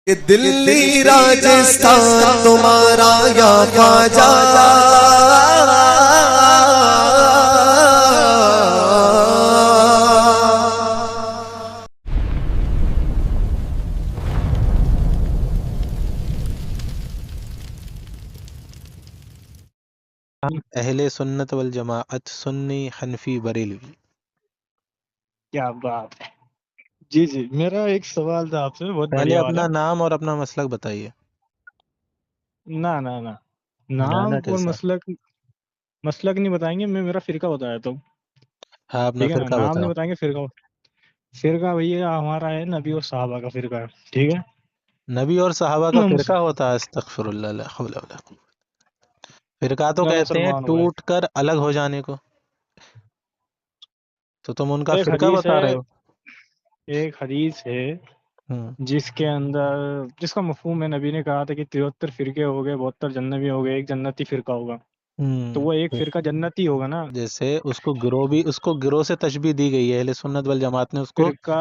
کہ دلی راجستھان تمہارا یا خواجہ اہل سنت والجماعت سنی حنفی بریلوی۔ کیا بات ہے جی میرا ایک سوال تھا آپ سے، بہت پہلے بڑھیا والا۔ اپنا نام اور اپنا مسلک بتائیے۔ نہ نام نانا اور کیسا؟ مسلک نہیں بتائیں گے، میں میرا فرقہ بتایا تو ہاں اپنا ٹھیک ہے نا، فرقہ نام بتاؤ۔ نہیں بتائیں گے، فرقہ بھیا ہمارا ہے نبی اور صحابہ کا فرقہ ہے، ٹھیک ہے۔ نبی اور صحابہ کا ہم فرقہ ہوتا ہے؟ استغفر اللہ، لا حول ولا قوة۔ فرقہ تو میں کہتے ہیں مسلمان ہو گئے۔ ٹوٹ کر الگ ہو جانے کو، تو تم ان کا ایک فرقہ حدیث بتا ہے رہے ہو۔ ہوں، جس کے اندر جس کا مفہوم ہے، نبی نے کہا تھا کہ 73 فرقے ہو گئے، 72 جنبی ہو گئے، ایک جنتی فرقہ ہوگا، تو وہ ایک فرقہ جنتی ہوگا نا۔ جیسے اس کو گروہ سے تشبیہ دی گئی ہے، اہل سنت والجماعت نے اس کو فرقہ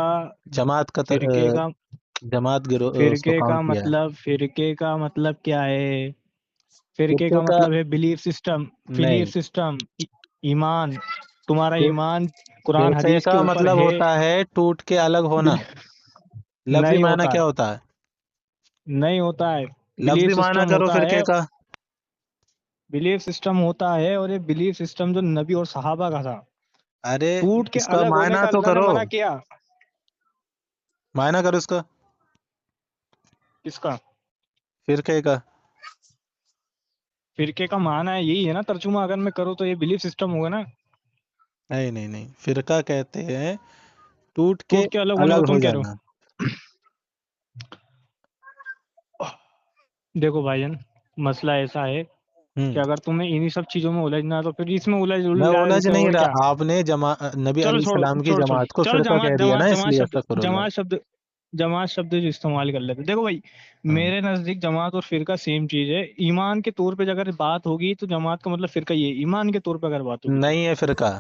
جماعت کا فرقے کا جماعت گروہ اس کو فرقے کاؤنٹ کیا ہے۔ فرقے کا مطلب کیا ہے؟ فرقے فرقے کا کا مطلب ہے نہیں، بلیف سسٹم، ایمان، تمہارا ایمان قرآن فرقے حدیث کے کا اوپر مطلب ہے۔ ہوتا ہے ٹوٹ کے الگ ہونا۔ بل- لفظی نہیں معنی ہوتا کیا ہے، ہوتا ہے؟ نہیں ہوتا ہے، لفظی بلیف معنی سسٹم کرو ہوتا ہے، فرقے کا۔ بلیف سسٹم ہوتا ہے، اور یہ بلیف سسٹم جو نبی اور صحابہ کا تھا، ارے ٹوٹ کے اس کا الگ ہونے معنی کا تو اللہ نے کرو، منع کیا۔ معنی کرو اس کا، کس کا؟ فرقے کا۔ فرقے کا معنی یہی ہے نا، ترجمہ اگر میں کروں تو یہ بلیف سسٹم ہوگا نا۔ نہیں، فرقہ کہتے ہیں ٹوٹ کے ٹوٹ کے الگ ہونے کو الگ ہو تم کہہ رہے جانا۔ ہو؟ دیکھو بھائی جان، مسئلہ ایسا ہے ہوں، کہ اگر تمہیں انہی سب چیزوں میں الجھنا ہے تو پھر اس میں میں الجھ جاتے نہیں اور کیا۔ رہا، آپ نے نبی چلو علیہ چھوڑو السلام کی چھوڑو چھوڑو جماعت کو چلو فرقہ کہہ دیا نا، اس لیے استغفر اللہ۔ جماعت شبد جو استعمال کر لیتے، دیکھو بھائی، ہاں، میرے نزدیک جماعت اور فرقہ سیم چیز ہے۔ ایمان کے طور پہ اگر بات ہوگی تو جماعت کا مطلب فرقہ یہ ہے، ایمان کے طور پہ اگر بات ہوگی تو نہیں ہے فرقہ،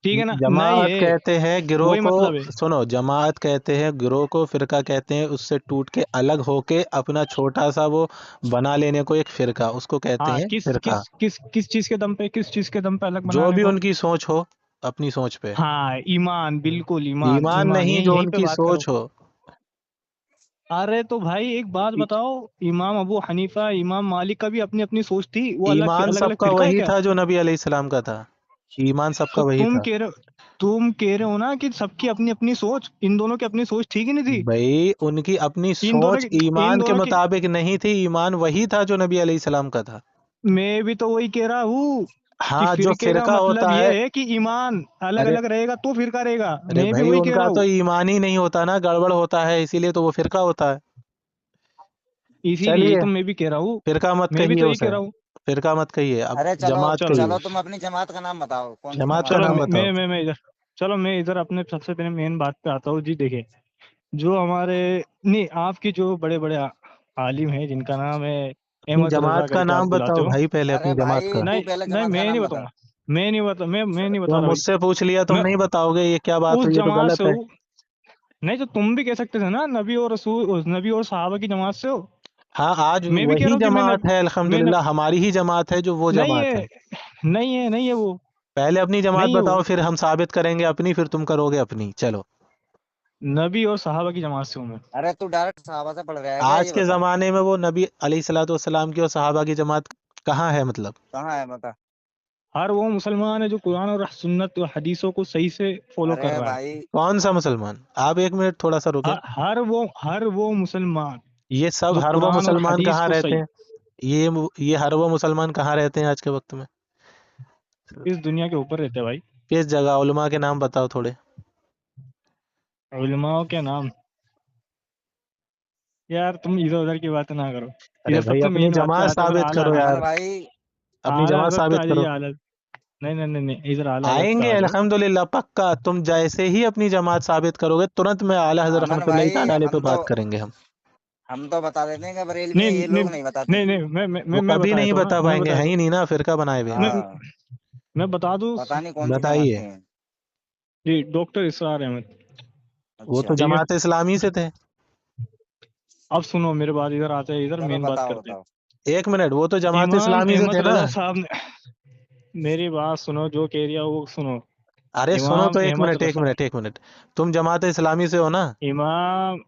ٹھیک ہے نا، نہیں جماعت ہے، کہتے ہیں گروہ وہی کو۔ مطلب ہے۔ سنو، جماعت کہتے ہیں گروہ کو، فرقہ کہتے ہیں اس سے ٹوٹ کے الگ ہو کے اپنا چھوٹا سا وہ بنا لینے کو ایک فرقہ، اس کو کہتے ہاں، ہیں کس فرقہ۔ کس کس کس چیز کے دم پہ، الگ جو بنانے بھی کو؟ ان کی سوچ ہو، اپنی سوچ پہ، ہاں، ایمان، بالکل ایمان ایمان ایمان نہیں جو یہیں ان پہ کی بات کرو۔ سوچ ہو۔ ارے تو بھائی ایک بات بتاؤ، امام ابو حنیفہ، امام مالک کا بھی اپنی اپنی سوچ تھی، وہ الگ ایمان الگ سب کا فرقہ ہے وہی کیا؟ تھا جو نبی علیہ السلام کا تھا، ایمان سب تو کا وہی تھا۔ تم کہہ رہے ہو نا کہ سب کی اپنی اپنی سوچ، ان دونوں کی اپنی سوچ ٹھیک ہی نہیں تھی؟ بھائی ان کی اپنی ان دونوں سوچ کی ان ایمان کے دونوں کی مطابق نہیں تھی، ایمان وہی تھا جو نبی علیہ السلام کا تھا۔ میں بھی تو وہی کہہ رہا ہوں کہ ہاں، جو فرقے کا فرقہ مطلب ہوتا ہے، یہ ہے کہ ایمان الگ ارے الگ رہے گا تو فرقہ رہے گا، ارے میں بھی بھائی وہی ان کہہ کا رہا تو ہوں، ایمان ہی نہیں ہوتا نا، گڑبڑ ہوتا ہے، اسی لیے تو وہ فرقہ ہوتا ہے۔ اسی لیے چلیے، تو میں بھی کہہ رہا ہوں، فرقہ مت میں بھی کہیے تو یہی اسے، کہہ رہا ہوں۔ فرقہ مت کہیے، اب ارے چلو جماعت چلو کہیے، چلو تم اپنی جماعت کا نام بتاؤ، کون سی جماعت کا جماعت چلو ہے؟ نام بتاؤ۔ میں ادھر اپنے سب سے پہلے مین بات پہ آتا ہوں جی۔ دیکھیں، جو ہمارے نہیں، آپ کی جو بڑے بڑے عالم ہیں جن کا نام ہے اپنی احمد رضا جماعت کر کا کے آپ نام بلاتے بتاؤ ہو۔ بھائی، پہلے اپنی ارے جماعت کا۔ بھائی تو پہلے نہیں، جماعت کا میں نہیں نام بتاؤں بتا۔ گا، میں نہیں بتا تو رہا مجھ بھائی۔ سے پوچھ لیا، تم میں نہیں بتاؤ گے، یہ کیا بات اس ہوئی؟ یہ تو جماعت سے غلط ہے۔ ہوں، نہیں تو تم بھی کہہ سکتے تھے نا نبی اور صحابہ کی جماعت سے ہو۔ ہاں، آج میں بھی کہہ وہی رہا ہوں کہ جماعت ہے، میں الحمدللہ ہماری ہی جماعت ہے جو وہ نہیں جماعت ہے۔ ہے، نہیں ہے وہ، پہلے اپنی جماعت نہیں ہے وہ، بتاؤ، پھر ہم ثابت کریں گے اپنی، پھر تم کرو گے اپنی۔ چلو، نبی اور صحابہ کی جماعت سے ہوں میں۔ ارے تو ڈائریکٹ صحابہ سے پڑھ رہا ہے کیا؟ آج یہ کے بتا زمانے میں وہ نبی علیہ الصلوۃ والسلام کی اور صحابہ کی جماعت کہاں ہے؟ مطلب کہاں ہے بتا۔ ہر وہ مسلمان ہے جو قرآن اور سنت اور حدیثوں کو صحیح سے فالو ارے کر رہا ہے۔ بھائی کون سا مسلمان؟ آپ ایک منٹ تھوڑا سا رکے۔ ہر وہ مسلمان یہ سب جو ہر وہ قرآن اور مسلمان حدیث کہاں کو رہتے صحیح ہیں؟ یہ ہر وہ مسلمان کہاں رہتے ہیں آج کے وقت میں؟ اس دنیا کے اوپر رہتے ہیں بھائی۔ کس جگہ؟ علماء کے نام بتاؤ تھوڑے۔ علماء کے نام، یار تم ادھر ادھر کی باتیں نہ کرو، ارے ادھر سب بھائی سے اپنی مین بات پہ جماعت آتے ہیں، ادھر ثابت اعلیٰ کرو حضرت، یار، امن بھائی اپنی اعلیٰ جماعت حضرت پہ آ ثابت کرو۔ جائیے، اعلیٰ، نہیں، ادھر اعلیٰ حضرت آئیں پہ گے آ جاؤ۔ الحمدللہ، پکا۔ تم جیسے ہی اپنی جماعت ثابت کرو گے، ترنت میں اعلی حضرت امن رحمۃ اللہ بھائی تعالی علیہ پہ بات کریں گے ہم۔ ہم تو بتا دیتے ہیں کہ بریلوی نہیں ہیں، یہ نہیں لوگ نہیں بتاتے۔ نہیں، وہ میں کبھی بتا نہیں دیتا ہوں نا، بتا میں پائیں گے، بتا ہے دیتا ہی نہیں نا، فرقہ بنائے ہوئے ہیں۔ ہوں، ہاں میں بتا دوں پتا نہیں کون سی جماعت بتائیے، کے ہیں۔ جی، ڈاکٹر اسرار احمد، وہ اچھا تو ٹھیک ہے، جماعت اسلامی سے تھے۔ اب سنو میرے بات، ادھر آتے ہیں، ادھر چلو مین بات بتاؤ کرتے ہیں. بتاؤ. ایک منٹ، وہ تو جماعت امام اسلامی سے احمد تھے نا. رضا صاحب نے میری بات سنو، جو کہہ رہا وہ سنو. ارے سنو امام تو، ایک احمد منٹ ایک رضا، منٹ ایک منٹ. تم جماعت اسلامی سے ہو نا؟ امام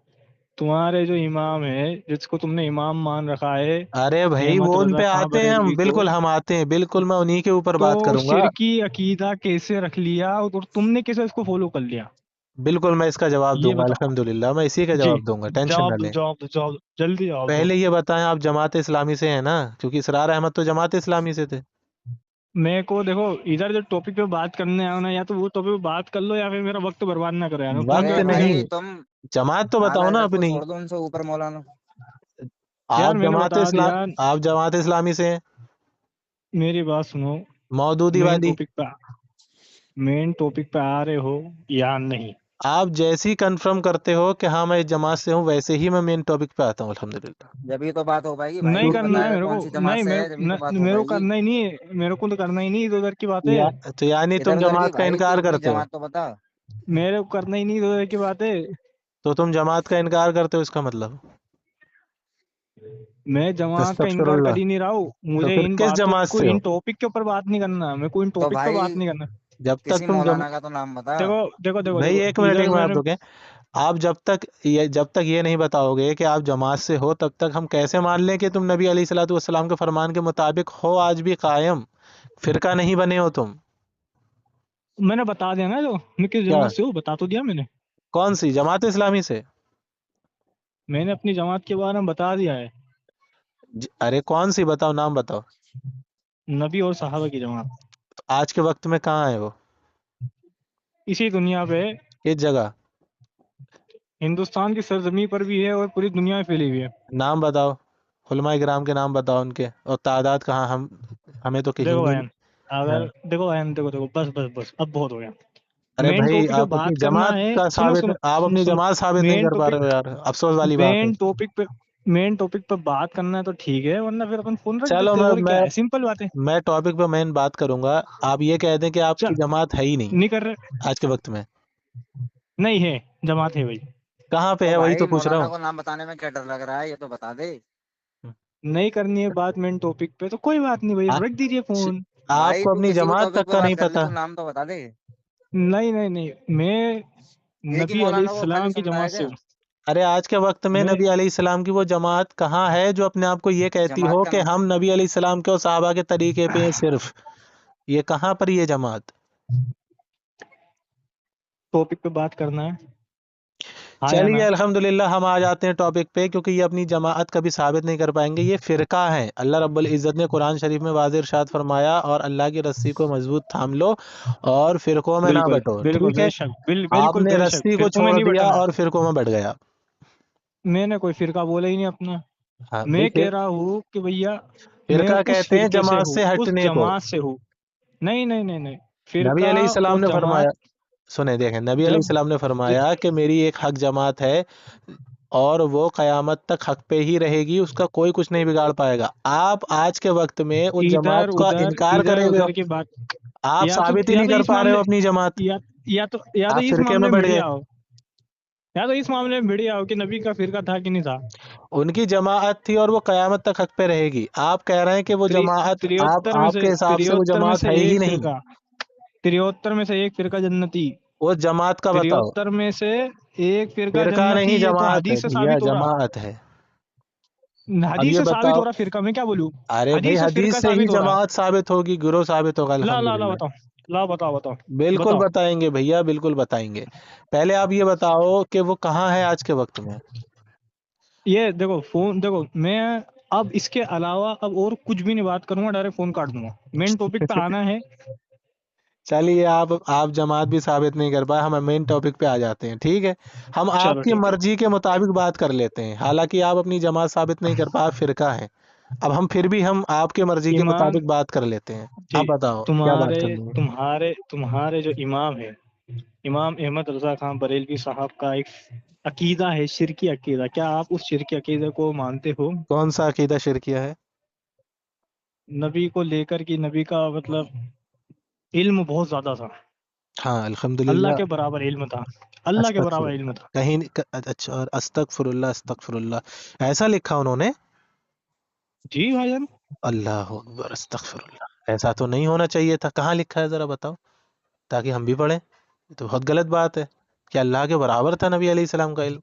تمہارے جو امام ہے جس کو تم نے امام مان رکھا ہے ارے بھائی احمد وہ ان رضا پہ خان آتے ہیں ہم، بریلوی کو، بالکل ہم آتے ہیں، بالکل میں انہی کے اوپر تو بات کروں گا. شرکی عقیدہ کیسے رکھ لیا اور تم نے کیسے اس کو فالو کر لیا؟ بالکل میں اس کا جواب یہ دوں گا، بتاؤ. الحمدللہ میں اسی کا جی جواب دوں گا، ٹینشن جواب نہ دو، لیں. جواب دو، جواب دو، جلدی جواب دو. پہلے یہ بتائیں آپ جماعت اسلامی سے ہیں نا؟ کیونکہ اسرار احمد تو جماعت اسلامی سے تھے. میرے کو دیکھو، ادھر جو ٹاپک پہ بات کرنے آؤ نا، یا تو وہ ٹاپک پہ بات کر لو یا پھر میرا وقت برباد نہ کرو یار. فون وقت ارے کاٹ دو. نہیں، بھائی تم جماعت تو بتاؤ اعلیٰ نا حضرت کو اپنی. چھوڑ دو، ان سے اوپر مولانا. یار آپ میں نے جماعت بتا اسلام، دیا، آپ جماعت اسلامی سے ہیں؟ میری بات سنو. مودودی والی. مین ٹاپک پہ آ رہے ہو یا نہیں؟ آپ جیسی کنفرم کرتے ہو کہ ہاں میں اس جماعت سے ہوں، ویسے ہی میں مین ٹاپک پہ آتا ہوں الحمدللہ. جبھی تو بات ہو پائے گی بھائی، نہیں خود کرنا ہے بتائے گا میرے کون کو، سی جماعت نہیں سے ہے، جبھی تو بات ہو میرے کو پائے گی. کرنا ہی نہیں ہے، میرے کو تو کرنا ہی نہیں ادھر کی باتیں. تو یعنی تم ادھر ادھر کی جماعت کا بھائی، تو انکار اپنی کرتے ہو؟ جماعت تو بتا. میرے کو کرنا ہی نہیں ادھر کی باتیں. تو تم جماعت کا انکار کرتے ہو، اس کا مطلب؟ میں جماعت کا استغفر انکار کر اللہ. ہی نہیں رہا ہوں. تو مجھے پھر ان کس باتوں جماعت کو، سے ہو؟ ان ٹاپک کے اوپر بات نہیں کرنا، میں کوئی ان تو ٹاپک پہ بھائی بات نہیں کرنا. جب تک کسی تم مولانا کا تو نام بتا. دیکھو دیکھو دیکھو نہیں، دیکھو ایک منٹ ادھر ایک منٹ میں آپ نے، رکیں. آپ جب تک یہ نہیں بتاؤ گے کہ آپ جماعت سے ہو، تب تک ہم کیسے مان لیں کہ تم نبی علیہ الصلوۃ والسلام کے فرمان کے مطابق ہو آج بھی قائم، فرقہ نہیں بنے ہو تم؟ میں نے بتا دیا نا، جو میں کس کیا؟ جماعت سے ہوں بتا تو دیا میں نے. کون سی جماعت اسلامی سے؟ میں نے اپنی جماعت کے بارے میں بتا دیا ہے. ارے کون سی بتاؤ، نام بتاؤ. نبی اور صحابہ کی جماعت. آج کے وقت میں کہاں ہے وہ؟ اسی دنیا پہ، کس جگہ؟ ہندوستان کی سرزمین پر بھی ہے اور پوری دنیا میں پھیلی ہوئی ہے. نام بتاؤ، علماء کرام کے نام بتاؤ ان کے، اور تعداد کہاں. ہمیں تو کہیں دیکھو نہیں. بہن، اگر دیکھو بہن، دیکھو بس بس بس، اب بہت ہو گیا. ارے مین بھائی ٹاپک پہ آپ اپنی بات کرنا جماعت ہے. کا سنو ثابت، سنو آپ سنو اپنی سنو. جماعت ثابت نہیں مین کر پا رہے ہو ٹاپک یار، افسوس والی بات ہے. مین ٹاپک پہ بات کرنا ہے تو ٹھیک ہے، ورنہ پھر اپن فون رکھ چلو دیتے ہیں. میں اور کیا میں ہے، سمپل بات ہے. میں ٹاپک پہ مین بات کروں گا. آپ یہ کہہ دیں کہ آپ کی جماعت ہے ہی نہیں نہیں کر رہے، آج کے وقت میں. نہیں ہے جماعت ہے بھائی. کہاں پہ تو ہے، وہی بھائی تو پوچھ رہا مولانا ہوں. کو نام بتانے میں کیا ڈر لگ رہا ہے، یہ تو بتا دے. نہیں کرنی ہے بات مین ٹاپک پہ تو کوئی بات نہیں بھائی، آ- رکھ دیجیے فون. آپ بھائی کو تو اپنی کسی بھی جماعت ٹاپک تک پہ کا بات نہیں کر لی، پتا. تو نام تو بتا دے. نہیں نہیں نہیں، میں ایک ہی نبی علیہ مولانا کو خالی السلام کی سنتا ہے جماعت سے کیا؟ ہوں. ارے آج کے وقت میں میں نبی علیہ السلام کی وہ جماعت کہاں ہے جو اپنے آپ کو یہ کہتی جماعت ہو کا کہ نام ہم نبی علیہ السلام کے اور صحابہ کے طریقے پہ ہیں صرف؟ یہ کہاں پر یہ جماعت؟ ٹاپک پہ بات کرنا ہے، ہاں یا چلیے نا؟ الحمدللہ ہم آ جاتے ہیں ٹاپک پہ، کیونکہ یہ اپنی جماعت کبھی ثابت نہیں کر پائیں گے. یہ فرقہ ہے. اللہ رب العزت نے قرآن شریف میں واضح ارشاد فرمایا، اور اللہ کی رسی کو مضبوط تھام لو اور فرقوں میں نہ بالکل بٹو. بالکل ٹھیک ہے؟ بے شک، آپ بالکل نے بے شک، رسی کو فرقوں میں چھوڑ نہیں دیا بٹانا اور ہے. فرقوں میں بٹ گیا. میں نے کوئی فرقہ بولا ہی نہیں اپنا. ہاں میں بھائی، کہہ رہا ہوں کہ بھیا میں فرقہ اس کہتے ہیں فرقے سے جماعت ہوں، سے اس ہٹنے کو. جماعت سے ہوں. نہیں نہیں نہیں نہیں، نبی فرقہ علیہ اور السلام نے فرمایا، جماعت. سنیں دیکھیں، نبی علیہ جب السلام نے فرمایا کہ میری ایک حق جماعت ہے اور وہ قیامت تک حق پہ ہی رہے گی، اس کا کوئی کچھ نہیں بگاڑ پائے گا. آپ آج کے وقت میں اس ادھر جماعت کا ادھر انکار ادھر کرے ہوئے ہو. ادھر کی بات، آپ ثابت ہی نہیں کر اس پا رہے ہو معاملے، اپنی جماعت. یا یا تو آپ اس فرقے میں معاملے میں بڑھ گئے. بھیڑیا ہو، یا تو اس معاملے میں بھیڑیا ہو کہ نبی کا فرقہ تھا کہ نہیں تھا. ان کی جماعت تھی اور وہ قیامت تک حق پہ رہے گی. آپ کہہ رہے ہیں کہ وہ جماعت، 73 میں آپ سے، کے حساب سے وہ 73 میں جماعت سے ہے ہی ایک نہیں. فرقہ، 73 میں سے ایک فرقہ جنتی. وہ جماعت کا بتاؤ. 73 میں سے ایک فرقہ فرقہ جنتی، نہیں، یہ تو جماعت ہے حدیث سے بھیا، ثابت ہو رہا. جماعت ہے. اب حدیث یہ سے ثابت بتاؤ. ہو رہا فرقہ، میں کیا بولوں. ارے بھائی، سے فرقہ حدیث سے ہی ثابت ہو رہا جماعت ثابت ہوگی، گروہ ثابت ہوگا ہے. لا لا لا الحمدللہ. بتاؤ، لا بتاؤ بتاؤ بالکل بتاؤ. بتائیں گے بھیا، بالکل بتائیں گے. پہلے آپ یہ بتاؤ کہ وہ کہاں ہے آج کے وقت میں. یہ دیکھو فون، دیکھو میں اب اس کے علاوہ اب اور کچھ بھی نہیں بات کروں گا، ڈائریکٹ فون کاٹ دوں گا. مین ٹاپک پہ آنا ہے. چلیے آپ جماعت بھی ثابت نہیں کر پائے، ہم مین ٹاپک پہ آ جاتے ہیں. ٹھیک ہے، ہم آپ چلو کی ٹھیک ہے. مرضی کے مطابق بات کر لیتے ہیں. حالانکہ آپ اپنی جماعت ثابت نہیں کر پائے، فرقہ ہے. اب ہم پھر بھی ہم آپ کے مرضی کے امام، مطابق بات کر لیتے ہیں. جی، آپ بتاؤ کیا بات تمہارے کرنی ہے. تمہارے تمہارے جو امام ہے، امام احمد رضا خان بریلوی صاحب کا ایک عقیدہ ہے، شرکی عقیدہ. کیا آپ اس شرکی عقیدے کو مانتے ہو؟ کون سا عقیدہ شرکیہ ہے؟ نبی کو لے کر، کہ نبی کا مطلب علم بہت زیادہ تھا. ہاں اللہ الحمدللہ کے برابر علم تھا، اللہ کے برابر علم تھا۔ کہیں اچھا، اور استغفر اللہ استغفر اللہ ایسا لکھا انہوں نے؟ جی بھائی جان، اللہ اکبر، استغفر اللہ، ایسا تو نہیں ہونا چاہیے تھا، کہاں لکھا ہے ذرا بتاؤ تاکہ ہم بھی پڑھیں۔ یہ تو بہت غلط بات ہے کہ اللہ کے برابر تھا نبی علیہ السلام کا علم۔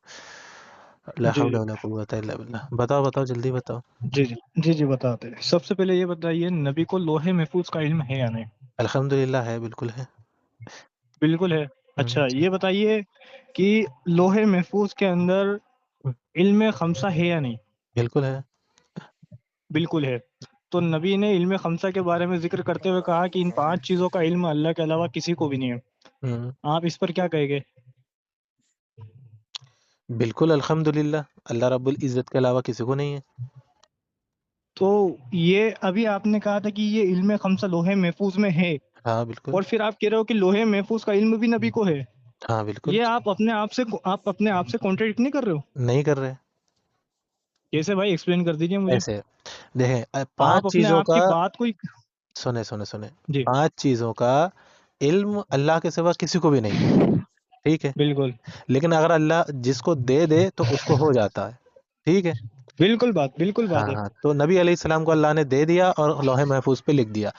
لا جی حول ولا قوت الا باللہ۔ بتاؤ بتاؤ جلدی بتاؤ۔ جی جی جی جی بتاتے ہیں۔ سب سے پہلے یہ بتائیے، نبی کو لوح محفوظ کا علم ہے یا نہیں؟ الحمدللہ ہے، بالکل ہے۔ بالکل ہے۔ اچھا یہ بتائیے کہ لوح محفوظ کے اندر علم خمسہ ہے یا نہیں؟ بالکل ہے۔ بالکل ہے۔ تو نبی نے علم خمسہ کے بارے میں ذکر کرتے ہوئے کہا کہ ان 5 چیزوں کا علم اللہ کے علاوہ کسی کو بھی نہیں ہے۔ ہم، آپ اس پر کیا کہیں گے؟ بالکل الحمدللہ، اللہ رب العزت کے علاوہ کسی کو نہیں ہے۔ تو یہ ابھی آپ نے کہا تھا کہ یہ علم خمسہ لوح محفوظ میں ہے، ہاں بالکل، اور پھر آپ کہہ رہے ہو کہ لوح محفوظ کا علم بھی نبی کو ہے۔ ہاں بالکل، یہ آپ اپنے آپ سے کانٹریڈکٹ نہیں کر رہے ہو؟ نہیں کر رہے۔ کیسے بھائی، ایکسپلین کر دیجیے مجھے۔ ایسے دیکھیں، آپ 5 اپنے چیزوں آپ کا، کی بات کو سنیں سنیں سنیں، جی 5 چیزوں کا علم اللہ کے سوا کسی کو بھی نہیں ہے، ٹھیک ہے؟ بالکل لیکن اگر اللہ جس کو دے دے تو اس کو ہو جاتا ہے، ٹھیک ہے؟ بالکل بالکل ہاں بات ہے۔ ہاں، تو نبی علیہ السلام کو اللہ نے دے دیا اور لوح محفوظ پہ لکھ دیا۔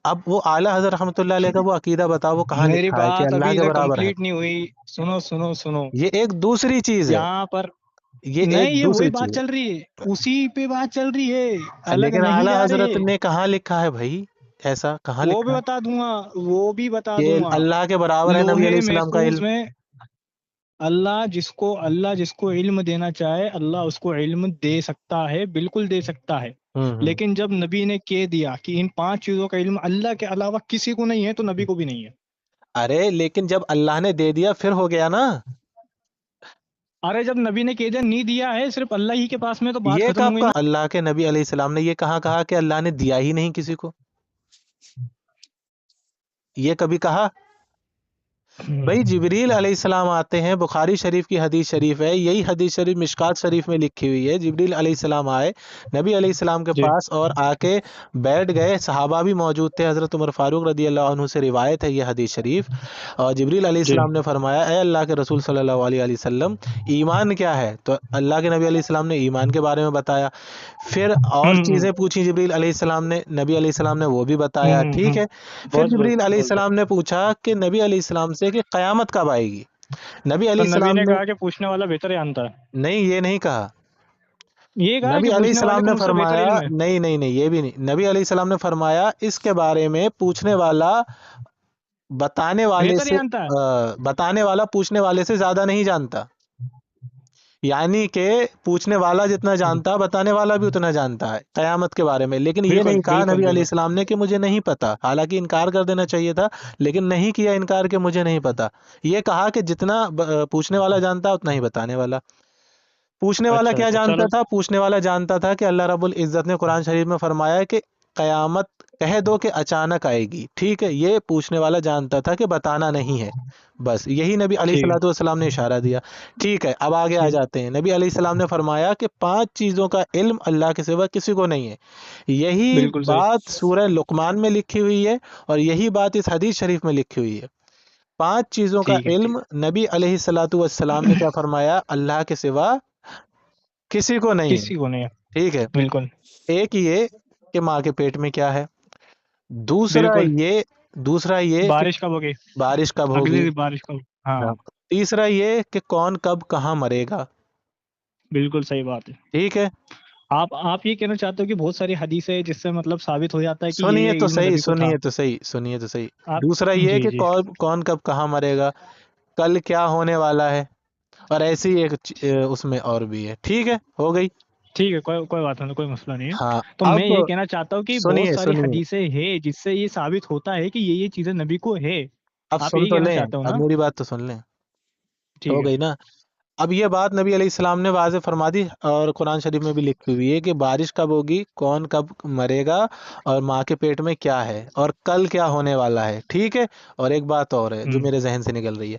اب وہ اعلیٰ حضرت رحمۃ اللہ علیہ کا وہ عقیدہ بتاؤ، وہ کہاں میری لکھا ہے کہ بات اللہ ابھی کے تک برابر ہے؟ کمپلیٹ نہیں ہوئی، سنو سنو سنو۔ یہ ایک دوسری چیز ہے، یہاں پر یہ نہیں، ایک یہ وہی دوسری بات چیز چل رہی ہے، اسی پہ بات چل رہی ہے، ہے، الگ لیکن نہیں اعلیٰ جا حضرت رہے۔ نے کہاں لکھا ہے بھائی؟ ایسا کہاں وہ بھی لکھا ہے بتا دوں گا، وہ بھی بتا کہ دوں گا۔ اللہ کے برابر ہے لوح نبی علیہ السلام کا محفوظ علم؟ میں اللہ جس کو علم دینا چاہے، اللہ اس کو علم دے سکتا ہے، بالکل دے سکتا ہے۔ ہوں، لیکن جب نبی نے کہہ دیا کہ ان 5 چیزوں کا علم اللہ کے علاوہ کسی کو نہیں ہے، تو نبی کو بھی نہیں ہے۔ ارے لیکن جب اللہ نے دے دیا پھر ہو گیا نا۔ ارے جب نبی نے کہہ دیا نہیں دیا ہے، صرف اللہ ہی کے پاس میں، تو بات یہ ختم ہو کب گئی کہا نا۔ اللہ کے نبی علیہ السلام نے؟ یہ کہا کہ اللہ نے دیا ہی نہیں کسی کو؟ یہ کبھی کہا؟ بھائی جبریل علیہ السلام آتے ہیں، بخاری شریف کی حدیث شریف ہے، یہی حدیث شریف مشکات شریف میں لکھی ہوئی ہے۔ جبریل علیہ السلام آئے نبی علیہ السلام کے جی پاس اور آ کے بیٹھ گئے، صحابہ بھی موجود تھے، حضرت عمر فاروق رضی اللہ عنہ سے روایت ہے یہ حدیث شریف۔ اور جبریل علیہ جی السلام نے فرمایا، اے اللہ کے رسول صلی اللہ علیہ وسلم، ایمان کیا ہے؟ تو اللہ کے نبی علیہ السلام نے ایمان کے بارے میں بتایا۔ پھر اور چیزیں پوچھی جبریل علیہ السلام نے، نبی علیہ السلام نے وہ بھی بتایا، ٹھیک ہے؟ پھر بہت جبریل علیہ بہت السلام نے پوچھا کہ نبی علیہ السلام سے کہ قیامت کب آئے گی؟ نبی تو علیہ نبی السلام نے نے کہا کہ پوچھنے والا بہتر جانتا ہے، نہیں، یہ نہیں کہا۔ یہ کہا کہ نبی علیہ پوچھنے والے السلام کو نے مجھ سے بہتر فرمایا، علم ہے۔ نہیں نہیں نہیں، یہ بھی نہیں، نبی علیہ السلام نے فرمایا اس کے بارے میں پوچھنے والا بتانے والے بہتر سے جانتا ہے۔ بتانے والا پوچھنے والے سے زیادہ نہیں جانتا، یعنی کہ پوچھنے والا جتنا جانتا بتانے والا بھی اتنا جانتا ہے قیامت کے بارے میں۔ لیکن یہ بالکل نہیں کہا بالکل نبی علیہ بالکل السلام نے کہ مجھے نہیں پتا، حالانکہ انکار کر دینا چاہیے تھا، لیکن نہیں کیا انکار کہ مجھے نہیں پتا۔ یہ کہا کہ جتنا پوچھنے والا جانتا اتنا ہی بتانے والا۔ پوچھنے والا اچھا کیا اچھا جانتا چلو، تھا؟ پوچھنے والا جانتا تھا کہ اللہ رب العزت نے قرآن شریف میں فرمایا کہ قیامت کہہ دو کہ اچانک آئے گی، ٹھیک ہے؟ یہ پوچھنے والا جانتا تھا کہ بتانا نہیں ہے، بس یہی نبی علیہ ٹھیک الصلوۃ والسلام نے اشارہ دیا، ٹھیک ہے؟ اب آگے آ ہے، جاتے ہیں۔ نبی علیہ السلام نے فرمایا کہ 5 چیزوں کا علم اللہ کے سوا کسی کو نہیں ہے۔ یہی بالکل صحیح، بات سورہ لقمان میں لکھی ہوئی ہے اور یہی بات اس حدیث شریف میں لکھی ہوئی ہے۔ 5 چیزوں کا ٹھیک ہے ٹھیک علم نبی علیہ الصلوۃ والسلام نے کیا فرمایا؟ اللہ کے سوا کسی کو نہیں ہے، کسی کو نہیں ہے، ٹھیک ہے؟ بالکل ایک یہ کہ ماں کے پیٹ میں کیا ہے، دوسرا بالکل۔ یہ دوسرا یہ کہ بارش کب ہوگی؟ بارش کب ہوگی، اگلی بارش کب؟ ہاں ہاں، تیسرا یہ کہ کون کب کہاں مرے گا، بالکل صحیح بات ہے۔ ٹھیک ہے؟ آپ یہ کہنا چاہتے ہو کہ بہت ساری حدیث ہے جس سے مطلب ثابت ہو جاتا ہے کہ سنیے یہ تو علم صحیح، نبی کو تھا؟ سنیے تو صحیح۔ آپ دوسرا یہ جی کہ جی کون کب کہاں مرے گا، کل کیا ہونے والا ہے، اور ایسی ایک اس میں اور بھی ہے، ٹھیک ہے؟ ہو گئی۔ ٹھیک ہے، کوئی بات نہیں، کوئی مسئلہ نہیں ہاں، ہے۔ تو میں اب یہ کہنا چاہتا ہوں کہ بہت ساری سنیے، حدیثیں ہیں جس سے یہ ثابت ہوتا ہے کہ یہ چیزیں نبی کو ہے۔ اب آپ سن یہی تو کہنا لیں، چاہتے ہو اب نا؟ میری بات تو سن لیں، ٹھیک ہو ہے، گئی نا؟ اب یہ بات نبی علیہ السلام نے واضح فرما دی اور قرآن شریف میں بھی لکھی ہوئی ہے کہ بارش کب ہوگی، کون کب مرے گا، اور ماں کے پیٹ میں کیا ہے، اور کل کیا ہونے والا ہے، ٹھیک ہے؟ اور ایک بات اور ہے جو میرے ذہن سے نکل رہی ہے۔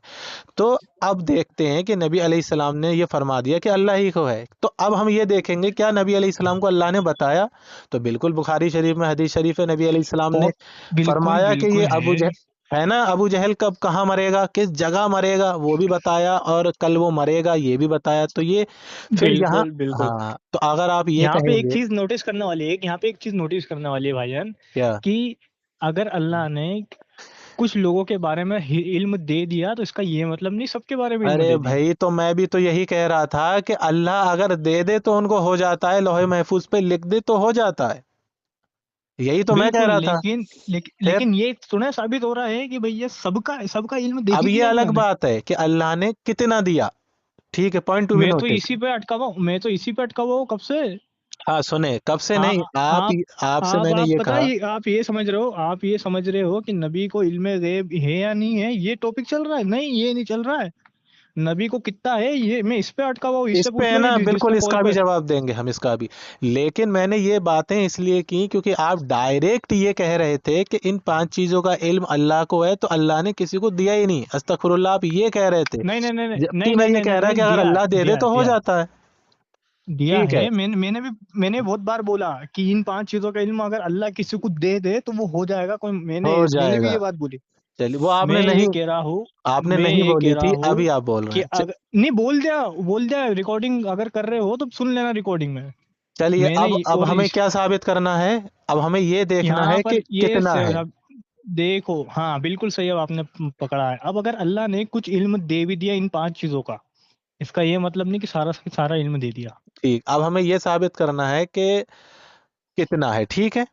تو اب دیکھتے ہیں کہ نبی علیہ السلام نے یہ فرما دیا کہ اللہ ہی کو ہے، تو اب ہم یہ دیکھیں گے کیا نبی علیہ السلام کو اللہ نے بتایا؟ تو بالکل بخاری شریف میں حدیث شریف ہے، نبی علیہ السلام نے بالکل فرمایا کہ بالکل یہ ہے، ہے نا؟ ابو جہل کب کہاں مرے گا، کس جگہ مرے گا وہ بھی بتایا، اور کل وہ مرے گا یہ بھی بتایا، تو یہ پھر یہاں، بالکل بالکل. ہاں تو اگر آپ یہ یہاں پہ کہیں ایک گے چیز نوٹس کرنے والی ہے، یہاں پہ ایک چیز نوٹس کرنے والی ہے بھائی جان، کیا، کہ اگر اللہ نے کچھ لوگوں کے بارے میں علم دے دیا تو اس کا یہ مطلب نہیں سب کے بارے میں علم ارے دے دیا. بھائی تو میں بھی تو یہی کہہ رہا تھا کہ اللہ اگر دے دے تو ان کو ہو جاتا ہے، لوح محفوظ پہ لکھ دے تو ہو جاتا ہے، یہی تو میں کہہ بالکل، رہا تھا. پھر لیکن یہ سنیں ثابت ہو رہا ہے کہ بھئی یہ سب کا علم دے اب ہی یہ دیا الگ اللہ نے. بات ہے کہ اللہ نے کتنا دیا، ٹھیک ہے، پوائنٹ ٹو بی میں تو نوٹس. اسی پہ اٹکا ہوا ہوں، میں تو اسی پہ اٹکا ہوا ہوں کب سے. ہاں سنیں، کب سے نہیں، آ- آپ آپ سے میں نے آپ یہ پتہ کہا. ہے آپ یہ سمجھ رہے ہو، کہ نبی کو علم غیب ہے یا نہیں ہے، یہ ٹاپک چل رہا ہے. نہیں، یہ نہیں چل رہا ہے. نبی کو کتنا ہے یہ میں اس پہ اٹکا ہوا ہوں. اس اس سے پہ پوچھ ہے لو نا، یہ بالکل ڈسپلے اس کال کا بھی پہ. جواب دیں گے ہم، اس کا بھی. لیکن میں نے یہ باتیں اس لیے کی کیونکہ آپ ڈائریکٹ یہ کہہ رہے تھے کہ ان 5 چیزوں کا علم اللہ کو ہے، تو اللہ نے کسی کو دیا ہی نہیں، استغفر اللہ، آپ یہ کہہ رہے تھے، نہیں نہیں نہیں نہیں جبکہ نہیں میں نہیں یہ نہیں کہہ نہیں رہا کہ نہیں، اگر دیا اللہ دے دے دیا تو ہو دیا جاتا ہے. دیا ٹھیک ہے، ہے. میں نے بہت بار بولا کہ ان 5 چیزوں کا علم اگر اللہ کسی کو دے دے تو وہ ہو جائے گا. کوئی ہو میں نے جائے بھی گا. یہ بات بولی. چلیے، وہ آپ نے میں یہ نہیں، کہہ رہا ہوں آپ نے میں نہیں یہ بولی کہہ تھی، رہا ہوں ابھی آپ بول رہے کہ ہیں. اگر نہیں بول دیا ریکارڈنگ اگر کر رہے ہو تو سن لینا ریکارڈنگ میں. چلیے، میں نے اب اور ہمیں کیا ثابت کرنا ہے؟ اب ہمیں یہ دیکھنا یہاں ہے پر کہ یہ کتنا ہے. دیکھو، ہاں بالکل صحیح اب آپ نے پکڑا ہے. اب اگر اللہ نے کچھ علم دے بھی دیا ان 5 چیزوں کا، اس کا یہ مطلب نہیں کہ سارا علم دے دیا. ٹھیک، اب ہمیں یہ ثابت کرنا ہے کہ کتنا ہے، ٹھیک ہے.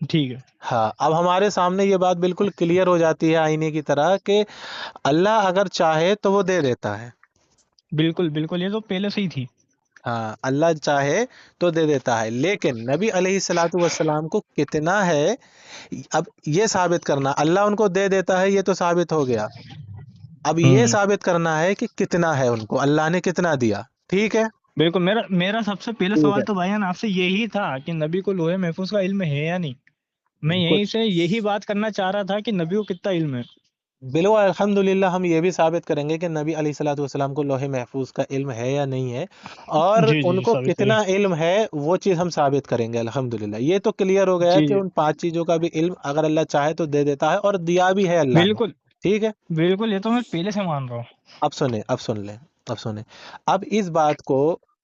ٹھیک ہے. ہاں، اب ہمارے سامنے یہ بات بالکل کلیئر ہو جاتی ہے آئینے کی طرح کہ اللہ اگر چاہے تو وہ دے دیتا ہے. بالکل بالکل، یہ تو پہلے سے ہی تھی. ہاں، اللہ چاہے تو دے دیتا ہے، لیکن نبی علیہ الصلوۃ والسلام کو کتنا ہے، اب یہ ثابت کرنا. اللہ ان کو دے دیتا ہے، یہ تو ثابت ہو گیا. اب یہ ہوں ثابت کرنا ہے کہ کتنا ہے ان کو، اللہ نے کتنا دیا. ٹھیک ہے، بالکل. میرا سب سے پہلا ٹھیک سوال ہے، تو بھائی جان آپ سے یہی تھا کہ نبی کو لوح محفوظ کا علم ہے یا نہیں. میں بالکل. یہیں سے یہی بات کرنا چاہ رہا تھا کہ نبی کو کتنا علم ہے. بلو الحمدللہ، ہم یہ بھی ثابت کریں گے کہ نبی علیہ الصلوۃ والسلام کو لوح محفوظ کا علم ہے یا نہیں ہے، اور جی ان جی کو ثابت کریں. کتنا علم ہے وہ چیز ہم ثابت کریں گے الحمدللہ. یہ تو کلیئر ہو گیا جی کہ جی ان 5 چیزوں کا بھی علم اگر اللہ چاہے تو دے دیتا ہے، اور دیا بھی ہے اللہ نے. بالکل ٹھیک ہے، بالکل، یہ تو میں پہلے سے مان رہا ہوں. اب سنیں، اب سن لیں، اب سنیں. اب اس بات کو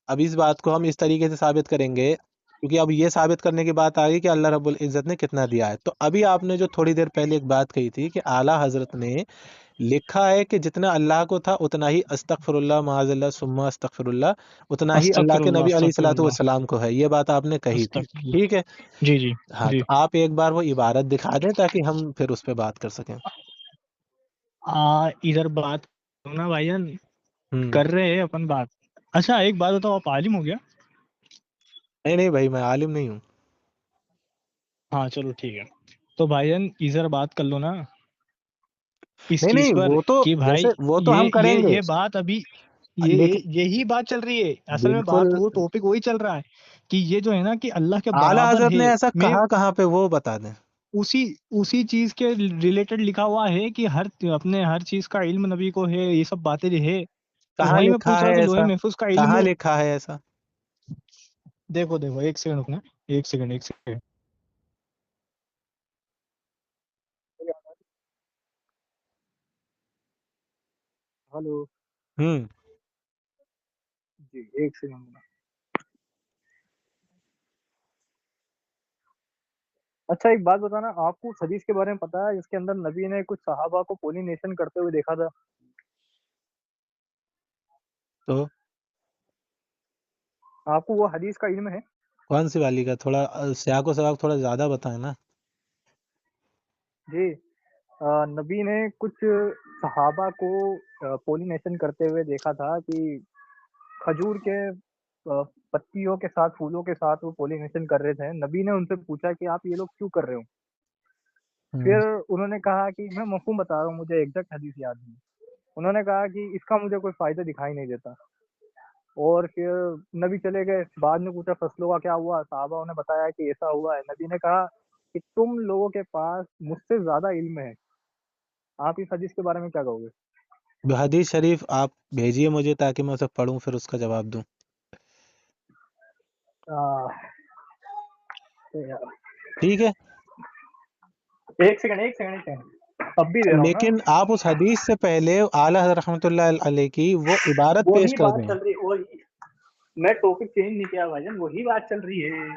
اب اس بات کو ہم اس طریقے سے ثابت کریں گے، کیونکہ اب یہ ثابت کرنے کی بات آ گئی کہ اللہ رب العزت نے کتنا دیا ہے. تو ابھی آپ نے جو تھوڑی دیر پہلے ایک بات کہی تھی کہ اعلیٰ حضرت نے لکھا ہے کہ جتنا اللہ کو تھا اتنا ہی استغفر اللہ معاذ اللہ ثم استغفر اللہ، اتنا ہی اللہ کے نبی علیہ الصلوۃ اللہ والسلام کو ہے. یہ بات آپ نے کہی تھی، استغفر اللہ. ٹھیک ہے. جی جی ہاں، جی. تو آپ ایک بار وہ عبارت دکھا دیں تاکہ ہم پھر اس پہ بات کر سکیں. ادھر بات کرو نا بھائی جان، ہوں کر رہے ہیں اپن بات. اچھا ایک بات بتاؤ، آپ عالم ہو گیا؟ نہیں نہیں بھائی، میں عالم نہیں ہوں. ہاں چلو ٹھیک ہے. تو بھائی جان ادھر بات کر لو نا اس نہیں چیز نہیں، پر وہ تو کہ بھائی جیسے وہ تو ہم کریں گے، یہ بات ابھی لیکن یہی بات چل رہی ہے. اصل میں بالکل بات وہ ٹاپک وہی چل رہا ہے کہ یہ جو ہے نا کہ اللہ کے اعلیٰ برابر حضرت ہے. نے ایسا میں کہا کہاں پہ وہ بتا دیں. اسی چیز کے ریلیٹڈ لکھا ہوا ہے کہ اپنے ہر چیز کا علم نبی کو ہے، یہ سب باتیں جو ہے. تو کہاں وہی میں لکھا پوچھ رہا ہے ہوں کہ لوح ایسا، محفوظ کا علم. کہاں لکھا ہے ایسا. دیکھو ایک سیکنڈ رکنا، ایک سیکنڈ. ہلو. ہوں جی ایک سیکنڈ. اچھا ایک بات بتانا، آپ کو اس حدیث کے بارے میں پتا ہے اس کے اندر نبی نے کچھ صحابہ کو پولینیشن کرتے ہوئے دیکھا تھا؟ تو آپ کو وہ حدیث کا علم ہے؟ کون سی والی کا، تھوڑا سیاق و سباق تھوڑا زیادہ بتائیں نا. جی نبی نے کچھ صحابہ کو پولینیشن کرتے ہوئے دیکھا تھا کہ کھجور کے پتیوں کے ساتھ پھولوں کے ساتھ وہ پولینیشن کر رہے تھے. نبی نے ان سے پوچھا کہ آپ یہ لوگ کیوں کر رہے ہو؟ پھر انہوں نے کہا کہ میں مفہوم بتا رہا ہوں، مجھے ایگزیکٹ حدیث یاد نہیں. انہوں نے کہا کہ اس کا مجھے کوئی فائدہ دکھائی نہیں دیتا. اور پھر نبی چلے گئے. بعد میں پوچھا فصلوں کا کیا ہوا، صحابہ نے بتایا کہ ایسا ہوا ہے. نبی نے کہا کہ تم لوگوں کے پاس مجھ سے زیادہ علم ہے. آپ اس حدیث کے بارے میں کیا کہو گے؟ حدیث شریف آپ بھیجیے مجھے تاکہ میں اسے پڑھوں پھر اس کا جواب دوں. ٹھیک ہے. ایک سیکنڈ. اب بھی دے رہا ہوں نا. لیکن آپ اس حدیث سے پہلے اعلیٰ حضرت رحمۃ اللہ علیہ کی وہ عبارت پیش وہی کر بات دیں. چل رہی ہے, وہی میں ٹاپک چینج نہیں کیا بھائی جان, وہی بات چل رہی ہے.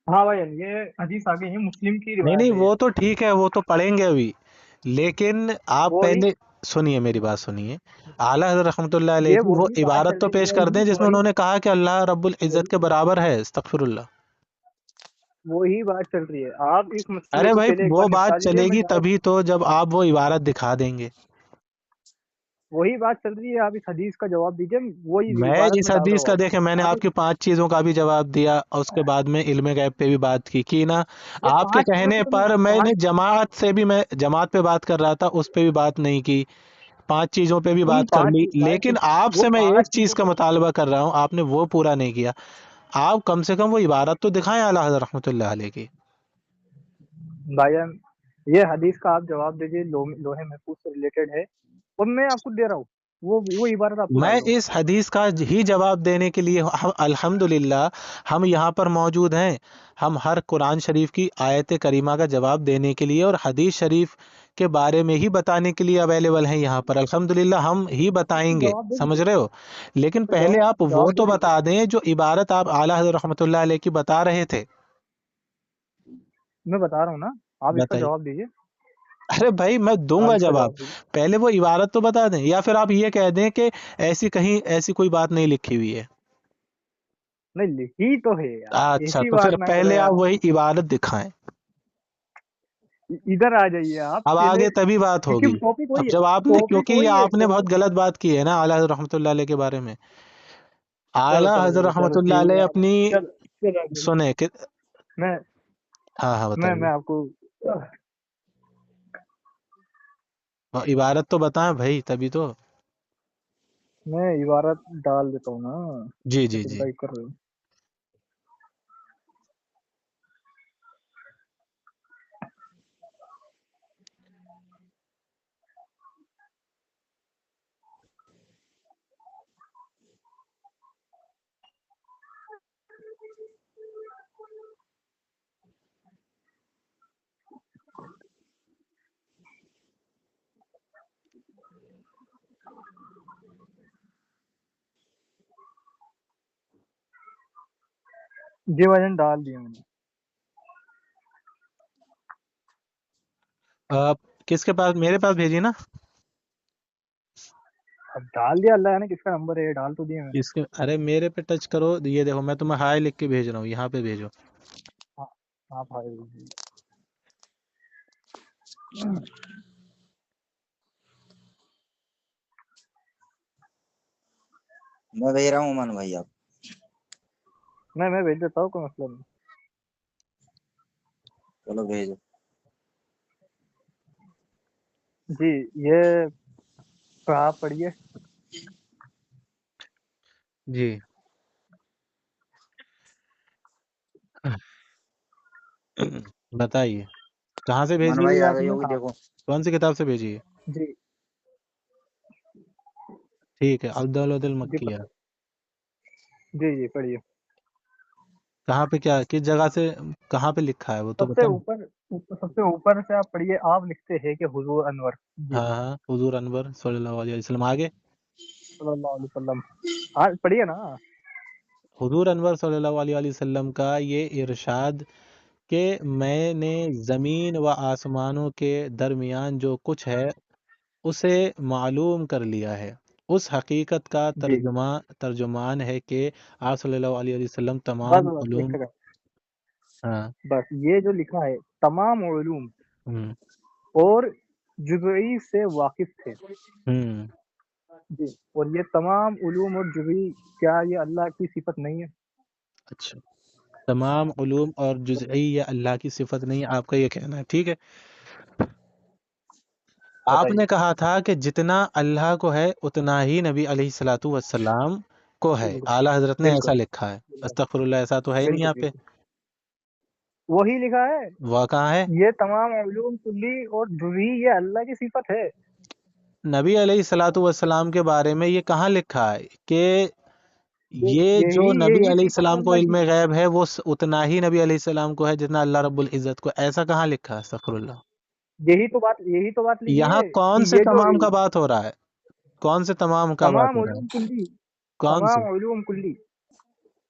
ہاں بھائی جان, یہ حدیث آگے ہے, مسلم کی نہیں روایت ہے یہ. وہ تو ٹھیک ہے, وہ تو پڑھیں گے ابھی, لیکن آپ وہی پہلے سنیے میری بات سنیے. اعلیٰ حضرت رحمۃ اللہ علیہ یہ کی وہ وہی بات عبارت چل تو رہی, پیش کر دیں جس میں انہوں نے کہا کہ اللہ رب العزت کے برابر ہے. استغفر اللہ. وہی بات چل رہی ہے. آپ اس مسئلے ارے کو بھائی پہلے ایک وہ بار نپٹا بات لیجیے, چلے میں گی جواب. تبھی تو جب آپ وہ عبارت دکھا دیں گے. وہی بات چل رہی ہے, آپ اس حدیث کا جواب دیجیے, وہی میں عبارت اس میں ڈال رہا حدیث ہوں کا آپ کو. دیکھیں, میں نے آپ کی 5 چیزوں کا بھی جواب دیا, اور اس کے بعد میں علم غیب پہ بھی بات کی نا. یہ آپ کے 5 چیزوں کہنے کی تو پر میں نے 5 جماعت سے بھی, میں جماعت پہ بات کر رہا تھا, اس پہ بھی بات نہیں کی. 5 چیزوں پہ بھی ان بات کر 5 لی, بھائی لیکن آپ وہ سے میں 5 ایک چیز چیزوں کا کو, مطالبہ کر رہا ہوں, آپ نے وہ پورا نہیں کیا. آپ کم سے کم وہ عبارت تو دکھائیں اعلیٰ حضرت رحمۃ اللہ علیہ کی. بھائی جان, یہ حدیث کا آپ جواب دیجیے, لوہے محفوظ سے ریلیٹڈ ہے, اور میں آپ کو دے رہا ہوں, وہ عبارت آپ کو میں ڈال رہا ہوں. اس حدیث کا ہی جواب دینے کے لیے الحمدللہ ہم یہاں پر موجود ہیں. ہم ہر قرآن شریف کی آیت کریمہ کا جواب دینے کے لیے اور حدیث شریف کے بارے میں ہی بتانے کے لیے اویلیبل ہیں یہاں پر. الحمدللہ ہم ہی بتائیں گے, جواب دے سمجھ دیجیے, رہے ہو. لیکن تو پہلے آپ وہ جواب دے تو دیجیے. بتا دیں جو عبارت آپ اعلیٰ حضرت رحمۃ اللہ علیہ کی بتا رہے تھے. میں بتا رہا ہوں نا, آپ اس کا بتائیے. جواب دیجیے. ارے بھائی میں دوں آپ گا اس کا جواب, جواب دیجیے. پہلے وہ عبارت تو بتا دیں, یا پھر آپ یہ کہہ دیں کہ ایسی کہیں ایسی کوئی بات نہیں لکھی ہوئی ہے. نہیں, لکھی تو ہے یار, اچھا ایسی تو بات پھر نہ کرے پہلے آپ آپ. وہی عبارت دکھائیں. ادھر آ جائیے آپ اب پہلے, آگے تبھی بات کیونکہ ہوگی. ٹاپک اب وہی ہے, جب آپ نے, ٹاپک کیونکہ یہ وہی ہے, آپ نے بہت غلط بات کی ہے نا اعلیٰ حضرت رحمۃ اللہ علیہ کے بارے میں. چلو اعلیٰ چلو حضرت چلو رحمۃ چلو اللہ ٹھیک علیہ ہے. اپنی, چلو چلو, سنیں کہ, میں ہاں ہاں بتائیے. میں آپ کو, عبارت تو بتائیں بھائی تبھی تو. میں عبارت ڈال دیتا ہوں نا, جی تو جی جی. چنتا ہی کر رہے ہو. جی بھائی جان, ڈال دیا میں نے. آپ کس کے پاس, میرے پاس بھیجیے نا. اب ڈال دیا, اللہ ہے نا کس کا نمبر ہے, ڈال تو دیا میں نے. اس کے, ارے میرے پہ ٹچ کرو, یہ دیکھو میں تمہیں ہائے لکھ کے بھیج رہا ہوں, یہاں پہ بھیجو. ہاں, آپ آئے. میں بھیج رہا ہوں عمان بھائی, آپ میں بھیج دیتا ہوں, کوئی مسئلہ نہیں. چلو بھیجو. جی, یہ آپ پڑھیے. جی بتائیے کہاں سے عمان بھیجی بھائی ہے آ آپ گئی نے, ہوگی, دیکھو. کون سی کتاب سے بھیجی ہے. جی ٹھیک ہے, عبدالود جی المکیہ. جی جی پڑھیے. کہاں پہ, کیا کس جگہ سے, کہاں پہ لکھا ہے وہ تو سب سے بتائیں. اوپر, سب سے اوپر سے آپ پڑھیے, آپ لکھتے ہیں کہ حضور انور. جی, ہاں ہاں, حضور انور صلی اللہ علیہ وسلم. آگے صلی اللہ علیہ وسلم. ہاں پڑھیے نا. حضور انور صلی اللہ علیہ وسلم کا یہ ارشاد کہ میں نے زمین و آسمانوں کے درمیان جو کچھ ہے اسے معلوم کر لیا ہے. اس حقیقت کا جی, ترجمان ہے کہ آپ صلی اللہ علیہ وسلم بس تمام بس ایک علوم. سیکنڈ, ہاں. بس یہ جو لکھا ہے تمام علوم ہوں اور جزئی سے واقف تھے. ہوں. جی, اور یہ تمام علوم اور جزئی, کیا یہ اللہ کی صفت نہیں ہے؟ اچھا, تمام علوم اور جزئی یہ اللہ کی صفت نہیں, آپ کا یہ کہنا ہے, ٹھیک ہے. آپ بتائیے. نے کہا تھا کہ جتنا اللہ کو ہے اتنا ہی نبی علیہ الصلوۃ والسلام کو ہے، بالکل اعلیٰ حضرت نے ایسا بالکل لکھا ہے، استغفر اللہ، ایسا تو ہے ہی نہیں بالکل یہاں پہ، بالکل وہی لکھا ہے. وہ کہاں ہے؟ یہ تمام علوم کلی اور جزئی یہ اللہ کی صفت ہے. نبی علیہ الصلوۃ والسلام کے بارے میں یہ کہاں لکھا ہے کہ یہ جو نبی یہی علیہ صفت ہے السلام کو اللہ علم کی. غیب ہے وہ اتنا ہی نبی علیہ السلام کو ہے جتنا اللہ رب العزت کو، ایسا کہاں لکھا ہے؟ استغفر اللہ. یہی تو بات لکھی یہاں ہے کون کہ سے یہ جو تمام کا بات ہو رہا ہے؟ کون سے تمام کا بات تمام ہو رہا علوم ہے؟ کلی کون سے؟ تمام علوم کلی.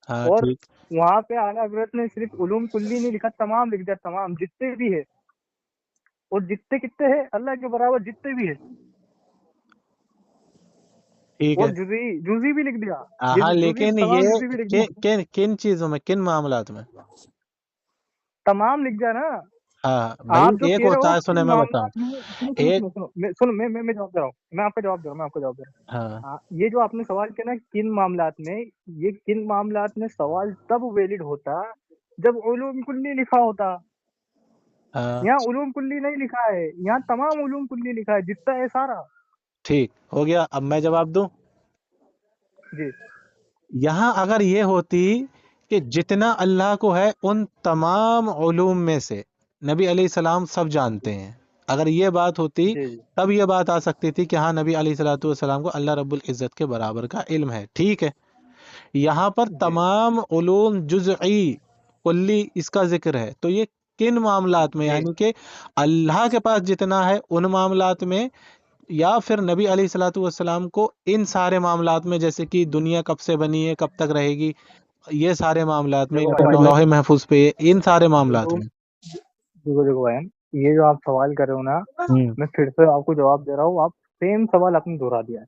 ہاں اور ٹھیک. وہاں پہ اعلیٰ حضرت نے صرف علوم کلی نہیں لکھا، تمام لکھ دیا، تمام جتنے بھی ہے، اور جتنے کتنے ہیں اللہ کے برابر جتنے بھی ہے، ٹھیک اور ہے. جزئی بھی لکھ دیا. ہاں جزئی لیکن تمام یہ جزئی بھی لکھ دیا، کن چیزوں میں، کن معاملات میں؟ تمام لکھ دیا نا. ہاں بھائی، آپ جو ایک کہہ رہے ہوتا ہو ہے، سنیں کن میں بتاؤں. معاملات میں، سنو سنو ایک، سنو سنو میں جواب دے رہا ہوں، میں آپ کو جواب دے رہا ہوں. ہاں ہاں، یہ جو آپ نے سوال کیا نا کن معاملات میں، یہ کن معاملات میں سوال تب ویلڈ ہوتا جب علوم کلی لکھا ہوتا. ہاں یہاں علوم کلی نہیں لکھا ہے، یہاں تمام علوم کلی لکھا ہے، جتنا ہے سارا. ٹھیک ہو گیا. اب میں جواب دوں. جی یہاں اگر یہ ہوتی کہ جتنا اللہ کو ہے ان تمام علوم میں سے نبی علیہ السلام سب جانتے ہیں، اگر یہ بات ہوتی جی جی تب یہ بات آ سکتی تھی کہ ہاں نبی علیہ الصلوۃ والسلام کو اللہ رب العزت کے برابر کا علم ہے. ٹھیک ہے. یہاں پر جی تمام علوم جزئی کلی اس کا ذکر ہے، تو یہ کن معاملات میں، جی یعنی کہ اللہ کے پاس جتنا ہے ان معاملات میں، یا پھر نبی علیہ الصلوۃ والسلام کو ان سارے معاملات میں، جیسے کہ دنیا کب سے بنی ہے، کب تک رہے گی، یہ سارے معاملات میں، یا دیکھو پھر بھائی لوح محفوظ پہ، ان سارے معاملات دیکھو میں. دیکھو بھائی، یہ جو آپ سوال کر رہے ہو نا، ہوں میں پھر سے آپ کو جواب دے رہا ہوں. آپ سیم سوال آپ نے دہرا دیا ہے،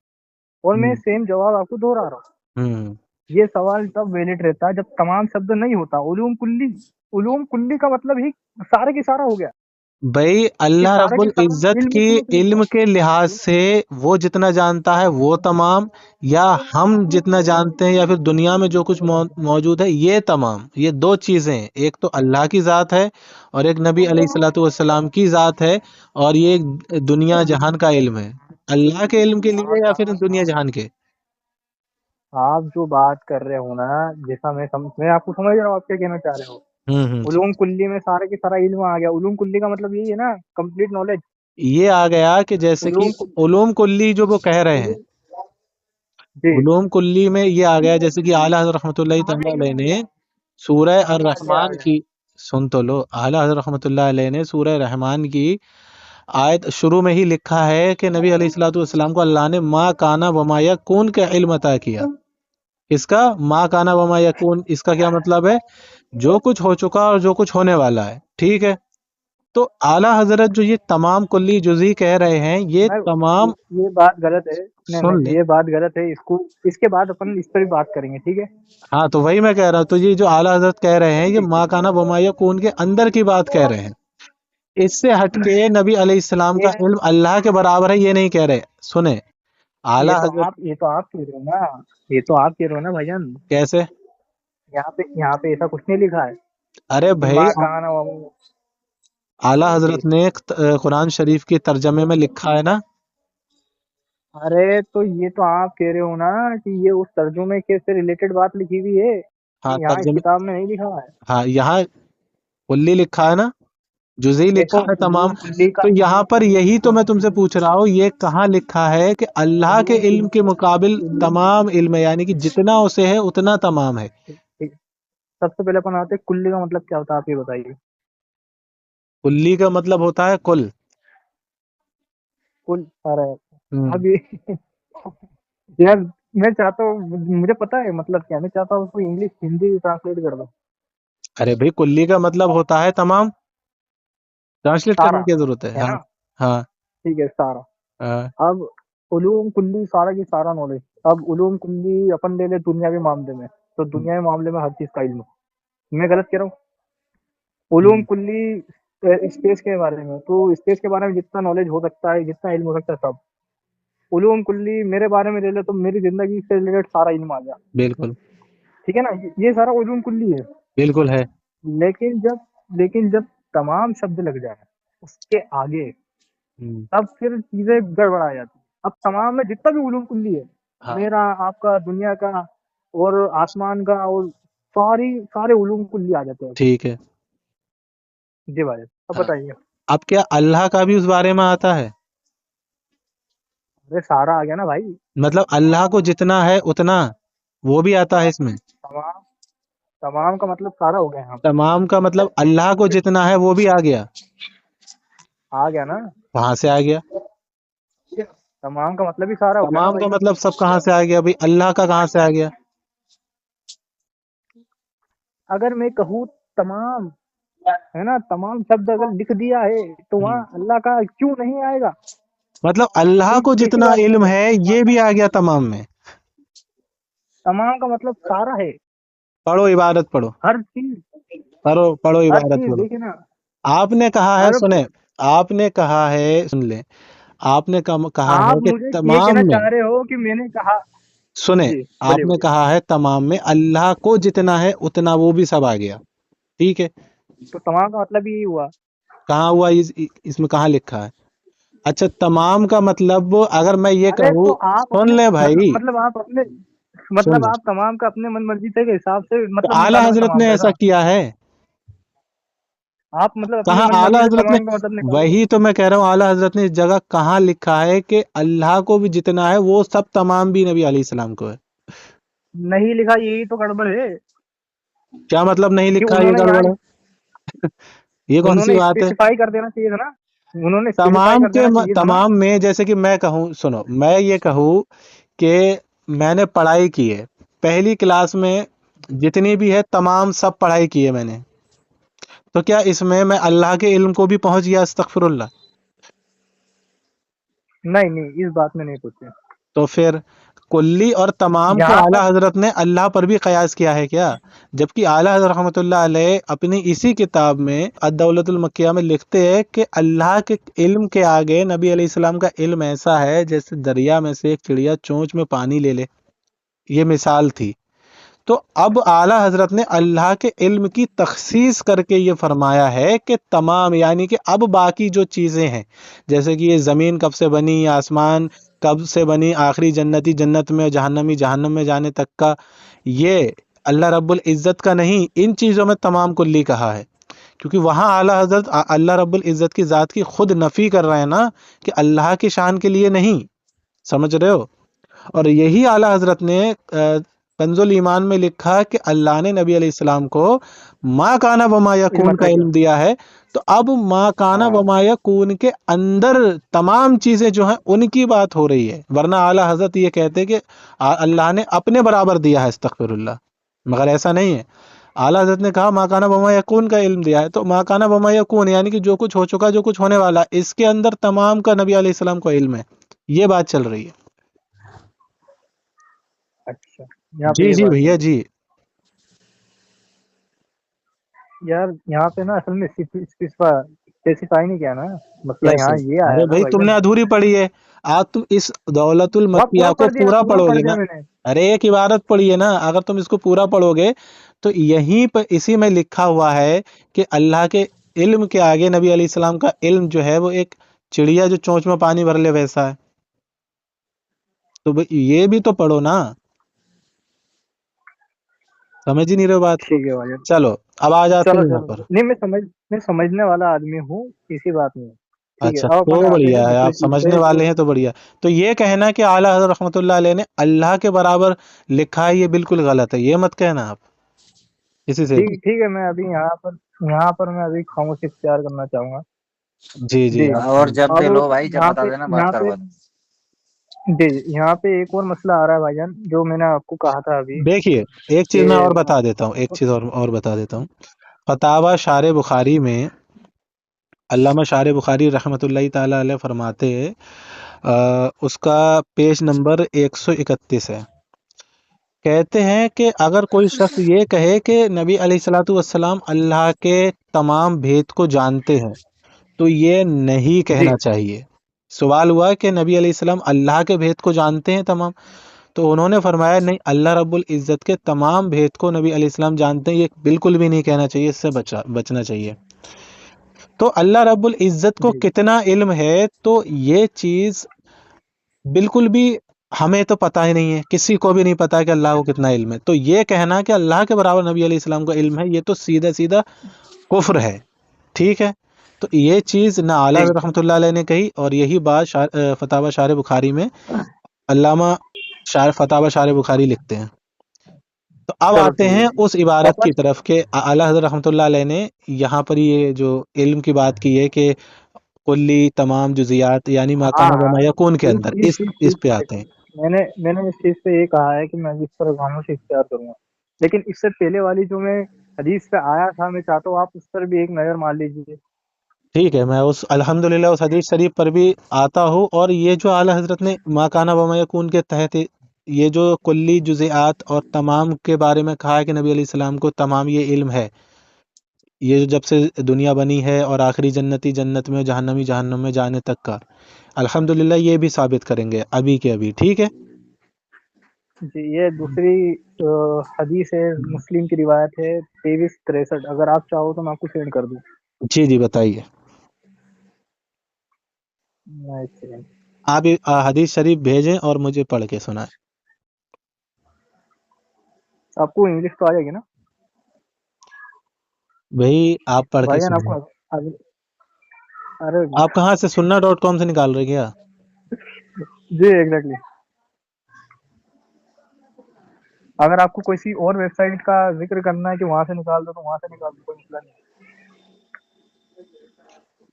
اور میں ہوں سیم جواب آپ کو دہرا رہا ہوں. ہوں یہ سوال تب ویلڈ رہتا ہے جب تمام شبد نہیں ہوتا. علوم کلی کا مطلب ہی سارے کی سارا ہو گیا بھائی، کہ اللہ سارا رب کے سارا العزت علم کی اس میں سے نکلا. علم کے لحاظ سے وہ جتنا جانتا ہے وہ تمام، یا ہم جتنا جانتے ہیں، یا پھر دنیا میں جو کچھ موجود ہے یہ تمام. یہ دو چیزیں ہیں، ایک تو اللہ کی ذات ہے اور ایک نبی علیہ الصلوۃ والسلام کی ذات ہے، اور یہ ایک دنیا جہان کا علم ہے. اللہ کے علم کے لیے یا پھر دنیا جہان کے؟ آپ جو بات کر رہے ہو نا، جیسا میں آپ کو سمجھ رہا ہوں آپ کیا کہنا چاہ رہے ہو. ہوں علوم کلی میں سارے کی سارا علم آ گیا. علوم کلی کا مطلب یہی ہے نا، کمپلیٹ نالج. یہ آ گیا کہ جیسے کہ علوم علوم کلی جو وہ کہہ رہے ہیں، جی علوم کلی میں یہ آ گیا جیسے کہ اعلیٰ حضرت رحمۃ اللہ تعالی علیہ نے سورہ کیا آ الرحمن گیا؟ کی، سن تو لو، اعلیٰ حضرت رحمۃ اللہ علیہ نے سورہ رحمان کی آیت شروع میں ہی لکھا ہے کہ نبی علیہ الصلوۃ والسلام کو اللہ نے ما کانا وما یکون کا علم عطا کیا. اس کا ما کانا وما یکون، اس کا کیا مطلب ہے؟ جو کچھ ہو چکا اور جو کچھ ہونے والا ہے. ٹھیک ہے. تو اعلیٰ حضرت جو یہ تمام کلی جزئی کہہ رہے ہیں، یہ میں تمام، یہ بات غلط ہے. سن نہیں، لیں. یہ بات غلط ہے. اس کے بعد اپن اس پر بھی بات کریں گے، ٹھیک ہے. ہاں تو وہی میں کہہ رہا ہوں، تو یہ جو اعلیٰ حضرت کہہ رہے ہیں یہ ٹھیک ما کانا وما یکون کے اندر کی بات کہہ رہے ہیں. اس سے ہٹ کے نبی علیہ السلام کا یہ علم اللہ کے برابر ہے یہ نہیں کہہ رہے. سنیں، یہ اعلیٰ تو حضرت آپ کہہ رہے ہو نا، یہ تو آپ کہہ رہے ہو نا بھائی جان. کیسے؟ یہاں پہ ایسا کچھ نہیں لکھا ہے ارے کہ بھائی، ماں کہاں. اعلیٰ جی. حضرت نے ایک قرآن شریف کے ترجمے میں لکھا ہے نا. ارے تو یہ تو آپ کہہ رہے ہو نا کہ یہ اس ترجمے کے سے ریلیٹڈ بات لکھی ہوئی ہے، ہاں یہاں اس ترجمے، کتاب میں نہیں لکھا ہے. ہاں یہاں کلی لکھا ہے نا، جزئی دیکھو لکھا ہے تمام. علوم کلی کا تو یہاں پر یہی تو میں تم سے پوچھ رہا ہوں، یہ کہاں لکھا ہے کہ اللہ کے علم کے مقابل تمام علم ہے، یعنی کہ جتنا اسے ہے اتنا تمام ہے. سب سے پہلے اپن آتے ہیں کلی کا مطلب کیا ہوتا ہے، آپ یہ بتائیے. کلی کا مطلب ہوتا ہے کل. کل. ارے ہوں ابھی یار، میں چاہتا ہوں، مجھے پتا ہے مطلب کیا، میں چاہتا ہوں اس کو انگلش ہندی ٹرانسلیٹ کر دو. ارے بھائی، کلی کا مطلب ہوتا ہے تمام، ٹرانسلیٹ کرنے سارا کی ضرورت ہے. ہے ہاں نا. ہاں ٹھیک ہے، سارا. ہاں اب علوم کلی سارا کی سارا نالج. اب علوم کلی اپن لے لے دنیاوی معاملے میں، تو دنیاوی معاملے میں ہر چیز کا علم. میں غلط کہہ رہا ہوں؟ علوم ہوں. کلی اسپیس کے بارے میں، تو اسپیس کے بارے میں جتنا نالج ہو سکتا ہے، جتنا علم ہو سکتا ہے سب. علوم کلی میرے بارے میں لے لے تو میری زندگی سے ریلیٹڈ سارا علم آ گیا. بالکل ٹھیک ہے نا، یہ سارا علوم کلی ہے. بالکل ہے. لیکن جب تمام شبد لگ جائے اس کے آگے، ہوں. تب پھر چیزیں گڑبڑا جاتی ہیں. اب تمام میں جتنا بھی علوم کلی ہے، ہاں میرا، آپ کا، دنیا کا، اور آسمان کا اور سارے علوم کلی آ جاتے ہیں. ٹھیک ہے. جی بھائی جان، اب بتائیے. اب کیا اللہ کا بھی اس بارے میں آتا ہے؟ ارے سارا آ گیا نا بھائی. مطلب اللہ کو جتنا ہے اتنا وہ بھی آتا ہے اس میں؟ تمام تمام کا مطلب سارا ہو گیا یہاں پہ. تمام کا مطلب اللہ کو جتنا ہے وہ بھی آ گیا؟ آ گیا نا. کہاں سے آ گیا؟ تمام کا مطلب ہی سارا ہو گیا نا تمام بھائی. کا مطلب سب کہاں سے آ گیا بھائی؟ اللہ کا کہاں سے آ گیا؟ اگر میں کہوں تمام ہے نا، تمام شبد اگر لکھ دیا ہے تو وہاں اللہ کا کیوں نہیں آئے گا؟ مطلب اللہ کو کیسی جتنا بات کر علم رہے ہیں؟ ہے یہ بھی آ گیا تمام میں؟ تمام کا مطلب سارا ہے. پڑھو عبارت پڑھو، ہر چیز پڑھو ہر عبارت چیز پڑھو. دیکھیں نا. آپ نے کہا ہے، اگر سنیں، آپ نے کہا ہے، سن لیں، آپ نے کہا ہے آپ کہ مجھے یہ تمام کہنا میں، چاہ رہے ہو کہ میں نے کہا. سنیں، جی آپ بولیے نے بولیے. کہا ہے تمام میں اللہ کو جتنا ہے اتنا وہ بھی سب آ گیا. ٹھیک ہے، تو تمام کا مطلب یہی ہوا. کہاں ہوا اس میں کہاں لکھا ہے؟ اچھا، تمام کا مطلب اگر میں یہ ارے کہوں، تو آپ سن اپنے لے بھائی، مطلب آپ اپنے سن مطلب لے، آپ تمام کا اپنے من مرضی کے حساب سے تو مطلب اعلی نکالو گے حضرت تمام نے کا، ایسا ایسا کیا ہے؟ آپ مطلب اپنی کہاں من اعلی مرضی سے حضرت نے؟ تمام کا مطلب نکالو گے. وہی تو میں کہہ رہا ہوں، اعلی حضرت نے اس جگہ کہاں لکھا ہے کہ اللہ کو بھی جتنا ہے وہ سب تمام بھی نبی علیہ السلام کو ہے؟ نہیں لکھا، یہی تو گڑبڑ ہے کیا مطلب نہیں کہ لکھا، انہوں یہ نے گڑبڑ یہاں ہے؟ یہ کون انہوں سی نے بات ہے؟ اسپیسیفائی کر دینا چاہیے تھا نا. انہوں نے اسپیسیفائی کر دینا چاہیے تھا نا. تمام میں، جیسے کہ میں کہوں، سنو، میں یہ کہوں کہ میں نے پڑھائی کی ہے پہلی کلاس میں، جتنی بھی ہے تمام سب پڑھائی کی ہے میں نے، تو کیا اس میں اللہ کے علم کو بھی پہنچ گیا؟ استغفر اللہ. نہیں اس بات میں نہیں پوچھتے. تو پھر کلی اور تمام کو یہاں اعلی پر حضرت نے اللہ پر بھی قیاس کیا ہے کیا؟ جبکہ اعلی حضرت رحمۃ اللہ علیہ اپنی اسی کتاب میں الدولۃ المکیہ میں لکھتے ہیں کہ اللہ کے علم کے آگے نبی علیہ السلام کا علم ایسا ہے جیسے دریا میں سے ایک چڑیا چونچ میں پانی لے لے. یہ مثال تھی. تو اب اعلی حضرت نے اللہ کے علم کی تخصیص کر کے یہ فرمایا ہے کہ تمام، یعنی کہ اب باقی جو چیزیں ہیں، جیسے کہ یہ زمین کب سے بنی، آسمان کب سے بنی، آخری جنتی جنت میں، جہنمی جہنم میں جانے تک کا، یہ اللہ رب العزت کا نہیں. ان چیزوں میں تمام کلی کہا ہے، کیونکہ وہاں اعلی حضرت اللہ رب العزت کی ذات کی خود نفی کر رہے ہیں نا، کہ اللہ کی شان کے لیے نہیں. سمجھ رہے ہو؟ اور یہی اعلی حضرت نے کنز الایمان میں لکھا کہ اللہ نے نبی علیہ السلام کو ما کانا وما یکون علم کا دے دیا. علم دیا ہے. تو اب ما کانا ہاں وما یکون کے اندر تمام چیزیں جو ہیں ان کی بات ہو رہی ہے، ورنہ اعلی حضرت یہ کہتے کہ اللہ نے اپنے برابر دیا ہے، استغفر اللہ، مگر ایسا نہیں ہے. اعلی حضرت نے کہا ما کانا وما یکون کا علم دیا ہے، تو ما کانا وما یکون یعنی کہ جو کچھ ہو چکا، جو کچھ ہونے والا، اس کے اندر تمام کا نبی علیہ السلام کو علم ہے. یہ بات چل رہی ہے. اچھا، یہاں پہ جی یہ جی بات ہے. بھیا جی. یار یہاں پہ نا اصل میں اسپیسیفائی نہیں کیا نا، مسئلہ کیسے؟ یہاں یہ آیا ارے نا بھائی بھائی تم جان. نے ادھوری پڑھی ہے. آج تم اس دولت وہاں المکیہ پورا کو پڑھ دیا، پورا پورا پڑھو پڑھ گے دیا نا. میں نے. ارے ایک عبارت پڑھی ہے نا، اگر تم اس کو پورا پڑھو گے تو یہیں پر اسی میں لکھا ہوا ہے کہ اللہ کے علم کے آگے نبی علیہ السلام کا علم جو ہے وہ ایک چڑیا جو چونچ میں پانی بھر لے ویسا ہے. تو یہ بھی تو پڑھو نا، سمجھ ہی نہیں رہے بات کو. ٹھیک ہے بھائی جان. چلو اب آ جاتے چلو ہیں یہاں چلو پر. نہیں، میں سمجھنے والا آدمی ہوں، اسی بات میں. ٹھیک ہے، اچھا اب تو اپن آتے ہیں بڑھیا ہے، دوسری آپ چیز پہ سمجھنے جو. والے ہیں تو بڑھیا. تو یہ کہنا کہ اعلیٰ حضرت رحمۃ اللہ علیہ نے اللہ کے برابر لکھا ہے، یہ بالکل غلط ہے. یہ مت کہنا آپ کسی سے بھی. ٹھیک ہے، میں ابھی یہاں پر میں ابھی خاموشی اختیار کرنا چاہوں گا. جی جی جی. آپ اور جب اب دل ہو بھائی جب یہاں بتا پہ دینا، بات یہاں پہ کروا دیں. جی یہاں پہ ایک اور مسئلہ آ رہا ہے بھائی جان، جو میں نے آپ کو کہا تھا ابھی دیکھیے، ایک چیز کہ میں اور بتا دیتا ہوں، ایک چیز اور بتا دیتا ہوں. فتاوی شارح بخاری میں علامہ شارح بخاری رحمۃ اللہ تعالی علیہ فرماتے ہیں، اس کا پیج نمبر 131 ہے. کہتے ہیں کہ اگر کوئی شخص یہ کہے کہ نبی علیہ الصلوۃ والسلام اللہ کے تمام بھید کو جانتے ہیں، تو یہ نہیں جی کہنا چاہیے. سوال ہوا کہ نبی علیہ السلام اللہ کے بھید کو جانتے ہیں تمام، تو انہوں نے فرمایا نہیں، اللہ رب العزت کے تمام بھید کو نبی علیہ السلام جانتے ہیں. یہ بالکل بھی نہیں کہنا چاہیے، اس سے بچنا چاہیے. تو اللہ رب العزت کو جی کتنا علم ہے، تو یہ چیز بالکل بھی ہمیں تو پتہ ہی نہیں ہے، کسی کو بھی نہیں پتا کہ اللہ کو کتنا علم ہے، تو یہ کہنا کہ اللہ کے برابر نبی علیہ السلام کو علم ہے، یہ تو سیدھا سیدھا کفر ہے، ٹھیک ہے؟ تو یہ چیز نہ اعلیٰ ٹھیک حضرت رحمۃ اللہ علیہ نے کہی، اور یہی بات فتاوی شارح بخاری میں علامہ فتاوی شارح بخاری لکھتے ہیں۔ تو اب چلو آتے ٹھیک ہیں ہے اس عبارت کی واپس طرف کہ اعلیٰ حضرت رحمۃ اللہ علیہ نے یہاں پر یہ جو علم کی بات کی ہے کہ کلی تمام جزیات یعنی ہاں ماکانہ ہاں وما یکون کے اس اندر اس اس چیز اس پہ آتے ہیں۔ میں نے اس چیز پہ یہ کہا ہے کہ میں اس پر خاموشی اختیار کروں گا، لیکن اس سے پہلے والی جو میں حدیث پہ آیا تھا، میں چاہتا ہوں آپ اس پر بھی ایک نظر مار لیجیے۔ ٹھیک ہے، میں اس الحمدللہ اس حدیث شریف پر بھی آتا ہوں، اور یہ جو اعلیٰ حضرت نے ماکانہ وما یکون کے تحت یہ جو کلی جزیات اور تمام کے بارے میں کہا ہے کہ نبی علیہ السلام کو تمام یہ علم ہے، یہ جو جب سے دنیا بنی ہے اور آخری جنتی جنت میں، جہنمی جہنم میں جانے تک کا، الحمدللہ یہ بھی ثابت کریں گے ابھی کے ابھی، ٹھیک ہے؟ جی یہ دوسری حدیث ہے، مسلم کی روایت ہے 2363، اگر آپ چاہو تو میں آپ کو سینڈ کر دوں۔ جی جی بتائیے، ایک سیکنڈ۔ آپ حدیث شریف بھیجیں اور مجھے پڑھ کے سنائیں۔ آپ کو انگلش تو آ جائے گی نا بھائی آپ پڑھ کے بھائی جان؟ آپ سنائیں۔ کو ارے آپ کہاں سے sunna.com سے نکال رہے کیا؟ جی ایگزیکٹلی، اگر آپ کو کوئی اور ویب سائٹ کا ذکر کرنا ہے کہ وہاں سے نکال دو تو وہاں سے نکال دو، کوئی مسئلہ نہیں۔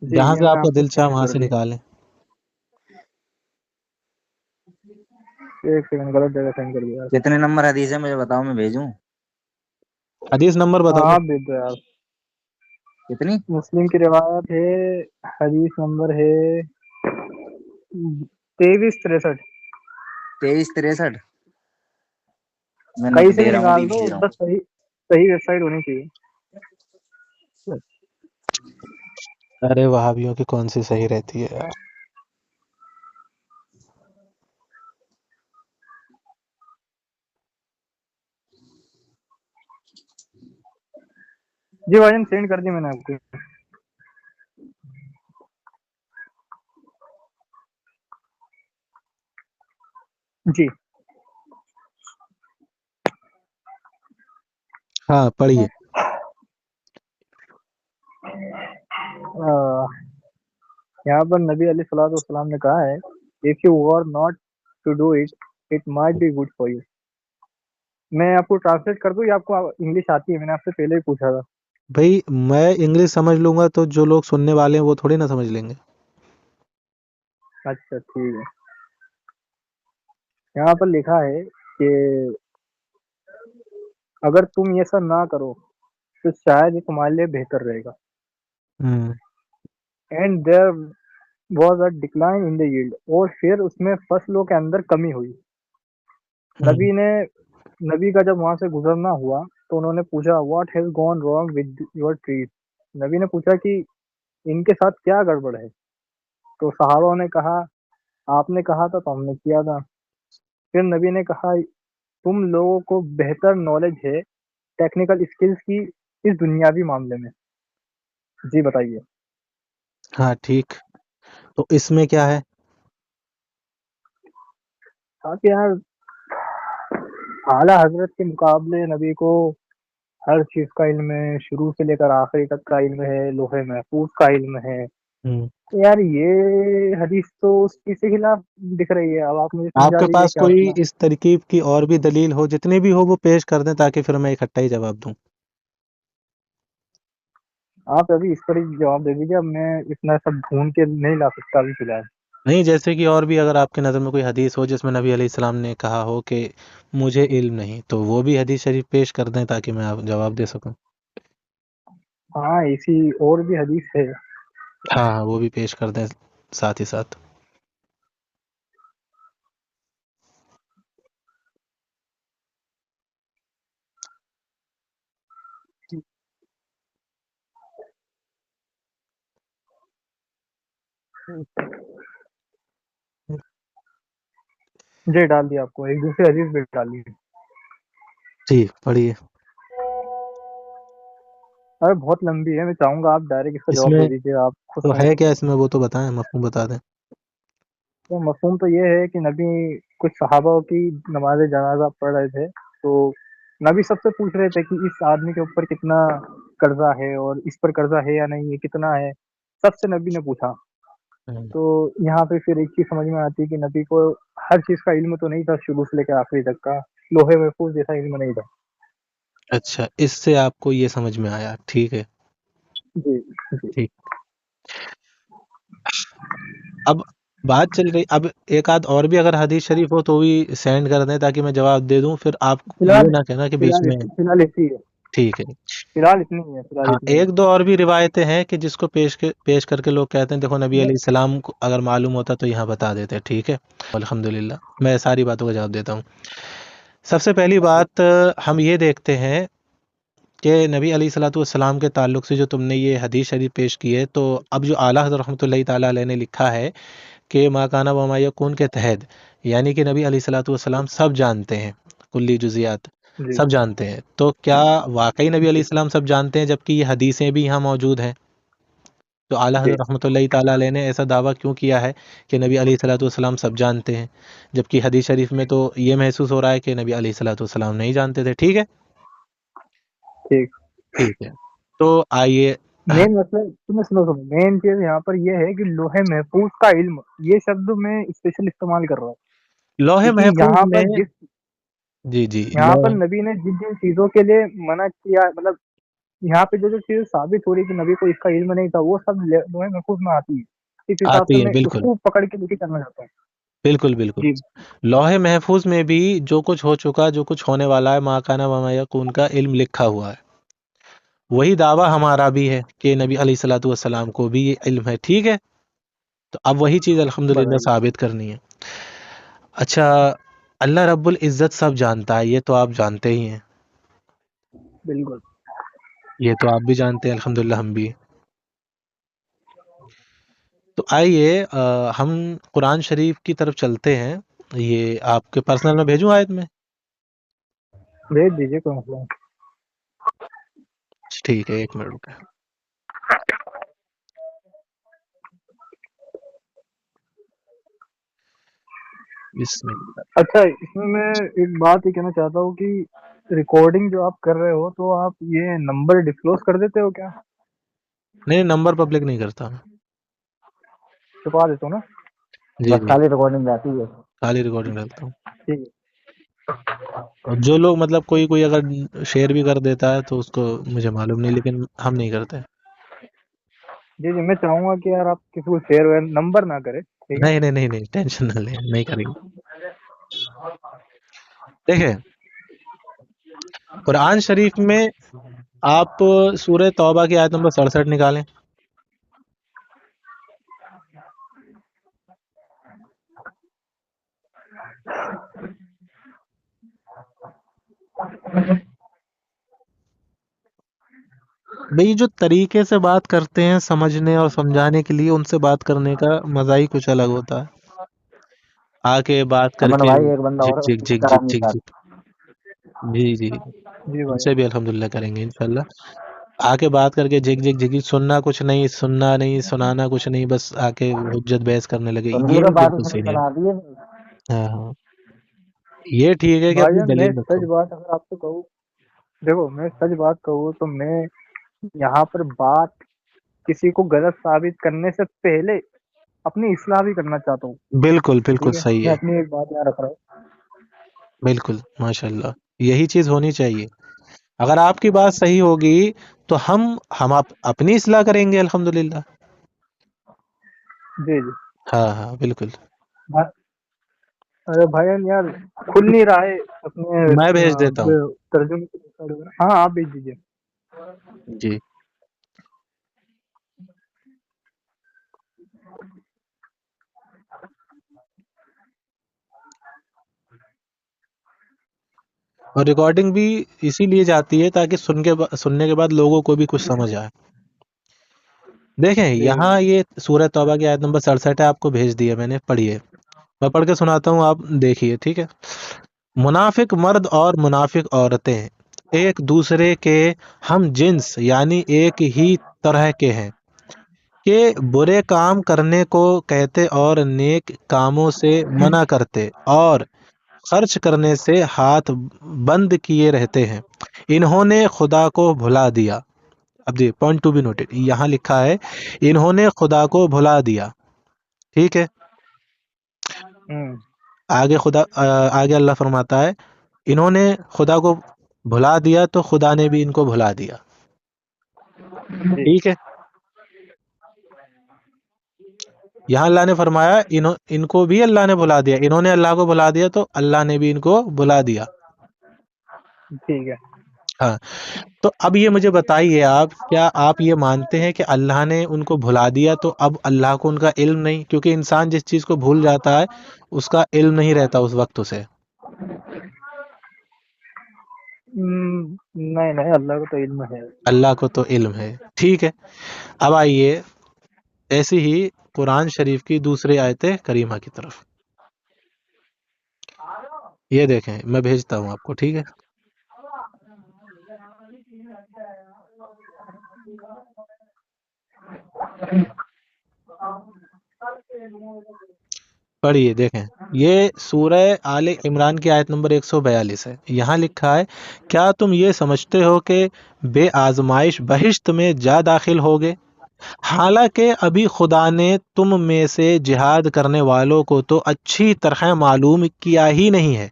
جی جہاں یہ سے میں آپ کا آپ کو دل چاہے سینڈ وہاں کر سے دی، نکالیں۔ ایک سیکنڈ، غلط جگہ سینڈ کر دیا۔ کتنے نمبر حدیث ہے مجھے بتاؤ، میں بھیجوں؟ حدیث نمبر ہاں بتاؤ۔ آپ دے دو یار۔ کتنی؟ مسلم کی روایت ہے، حدیث نمبر ہے 2363۔ 2363؟ میں کہیں سے دے بھی رہا ہوں، ابھی نکال دو، بھیج رہا ہوں۔ بس صحیح صحیح ویب سائٹ ہونی چاہیے۔ ارے وہابیوں کی کون سی صحیح رہتی ہے یار۔ جی بھائی جان سینڈ کر دی میں نے آپ کو۔ جی ہاں پڑھیے۔ یہاں پر نبی علیہ الصلوۃ والسلام نے کہا ہے if you were not to do it it might be good for you۔ میں آپ کو ٹرانسلیٹ کر دوں یا آپ کو انگلش آتی ہے؟ میں نے آپ سے پہلے ہی پوچھا تھا۔ بھائی میں انگلش سمجھ لوں گا تو جو لوگ سننے والے ہیں وہ تھوڑی نہ سمجھ لیں گے۔ اچھا ٹھیک ہے، یہاں پر لکھا ہے کہ اگر تم یہ سب نہ کرو تو شاید یہ تمہارے لیے بہتر رہے گا۔ ہوں and there was a decline in the yield, اور پھر اس میں فصلوں کے اندر کمی ہوئی۔ ہوں نبی کا جب وہاں سے گزرنا ہوا تو انہوں نے پوچھا what has gone wrong with your trees. نبی نے پوچھا کہ ان کے ساتھ کیا گڑبڑ ہے؟ تو صحابہ نے کہا آپ نے کہا تھا تو ہم نے کیا تھا۔ پھر نبی نے کہا تم لوگوں کو بہتر نالج ہے ٹیکنیکل اسکلز کی اس دنیاوی معاملے میں۔ جی بتائیے۔ ہاں ٹھیک، تو اس میں کیا ہے؟ تاکہ یار اعلیٰ حضرت کے مقابلے نبی کو ہر چیز کا علم ہے، شروع سے لے کر آخری تک کا علم ہے، لوح محفوظ کا علم ہے۔ ہوں یار یہ حدیث تو اس چیز کے خلاف دکھ رہی ہے، اب آپ مجھے آپ سمجھا کے دیجیے پاس کیا کوئی مسئلہ ہے۔ اس ترکیب کی اور بھی دلیل ہو، جتنی بھی ہو وہ پیش کر دیں تاکہ پھر میں اکٹھا ہی جواب دوں۔ آپ ابھی اس پر ہی جواب دے دیجیے، اب میں اتنا سب ڈھونڈ کے نہیں لا سکتا ابھی فی الحال۔ نہیں، جیسے کہ اور بھی اگر آپ کی نظر میں کوئی حدیث ہو جس میں نبی علیہ السلام نے کہا ہو کہ مجھے علم نہیں، تو وہ بھی حدیث شریف پیش کر دیں تاکہ میں آپ جواب دے سکوں۔ ہاں اسی اور بھی حدیث ہے۔ ہاں ہاں وہ بھی پیش کر دیں ساتھ ہی ساتھ۔ جی ڈال دیا آپ کو، ایک دوسرے حدیث بھی ڈال دی۔ جی پڑھیے۔ ارے بہت لمبی ہے، میں چاہوں گا آپ ڈائریکٹ اس کا اس جواب میں دے دیجیے، آپ خود تو سمجھ۔ ہے کیا؟ اس میں وہ تو بتائیں، مفہوم بتا دیں۔ تو مفہوم تو یہ ہے کہ نبی کچھ صحابہ کی نماز جنازہ پڑھ رہے تھے، تو نبی سب سے پوچھ رہے تھے کہ اس آدمی کے اوپر کتنا قرضہ ہے اور اس پر قرضہ ہے یا نہیں ہے، کتنا ہے، سب سے نبی نے پوچھا۔ ہوں، تو یہاں پہ پھر ایک چیز سمجھ میں آتی ہے کہ نبی کو ہر چیز کا علم تو نہیں تھا، شروع سے لے کے آخری تک کا لوہے محفوظ جیسا علم نہیں تھا۔ اچھا، اس سے آپ کو یہ سمجھ میں آیا، ٹھیک ہے، جی جی ٹھیک۔ اب بات چل رہی، اب ایک آدھ اور بھی اگر حدیث شریف ہو تو بھی سینڈ کر دیں تاکہ میں جواب دے دوں، پھر آپ فی یہ نہ کہنا کہ بیچ میں۔ الحال اتنی ہے، ٹھیک ہے، فی الحال ہاں، اتنی ہے۔ ایک دو اور بھی روایتیں ہیں کہ جس کو پیش کر کے لوگ کہتے ہیں دیکھو نبی علیہ السلام کو اگر معلوم ہوتا تو یہاں بتا دیتے، ٹھیک ہے۔ الحمدللہ میں ساری باتوں کا جواب دیتا ہوں۔ سب سے پہلی بات ہم یہ دیکھتے ہیں کہ نبی علیہ الصلوۃ والسلام کے تعلق سے جو تم نے یہ حدیث شریف پیش کی ہے، تو اب جو اعلیٰ حضرت رحمۃ اللہ تعالیٰ علیہ نے لکھا ہے کہ ما کان و ما یکون کے تحت، یعنی کہ نبی علیہ الصلوۃ والسلام سب جانتے ہیں، کلی جزیات جی سب جانتے ہیں۔ تو کیا واقعی نبی علیہ السلام سب جانتے ہیں جبکہ یہ حدیثیں بھی یہاں موجود ہیں؟ تو اعلیٰ جی حضرت رحمۃ اللہ تعالیٰ علیہ نے ایسا دعویٰ کیوں کیا ہے کہ نبی علیہ الصلوۃ والسلام سب جانتے ہیں، جبکہ حدیث شریف میں تو یہ محسوس ہو رہا ہے کہ نبی علیہ الصلوۃ والسلام نہیں جانتے تھے، ٹھیک ہے؟ ٹھیک۔ ٹھیک ہے، تو آئیے۔ مین مسئلہ سنو مین چیز یہاں پر یہ ہے کہ لوہے محفوظ کا علم، یہ شبد میں اسپیشل استعمال کر رہا ہوں لوح کیونکہ محفوظ میں، جی جی، یہاں پر نبی نے جن جن چیزوں کے لیے منع کیا، مطلب یہاں پہ جو جو چیز ثابت ہو رہی ہے کہ نبی کو اس کا علم نہیں تھا، وہ سب لوہے محفوظ میں آتی ہے۔ اس حساب آتی سے ہے، میں اس بالکل کو پکڑ کے لے کرنا چاہتا ہوں۔ بالکل بالکل۔ جی لوح محفوظ میں بھی جو کچھ ہو چکا، جو کچھ ہونے والا ہے، ما کان و ما یکون کا علم لکھا ہوا ہے۔ وہی دعویٰ ہمارا بھی ہے کہ نبی علیہ الصلوۃ والسلام کو بھی یہ علم ہے، ٹھیک ہے؟ تو اب وہی چیز الحمدللہ بتائیے۔ ثابت کرنی ہے۔ اچھا، اللہ رب العزت سب جانتا ہے، یہ تو آپ جانتے ہی ہیں، بالکل۔ یہ تو آپ بھی جانتے ہیں، الحمدللہ ہم بھی۔ تو آئیے ہم قرآن شریف کی طرف چلتے ہیں۔ یہ آپ کے پرسنل میں بھیجوں آیت میں؟ بھیج دیجیے، کوئی مسئلہ نہیں۔ ٹھیک ہے، ایک منٹ رکے، بسم اللہ۔ اچھا، اس میں ایک بات یہ کہنا چاہتا ہوں کہ ریکارڈنگ جو آپ کر رہے ہو تو آپ یہ نمبر ڈسکلوز کر دیتے ہو کیا؟ نہیں، نمبر پبلک نہیں کرتا میں، چھپا دیتے ہو نا؟ جی بس جی، خالی ریکارڈنگ جاتی ہے۔ خالی ریکارڈنگ ڈالتا ہوں۔ ٹھیک ہے۔ اور جو لوگ مطلب کوئی اگر شیئر بھی کر دیتا ہے تو اس کو مجھے معلوم نہیں، لیکن ہم نہیں کرتے۔ جی جی، میں چاہوں گا کہ یار آپ کسی کو شیئر ویئر نمبر نہ کرے، ٹھیک ہے؟ نہیں نہیں نہیں نہیں، ٹینشن نہ لیں، نہیں کریں گے۔ دیکھیں، قرآن شریف میں آپ سورہ توبہ کی آیت نمبر 67 نکالیں۔ بھئی جو طریقے سے بات کرتے ہیں سمجھنے اور سمجھانے کے لیے، ان سے بات کرنے کا مزہ ہی کچھ الگ ہوتا ہے۔ آ کے بات کر امن کے بھائی ایک بندہ اور جھک ہے، اس جھک کو جھک کرا جھک نہیں جھک ساتھ۔ جھک، جی جی، جی ان بھائی۔ سے بھی الحمدللہ کریں گے انشاءاللہ۔ آ کے بات کر کے جھک جھک جھک، سننا کچھ نہیں، سنانا کچھ نہیں، بس آ کے حجت بحث کرنے لگے، سننے یہ کا بھی بات بالکل اس نے صحیح نہیں بنا دی ہے۔ ہے۔ ہاں ہاں، یہ ٹھیک ہے کہ بھائی اپنی جان میں دلیل رکھو۔ سچ بات اگر آپ سے کہوں، دیکھو میں سچ بات کہوں تو میں یہاں پر بات کسی کو غلط ثابت کرنے سے پہلے اپنی اصلاح بھی کرنا چاہتا ہوں، بالکل بالکل ٹھیک ہے؟ صحیح میں ہے، اپنی ایک بات یہاں رکھ رہا ہوں۔ بالکل ماشاءاللہ، یہی چیز ہونی چاہیے۔ اگر آپ کی بات صحیح ہوگی تو ہم اپنی اصلاح کریں گے الحمدللہ۔ جی جی۔ ہاں ہاں بالکل، ارے بھائی جان یار کھل نہیں رہا ہے میں بھیج دیتا ہوں، اپنے ترجمے کے، ہاں آپ بھیج دیجیے۔ جی۔ اور ریکارڈنگ بھی اسی لیے جاتی ہے تاکہ سننے کے بعد لوگوں کو بھی کچھ سمجھ آئے۔ دیکھیں جی یہاں یہ سورہ توبہ کی آیت نمبر 67 ہے، آپ کو بھیج دیا میں نے، پڑھیے، میں پڑھ کے سناتا ہوں، آپ دیکھیے، ٹھیک ہے؟ منافق مرد اور منافق عورتیں ایک دوسرے کے ہم جنس یعنی ایک ہی طرح کے ہیں، کہ برے کام کرنے کو کہتے اور نیک کاموں سے منع کرتے اور خرچ کرنے سے ہاتھ بند کیے رہتے ہیں، انہوں نے خدا کو بھلا دیا۔ اب جی پوائنٹ ٹو بی نوٹڈ، یہاں لکھا ہے انہوں نے خدا کو بھلا دیا، ٹھیک ہے۔ ہوں، آگے اللہ فرماتا ہے انہوں نے خدا کو بھلا دیا تو خدا نے بھی ان کو بھلا دیا، جی ٹھیک ہے۔ یہاں اللہ نے فرمایا ان کو بھی اللہ نے بھلا دیا، انہوں نے اللہ کو بھلا دیا تو اللہ نے بھی ان کو بھلا دیا۔ ٹھیک ہے۔ ہاں، تو اب یہ مجھے بتائیے آپ، کیا آپ یہ مانتے ہیں کہ اللہ نے ان کو بھلا دیا تو اب اللہ کو ان کا علم نہیں؟ کیونکہ انسان جس چیز کو بھول جاتا ہے اس کا علم نہیں رہتا اس وقت اسے۔ نہیں نہیں، اللہ کو تو علم ہے۔ اللہ کو تو علم ہے، ٹھیک ہے۔ اب آئیے ایسی ہی قرآن شریف کی دوسری آیت کریمہ کی طرف، یہ دیکھیں میں بھیجتا ہوں آپ کو، ٹھیک ہے۔ پڑھیے دیکھیں، یہ سورہ آل عمران کی آیت نمبر 142 ہے۔ یہاں لکھا ہے کیا تم یہ سمجھتے ہو کہ بے آزمائش بہشت میں جا داخل ہوگے، حالانکہ ابھی خدا نے تم میں سے جہاد کرنے والوں کو تو اچھی طرح معلوم کیا ہی نہیں ہے۔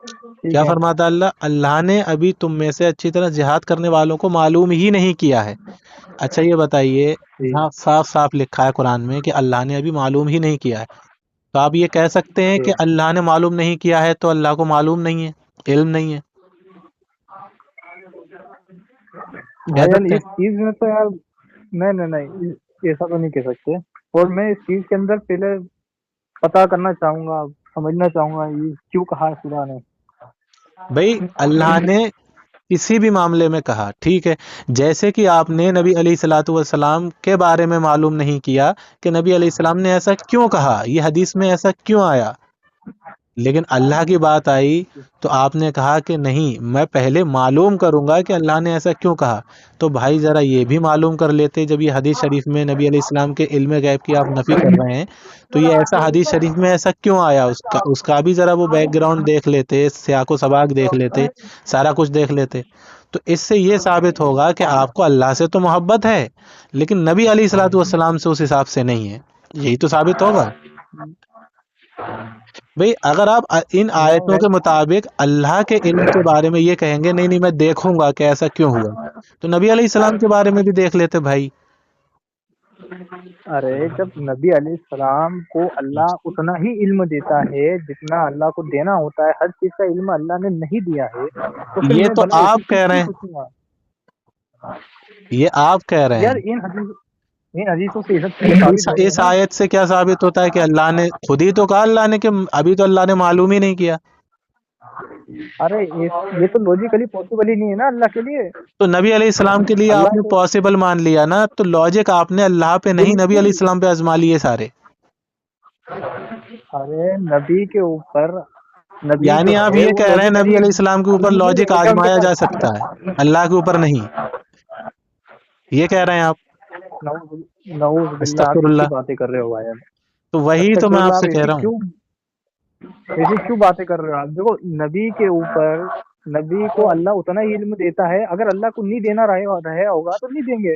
ٹھیک کیا ہے۔ فرماتا اللہ نے ابھی تم میں سے اچھی طرح جہاد کرنے والوں کو معلوم ہی نہیں کیا ہے۔ اچھا یہ بتائیے، ٹھیک یہاں صاف صاف لکھا ہے قرآن میں کہ اللہ نے ابھی معلوم ہی نہیں کیا ہے، تو آپ یہ کہہ سکتے ہیں کہ ٹھیک۔ اللہ نے معلوم نہیں کیا ہے تو اللہ کو معلوم نہیں ہے، علم نہیں ہے، کہہ بھائی جان سکتے اس چیز میں تو یار، نہیں نہیں نہیں، ایسا تو نہیں کہہ سکتے۔ اور میں اس چیز کے اندر پہلے پتا کرنا چاہوں گا، سمجھنا چاہوں گا یہ کیوں کہا ہے خدا نے۔ ہیں؟ بھائی اللہ نے کسی بھی معاملے میں کہا، ٹھیک ہے، جیسے کہ آپ نے نبی علیہ الصلاۃ والسلام کے بارے میں معلوم نہیں کیا کہ نبی علیہ السلام نے ایسا کیوں کہا، یہ حدیث میں ایسا کیوں آیا، لیکن اللہ کی بات آئی تو آپ نے کہا کہ نہیں میں پہلے معلوم کروں گا کہ اللہ نے ایسا کیوں کہا۔ تو بھائی ذرا یہ بھی معلوم کر لیتے، جب یہ حدیث شریف میں نبی علیہ السلام کے علم غیب کی آپ نفی کر رہے ہیں تو یہ ایسا حدیث شریف میں ایسا کیوں آیا، اس کا بھی ذرا وہ بیک گراؤنڈ دیکھ لیتے، سیاق و سباق دیکھ لیتے، سارا کچھ دیکھ لیتے، تو اس سے یہ ثابت ہوگا کہ آپ کو اللہ سے تو محبت ہے لیکن نبی علیہ الصلوۃ والسلام سے اس حساب سے نہیں ہے، یہی تو ثابت ہوگا۔ بھئی اگر آپ ان نہیں آیتوں کے نہیں، مطابق اللہ کے علم کے بارے میں یہ کہیں گے نہیں نہیں میں دیکھوں گا کہ ایسا کیوں ہوا، تو نبی علیہ السلام کے بارے میں بھی دیکھ لیتے بھائی۔ ارے جب نبی علیہ السلام کو اللہ اتنا ہی علم دیتا ہے جتنا اللہ کو دینا ہوتا ہے، ہر چیز کا علم اللہ نے نہیں دیا ہے، تو پھر یہ میں تو بھلا ایسی آپ چیز کہہ رہے کیوں ہیں، سوچوں گا؟ یہ آپ کہہ رہے یار ہیں۔ ان حدیثوں سے یہ سب چیزیں ثابت ہو رہی ہے اس نا۔ آیت سے کیا ثابت ہوتا ہے کہ اللہ نے خود ہی تو کہا اللہ نے کہ ابھی تو اللہ نے معلوم ہی نہیں کیا، ارے یہ تو لوجیکلی پاسبل ہی نہیں ہے نا اللہ کے لیے۔ تو نبی علیہ السلام کے لیے آپ اللہ نے کے پاسبل مان لیا نا، تو لاجک آپ نے اللہ پہ نہیں نبی علیہ بالکل، السلام پہ آزما لیے سارے، ارے نبی کے اوپر، نبی جو یعنی آپ ہے یہ وہ کہہ رہے ہیں نبی لوجیکلی علیہ السلام کے اوپر نہیں لاجک رہے گا ان کے آزمایا جا پاس۔ سکتا ہے، اللہ کے اوپر نہیں، یہ کہہ رہے ہیں آپ؟ نعوذ باللہ، آپ استغفر کیسی اللہ، باتیں کر رہے ہو بھائی؟ تو وہی تو استغفر میں آپ اللہ، آپ سے کہہ رہا ہوں۔ ایسی کیوں باتیں کر رہے ہو آپ؟ دیکھو نبی کے اوپر، نبی کو اللہ اتنا ہی علم دیتا ہے، اگر اللہ کو نہیں دینا رہے ہوگا تو نہیں دیں گے،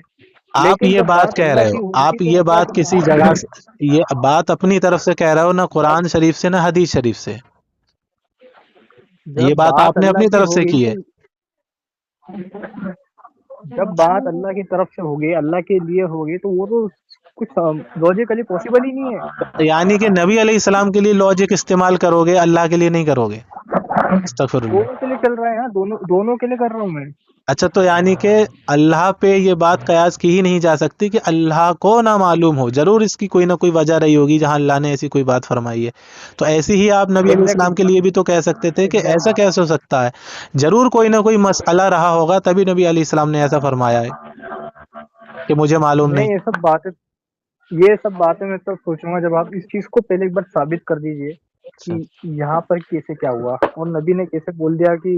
آپ لیکن یہ جب بات بات کہہ اللہ رہے ہو، کی ہوگی آپ تو یہ اللہ بات سے کسی جگہ سے، یہ بات اپنی طرف سے کہہ رہے ہو، نہ قرآن شریف سے نہ حدیث شریف سے، یہ جب بات آپ بات نے اللہ اپنی کی طرف سے ہوگی کی تو، ہے۔ جب بات اللہ کی طرف سے ہوگی، اللہ کے لیے ہوگی، تو وہ تو کچھ لوجیکلی پاسبل ہی نہیں ہے۔ یعنی کہ نبی علیہ السلام کے لیے لاجک استعمال کرو گے، اللہ کے لیے نہیں کرو گے، استغفر اللہ۔ دونوں کے لیے چل رہا ہے نا، دونوں کے لیے کر رہا ہوں میں۔ اچھا تو یعنی کہ اللہ پہ یہ بات قیاس کی ہی نہیں جا سکتی کہ اللہ کو نہ معلوم ہو، ضرور اس کی کوئی نہ کوئی وجہ رہی ہوگی جہاں اللہ نے ایسی کوئی بات فرمائی ہے، تو ایسی ہی آپ نبی علیہ السلام کے لیے بھی تو کہہ سکتے تھے کہ ایسا کیسے ہو سکتا ہے، ضرور کوئی نہ کوئی مسئلہ رہا ہوگا تبھی نبی علیہ السلام نے ایسا فرمایا ہے کہ مجھے معلوم نہیں۔ نہیں، یہ سب باتیں میں تو سوچوں گا جب آپ اس چیز کو پہلے ایک بار ثابت کر دیجئے اچھا کہ یہاں پر کیسے کیا ہوا، اور نبی نے کیسے بول دیا کہ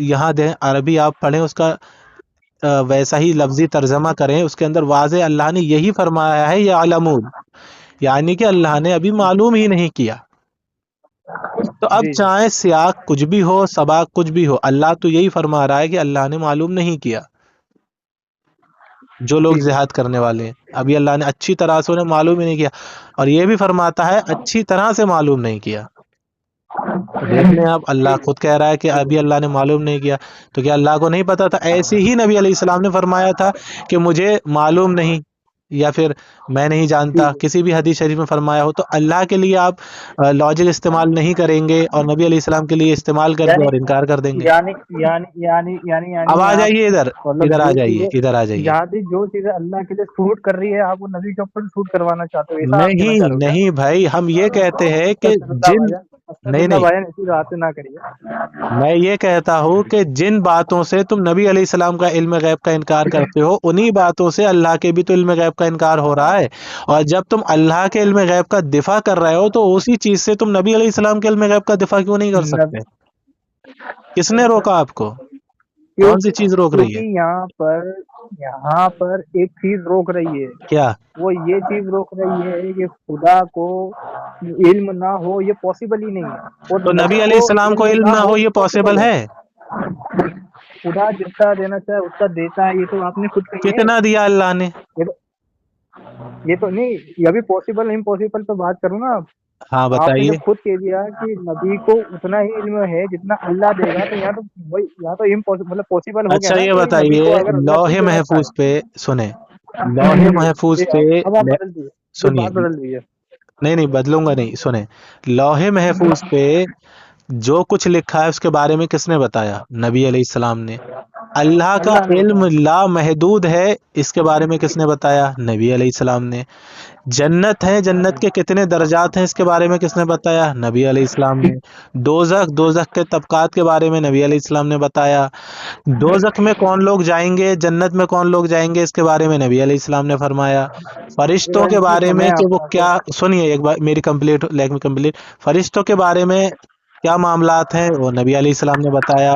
یہاں دیں عربی آپ پڑھیں، اس کا ویسا ہی لفظی ترجمہ کریں، اس کے اندر واضح اللہ نے یہی فرمایا ہے یعلمون، یعنی کہ اللہ نے ابھی معلوم ہی نہیں کیا۔ تو اب جی جی چاہے سیاق کچھ بھی ہو، سباق کچھ بھی ہو، اللہ تو یہی فرما رہا ہے کہ اللہ نے معلوم نہیں کیا۔ جو لوگ جی جی جہاد کرنے والے ہیں، ابھی اللہ نے اچھی طرح سے انہیں معلوم ہی نہیں کیا، اور یہ بھی فرماتا ہے اچھی طرح سے معلوم نہیں کیا۔ تو دیکھ لیں آپ، اللہ خود کہہ رہا ہے کہ ابھی اللہ نے معلوم نہیں کیا، تو کیا اللہ کو نہیں پتا تھا؟ ایسے ہی نبی علیہ السلام نے فرمایا تھا کہ مجھے معلوم نہیں، یا پھر میں نہیں جی جانتا، جی کسی بھی حدیث شریف میں فرمایا ہو۔ تو اللہ کے لیے آپ لاجک استعمال نہیں کریں گے، اور نبی علیہ السلام کے لیے استعمال کریں گے یعنی اور انکار کر دیں گے۔ یعنی اب آ آپ جائیے ادھر، مطلب ادھر آ جو جائیے، چیزیں ادھر آ جائیے۔ یہاں بھی جو چیزیں اللہ کے لیے سوٹ کر رہی ہے آپ وہ نبی کے اوپر سوٹ کروانا چاہتے ہو، ایسا آپ کہنا چاہ رہے نہیں ہو کیا؟ نہیں بھائی، ہم یہ کہتے ہیں کہ استغفر اللہ جن، بھائی جان، استغفر نہیں اللہ نہیں، بھائی جان، ایسی باتیں نہ کریے۔ میں یہ کہتا ہوں کہ جن باتوں سے تم نبی علیہ السلام کا علم غیب کا انکار کرتے ہو، انہی باتوں سے اللہ کے بھی تو علم غیب کا انکار ہو رہا ہے، اور جب تم اللہ کے علم غیب کا دفاع کر رہے ہو تو اسی چیز سے تم نبی علیہ السلام کے علم غیب کا دفاع کیوں نہیں کر نب- سکتے؟ کس نے روکا آپ کو؟ کون سی کیونکہ چیز روک رہی ہے؟ کیونکہ یہاں پر ایک چیز روک رہی ہے، کیا؟ وہ یہ چیز روک رہی ہے کہ خدا کو علم نہ ہو، یہ پاسبل ہی نہیں ہے، اور تو نبی نبی علیہ کو السلام کو علم علم نہ نہ ہو ہو یہ یہ پاسبل پاسبل ہے۔ ہے؟ خدا جتنا دینا چاہے اتنا دیتا ہے، یہ تو آپ نے خود کہی ہے۔ کتنا دیا اللہ نے؟ یہ تو یہ تو نہیں، یہ ابھی پاسبل امپاسبل پہ بات کروں نا، ہاں آپ نے بتائیے۔ جب خود کہہ دیا کہ نبی کو اتنا ہی علم ہے جتنا اللہ دے گا، تو یہاں تو امپاسبل مطلب پاسبل ہو گیا اچھا نا یہ کہ نبی بتائیے، کو اگر اللہ لوح کچھ دینا محفوظ چاہے۔ پہ سنیں، لوح محفوظ پہ، اب آپ بدل دیے، یہ سنیے، بات بدل دی ہے۔ نہیں نہیں بدلوں گا نہیں، سنیں، لوح محفوظ پہ جو کچھ لکھا ہے اس کے بارے میں کس نے بتایا؟ نبی علیہ السلام نے۔ اللہ کا اللہ نے علم بتایا۔ لا محدود ہے، اس کے بارے میں کس نے بتایا؟ نبی علیہ السلام نے۔ جنت ہے، جنت کے کتنے درجات ہیں، اس کے بارے میں کس نے بتایا؟ نبی علیہ السلام نے۔ دوزخ کے طبقات کے بارے میں نبی علیہ السلام نے بتایا۔ دوزخ میں کون لوگ جائیں گے، جنت میں کون لوگ جائیں گے، اس کے بارے میں نبی علیہ السلام نے فرمایا۔ فرشتوں کے بارے میں میں کہ وہ آپ کو کیا، سنیے ایک بار میری کمپلیٹ، لیٹ می کمپلیٹ، فرشتوں کے بارے میں کیا معاملات ہیں وہ نبی علیہ السلام نے بتایا۔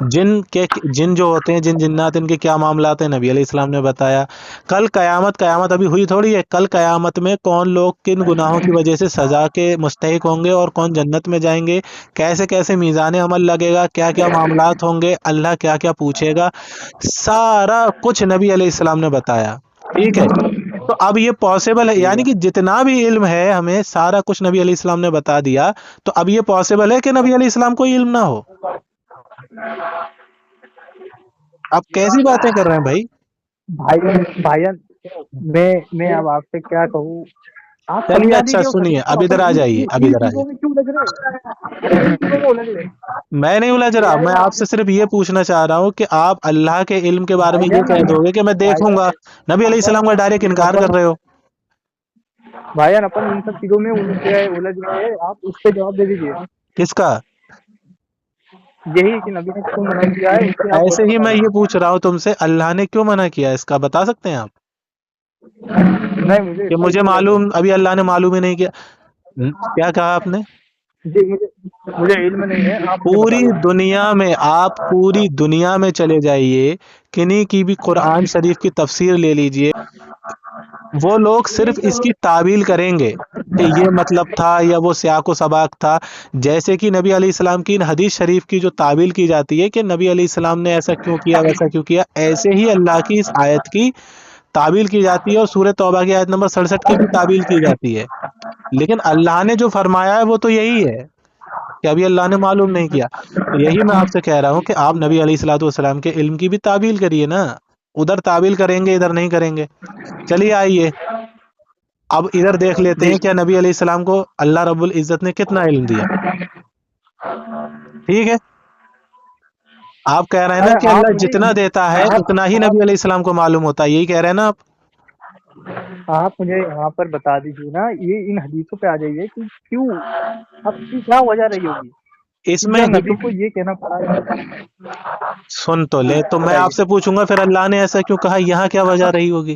جن جو ہوتے ہیں، جن جنات، ان کے کیا معاملات ہیں نبی علیہ السلام نے بتایا۔ کل قیامت ابھی ہوئی تھوڑی ہے، کل قیامت میں کون لوگ کن گناہوں کی وجہ سے سزا کے مستحق ہوں گے اور کون جنت میں جائیں گے، کیسے کیسے میزان عمل لگے گا، کیا کیا معاملات ہوں گے، اللہ کیا کیا پوچھے گا، سارا کچھ نبی علیہ السلام نے بتایا۔ ٹھیک ہے، تو اب یہ پاسبل ہے، ٹھیک یعنی ہے۔ کہ جتنا بھی علم ہے ہمیں سارا کچھ نبی علیہ السلام نے بتا دیا، تو اب یہ پاسبل ہے کہ نبی علیہ السلام کو علم نہ ہو؟ آپ کیسی باتیں کر رہے ہیں بھائی؟ بھائی جان، میں اب آپ سے کیا کہوں، آپ چلیے سمجھا اچھا دیجیے اس سنیے، حدیث کو، اب ادھر اپن آ جائیے، اب ان ادھر آ چیزوں جائیے۔ میں کیوں لگ رہے ان چیزوں میں الجھ رہے؟ میں نہیں الجھ رہا، میں آپ سے صرف یہ پوچھنا چاہ رہا ہوں کہ آپ اللہ کے علم کے بارے میں بھائی یہ کہہ جان دو گے کہ میں دیکھ بھائی لوں جان گا، نبی علیہ السلام کا ڈائریکٹ انکار اپن کر رہے ہو۔ بھائی جان اپن ان سب چیزوں میں الجھ رہے ہیں، آپ اس پہ جواب دے دیجیے، کس کا؟ یہی کہ نبی نے کیوں منع کیا ہے، اس پہ آپ ایسے ہی بتا میں دیں۔ یہ پوچھ رہا ہوں تم سے، اللہ نے کیوں منع کیا، اس کا بتا سکتے ہیں آپ؟ نہیں، مجھے کہ اس کا مجھے علم نہیں ہے۔ معلوم، ابھی اللہ نے معلوم ہی نہیں کیا، کیا کہا آپ نے؟ جی مجھے علم نہیں ہے، آپ مجھے بتا پوری دیجیے۔ دنیا میں، آپ پوری دنیا میں چلے جائیے، کنہیں کی بھی قرآن شریف کی تفسیر لے لیجئے، وہ لوگ صرف اس کی تعویل کریں گے کہ یہ مطلب تھا یا وہ سیاق و سباق تھا، جیسے کہ نبی علیہ السلام کی ان حدیث شریف کی جو تعویل کی جاتی ہے کہ نبی علیہ السلام نے ایسا کیوں کیا، ویسا کیوں کیا، ایسے ہی اللہ کی اس آیت کی تعویل کی جاتی ہے، اور سورہ توبہ کی آیت نمبر 67 کی بھی تعویل کی جاتی ہے۔ لیکن اللہ نے جو فرمایا ہے وہ تو یہی ہے کہ ابھی اللہ نے معلوم نہیں کیا۔ تو یہی میں آپ سے کہہ رہا ہوں کہ آپ نبی علیہ الصلوۃ والسلام کے علم کی بھی تعویل کریے نا، ادھر تعویل کریں گے ادھر نہیں کریں گے۔ چلیے آئیے اب ادھر دیکھ لیتے جی ہیں کیا نبی علیہ السلام کو اللہ رب العزت نے کتنا علم دیا۔ ٹھیک ہے، آپ کہہ رہے ہیں نا ارے کہ آپ اللہ مجھے جتنا دیتا ہے اتنا ہی نبی علیہ السلام کو معلوم ہوتا ہے، یہی کہہ رہے ہیں نا آپ؟ آپ مجھے یہاں پر بتا دیجیے نا، یہ ان حدیثوں پہ آ جائیے کہ کیوں، اب کی کیا وجہ رہی ہوگی اس کہ میں کیا نبی کو یہ کہنا پڑا ہے؟ سن تو لے، تو میں آپ بتائیے۔ سے پوچھوں گا پھر اللہ نے ایسا کیوں کہا، یہاں کیا وجہ رہی ہوگی؟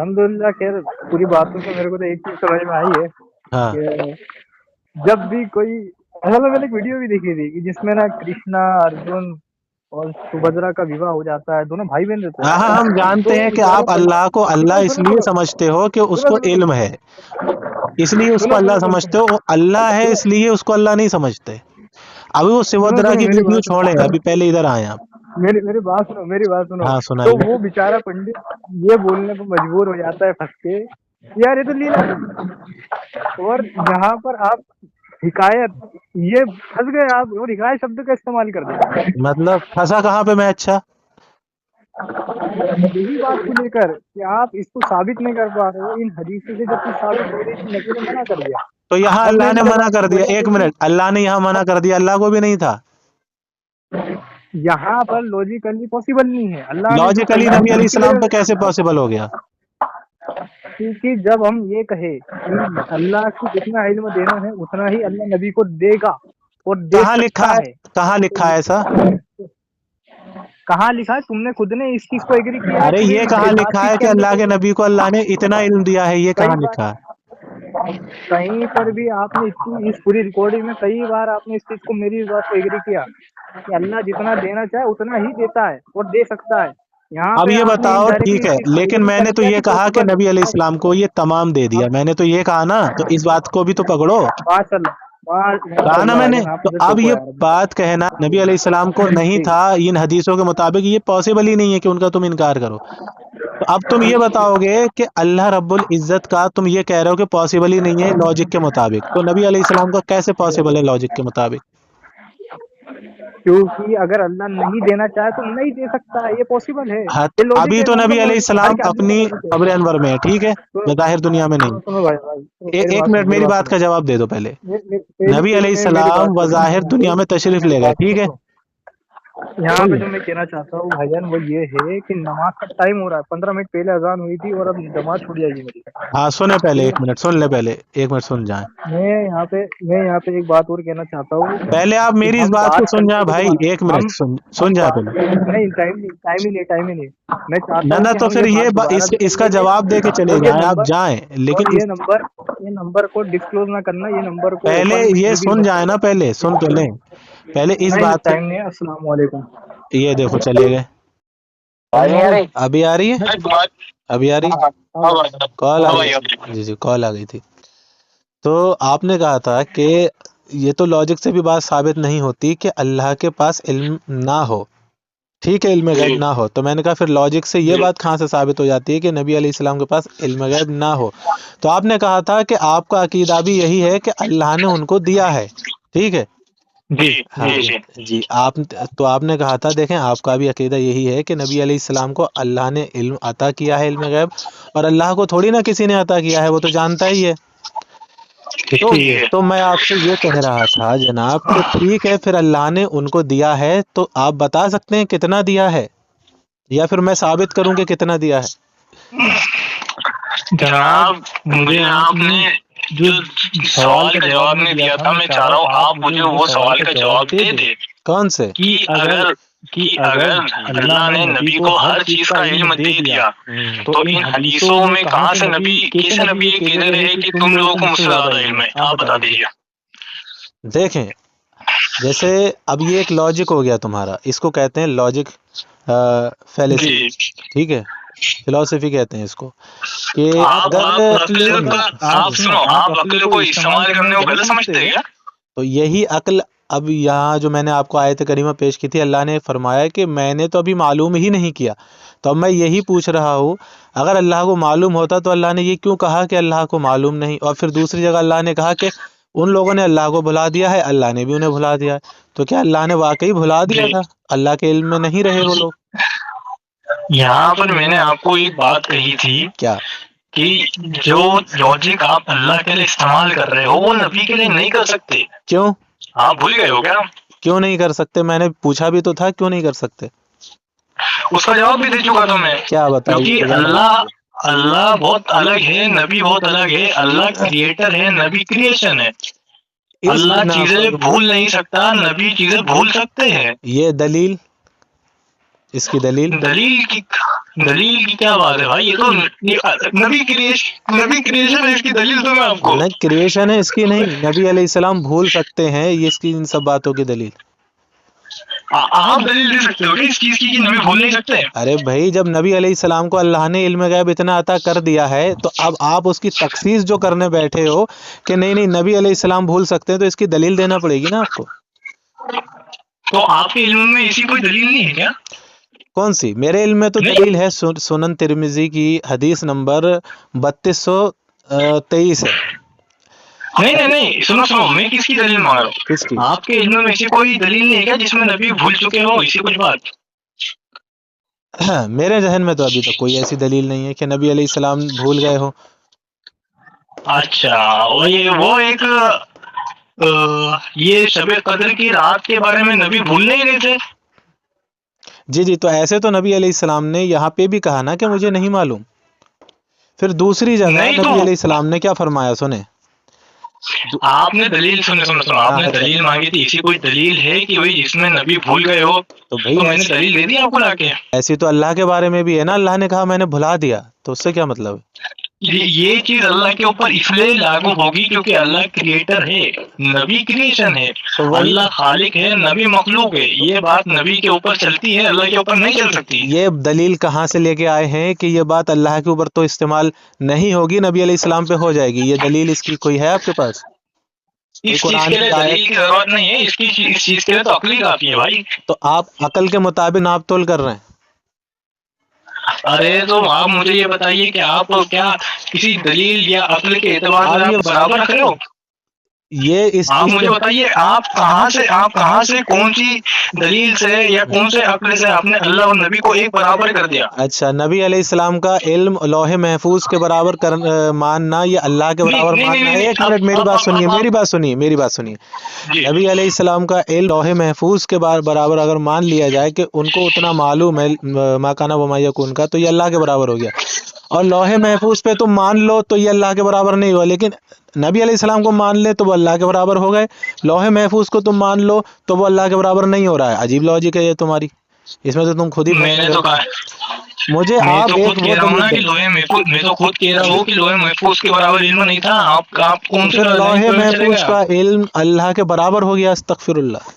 الحمدللہ خیر پوری باتوں سے میرے کو تو ایک چیز سمجھ میں آئی ہے ہاں کہ جب بھی کوئی اصل میں نے ایک ویڈیو بھی دیکھی تھی کہ جس میں نا کرشنا ارجن اور سبھدرا کا وواہ ہو جاتا ہے, دونوں بھائی بہن رہتے ہاں ہیں. ہاں ہم جانتے تو ہیں کہ بیچارے آپ اللہ کو اللہ اس لیے سمجھتے ہو کہ اس کو علم ہے, اس لیے اس کو اللہ سمجھتے ہو. اللہ ہے اس لیے اس کو اللہ نہیں سمجھتے. ابھی وہ سبھدرا کی میری ویڈیو بات چھوڑے, ابھی پہلے ادھر آئے آپ. میری بات سنو. ہاں تو سنائیے. وہ بیچارہ پنڈت یہ بولنے کو مجبور ہو جاتا ہے پھنس کے یار یہ تو لیلا ہے, اور یہاں پر آپ حکایت یہ پھنس گئے آپ اور حکایت شبد کا استعمال کر دیا. مطلب پھنسا کہاں پہ میں؟ اچھا یہی بات کو لے کر کہ آپ اس کو ثابت نہیں کر پا رہے ہو, ان حدیثوں سے جب کچھ ثابت ہو رہی تھی نبی نے منع کر دیا. تو یہاں اب میں اللہ ان نے سے منع بات کر کی دیا, وجہ ایک دیکھی, منٹ, اللہ نے یہاں منع کر دیا, اللہ کو بھی نہیں تھا. یہاں پر لوجیکلی پاسبل نہیں ہے. اللہ نے جو لاجیکلی کہا نبی علیہ السلام پہ ہے کیسے پاسبل ہو گیا؟ کیونکہ جب ہم یہ کہے کہ اللہ کو جتنا علم دینا ہے اتنا ہی اللہ نبی کو دے گا اور دے کہاں لکھا سکتا ہے؟ ہے. کہاں لکھا ہے ایسا؟ کہاں لکھا ہے؟ تم نے خود نے اس چیز کو ایگری کیا ہے ارے پوری یہ کہاں بات لکھا ہے چیت کے کہ اندر. اللہ کے نبی کو اللہ نے اتنا علم دیا ہے؟ یہ کہاں کئی بار لکھا ہے؟ کہیں پر بھی آپ نے اس پوری ریکارڈنگ میں کئی بار آپ نے اس چیز کو میری بات کو ایگری کیا کہ اللہ جتنا دینا چاہے اتنا ہی دیتا ہے اور دے سکتا ہے. یہاں اب پہ یہ آپ نے بتاؤ, انڈائریکٹلی ٹھیک اس ہے, چیز کو لیکن ایگری میں کر نے تو دیا یہ کہ کہا کہ پاسبل. نبی علیہ السلام کو یہ تمام دے دیا, میں نے تو یہ کہا نا, تو اس بات کو بھی تو پکڑو. کہا نا میں نے. تو اب یہ بات کہنا نبی علیہ السلام کو نہیں تھا ان حدیثوں کے مطابق, یہ پاسبل ہی نہیں ہے کہ ان کا تم انکار کرو. تو اب تم یہ بتاؤ گے کہ اللہ رب العزت کا تم یہ کہہ رہے ہو کہ پاسبل ہی نہیں ہے لاجک کے مطابق, تو نبی علیہ السلام کا کیسے پاسبل ہے لاجک کے مطابق؟ کیونکہ اگر اللہ نہیں دینا چاہے تو نہیں دے سکتا ہے, یہ پاسبل ہے. ہاں, یہ لوجک ابھی ہے, تو نبی مطلب علیہ ہر السلام کے آدمی کا اپنی لوجک قبر ہے. انور میں ہے, ٹھیک ہے, ظاہر دنیا میں نہیں. سنو بھائی میری ایک بات منٹ, سنو, میری بات کا جواب دے دو پہلے. نبی علیہ پہلے میری السلام بات سنو. وظاہر دنیا میں تشریف لے گئے, ٹھیک ہے. یہاں پہ جو میں کہنا چاہتا ہوں بھائی جان وہ یہ ہے کہ نماز کا ٹائم ہو رہا ہے, 15 منٹ پہلے اذان ہوئی تھی اور اب نماز چھوٹ جائے گی میری. ہاں سنے پہلے, ٹھیک ایک منٹ سن لے, پہلے ایک منٹ سن جائیں. ہے, میں یہاں پہ ایک بات اور کہنا چاہتا ہوں پہلے آپ کہ میری اس ہم بات کو بات سن جائیں کرتے بھائی, ایک ہم منٹ سن جائیں پہلے. نہیں, ٹائم ہی نہیں. میں چاہتا نہ ہوں کہ تو ہم پھر یہ بات دوبارہ بھی اس کر کا لیں گے, جواب دے کے چلے اور جائیں, آپ جائیں, لیکن اس یہ نمبر کو ڈسکلوز نہ کرنا, یہ نمبر کو پہلے اوپن یہ ریویل سن مت جائیں نا, کرنا. پہلے سن تو لیں. پہلے اس نہیں بات سے, ٹائم نہیں ہے. السلام علیکم. یہ دیکھو چلے گئے. ابھی آ رہی ہے, ابھی آ رہی ہے, کال آ گئی, جی کال آ گئی تھی. تو آپ نے کہا تھا کہ یہ تو لاجک سے بھی بات ثابت نہیں ہوتی کہ اللہ کے پاس علم نہ ہو, ٹھیک ہے, علم غیب نہ ہو. تو میں نے کہا پھر لاجک سے یہ بات کہاں سے ثابت ہو جاتی ہے کہ نبی علیہ السلام کے پاس علم غیب نہ ہو؟ تو آپ نے کہا تھا کہ آپ کا عقیدہ بھی یہی ہے کہ اللہ نے ان کو دیا ہے, ٹھیک ہے. ہاں جی, آپ نے کہا تھا, دیکھیں آپ کا بھی عقیدہ یہی ہے کہ نبی علیہ السلام کو اللہ نے علم عطا کیا ہے, علم غیب, اور اللہ کو تھوڑی نہ کسی نے عطا کیا ہے, وہ تو جانتا ہی ہے. تو میں آپ سے یہ کہہ رہا تھا جناب کہ ٹھیک ہے, پھر اللہ نے ان کو دیا ہے تو آپ بتا سکتے ہیں کتنا دیا ہے, یا پھر میں ثابت کروں کہ کتنا دیا ہے؟ جناب مجھے آپ نے جو سوال کا جواب نہیں دیا تھا, میں چاہ رہا ہوں آپ مجھے وہ سوال کا جواب دے دیں. کون سے؟ کہ اگر اللہ نے نبی کو ہر چیز کا علم دے دیا تو ان حدیثوں میں کہاں سے نبی کیسے نبی یہ کہہ رہے ہیں کہ تم لوگوں کو مجھ سے زیادہ علم ہے؟ آپ بتا دیجیے. دیکھیں, جیسے اب یہ ایک لاجک ہو گیا تمہارا, اس کو کہتے ہیں لاجک فیلیسی, ٹھیک ہے, فلسفی کہتے ہیں اس کو. کہ آپ عقل کو استعمال کرنے کو غلط سمجھتے ہیں کیا؟ تو یہی عقل, اب یہاں جو میں نے آپ کو آیت کریمہ پیش کی تھی, اللہ نے فرمایا کہ میں نے تو ابھی معلوم ہی نہیں کیا. تو اب میں یہی پوچھ رہا ہوں, اگر اللہ کو معلوم ہوتا تو اللہ نے یہ کیوں کہا کہ اللہ کو معلوم نہیں؟ اور پھر دوسری جگہ اللہ نے کہا کہ ان لوگوں نے اللہ کو بھلا دیا ہے, اللہ نے بھی انہیں بھلا دیا ہے. تو کیا اللہ نے واقعی بھلا دیا تھا؟ اللہ کے علم میں نہیں رہے وہ لوگ؟ یہاں پر میں نے آپ کو ایک بات کہی تھی کیا کہ جو لاجک آپ اللہ کے لیے استعمال کر رہے ہو وہ نبی کے لیے نہیں کر سکتے. کیوں؟ آپ بھول گئے ہو کیا؟ کیوں نہیں کر سکتے؟ میں نے پوچھا بھی تو تھا, کیوں نہیں کر سکتے؟ اس کا جواب بھی دے چکا تھا میں. کیا بتائیے؟ کیونکہ اللہ بہت الگ ہے, نبی بہت الگ ہے. اللہ کریٹر ہے, نبی کریشن ہے. اللہ چیزیں بھول نہیں سکتا, نبی چیزیں بھول سکتے ہیں. یہ دلیل اس کی دلیل؟ دلیل کی کیا بات ہے بھائی؟ یہ تو نبی کریشن ہے، اس کی دلیل تو میں آپ کو نہیں کریشن ہے اس کی نہیں، نبی علیہ السلام بھول سکتے ہیں، یہ اس کی ان سب باتوں کی دلیل۔ آپ دلیل دے سکتے ہو کہ اس چیز کی کہ نبی بھول نہیں سکتے؟ ارے بھائی جب نبی علیہ السلام کو اللہ نے علم غیب اتنا عطا کر دیا ہے تو اب آپ اس کی تخصیص جو کرنے بیٹھے ہو کہ نہیں نبی علیہ السلام بھول سکتے ہیں، تو اس کی دلیل دینا پڑے گی نا آپ کو۔ تو آپ کے علم میں ایسی کوئی دلیل نہیں ہے کیا؟ کون سی؟ میرے علم میں تو دلیل ہے، سنن ترمذی کی حدیث نمبر 3223 ہے۔ نہیں سنو، میں کس کی دلیل مانگ رہا کس کی؟ ہوں؟ آپ کے علم میں ایسی کوئی دلیل نہیں ہے کیا جس میں نبی بھول چکے ہو اسی کچھ بات؟ میرے ذہن میں تو ابھی تک کوئی ایسی دلیل نہیں ہے کہ نبی علیہ السلام بھول گئے ہو۔ اچھا، وہ ایک یہ شب قدر کی رات کے بارے میں نبی بھول نہیں گئے تھے؟ جی تو ایسے تو نبی علیہ السلام نے یہاں پہ بھی کہا نا کہ مجھے نہیں معلوم۔ پھر دوسری جگہ نہیں نبی تو علیہ السلام نے کیا فرمایا سنیں؟ آپ نے دلیل سنو آپ نے دلیل مانگی تھی، اسی کوئی دلیل ہے کہ بھائی جس میں نبی بھول گئے ہو؟ تو بھائی تو میں نے دلیل دے دی آپ کو لا کے۔ ایسی تو اللہ کے بارے میں بھی ہے نا، اللہ نے کہا میں نے بھلا دیا، تو اس سے کیا مطلب ہے؟ یہ چیز اللہ کے اوپر اس لیے لاگو ہوگی کیونکہ اللہ کریٹر ہے، نبی کریشن ہے، اللہ خالق ہے، نبی مخلوق ہے۔ یہ بات نبی کے اوپر چلتی ہے، اللہ کے اوپر نہیں چل سکتی۔ یہ دلیل کہاں سے لے کے آئے ہیں کہ یہ بات اللہ کے اوپر تو استعمال نہیں ہوگی، نبی علیہ السلام پہ ہو جائے گی؟ یہ دلیل اس کی کوئی ہے آپ کے پاس؟ اس چیز کے لیے دلیل کی ضرورت نہیں ہے، اس چیز کے لیے تو عقل ہی کافی ہے بھائی۔ تو آپ عقل کے مطابق ناپ تول کر رہے ہیں۔ ارے تو آپ مجھے یہ بتائیے کہ آپ کیا کسی دلیل یا عقل کے اعتبار سے آپ یہ آپ برابر رکھ رہے ہو؟ یہ اس آپ چیز مجھے بتائیے آپ کہاں سے کون سی دلیل سے یا کون سے عقل سے آپ نے اللہ اور نبی کو ایک برابر کر دیا؟ اچھا، نبی علیہ السلام کا علم لوح محفوظ کے برابر ماننا یا اللہ کے برابر ماننا ہے؟ ایک منٹ میری بات سنیے، میری بات سنیے۔ نبی علیہ السلام کا علم لوح محفوظ کے برابر اگر مان لیا جائے کہ ان کو اتنا معلوم ہے ما کان وما یکون کا، تو یہ اللہ کے برابر ہو گیا۔ اور لوح محفوظ پہ تم مان لو تو یہ اللہ کے برابر نہیں ہوا، لیکن نبی علیہ السلام کو مان لے تو وہ اللہ کے برابر ہو گئے، لوح محفوظ کو تم مان لو تو وہ اللہ کے برابر نہیں ہو رہا ہے۔ عجیب لاجک ہے یہ تمہاری، اس میں تو تم خود ہی میں نے تو کہا مجھے میں آپ تو خود کہہ رہا ہوں نا کہ لوح محفوظ کے برابر علم نہیں تھا۔ آپ کون سے لوح محفوظ کا علم اللہ کے برابر ہو گیا؟ استغفر اللہ۔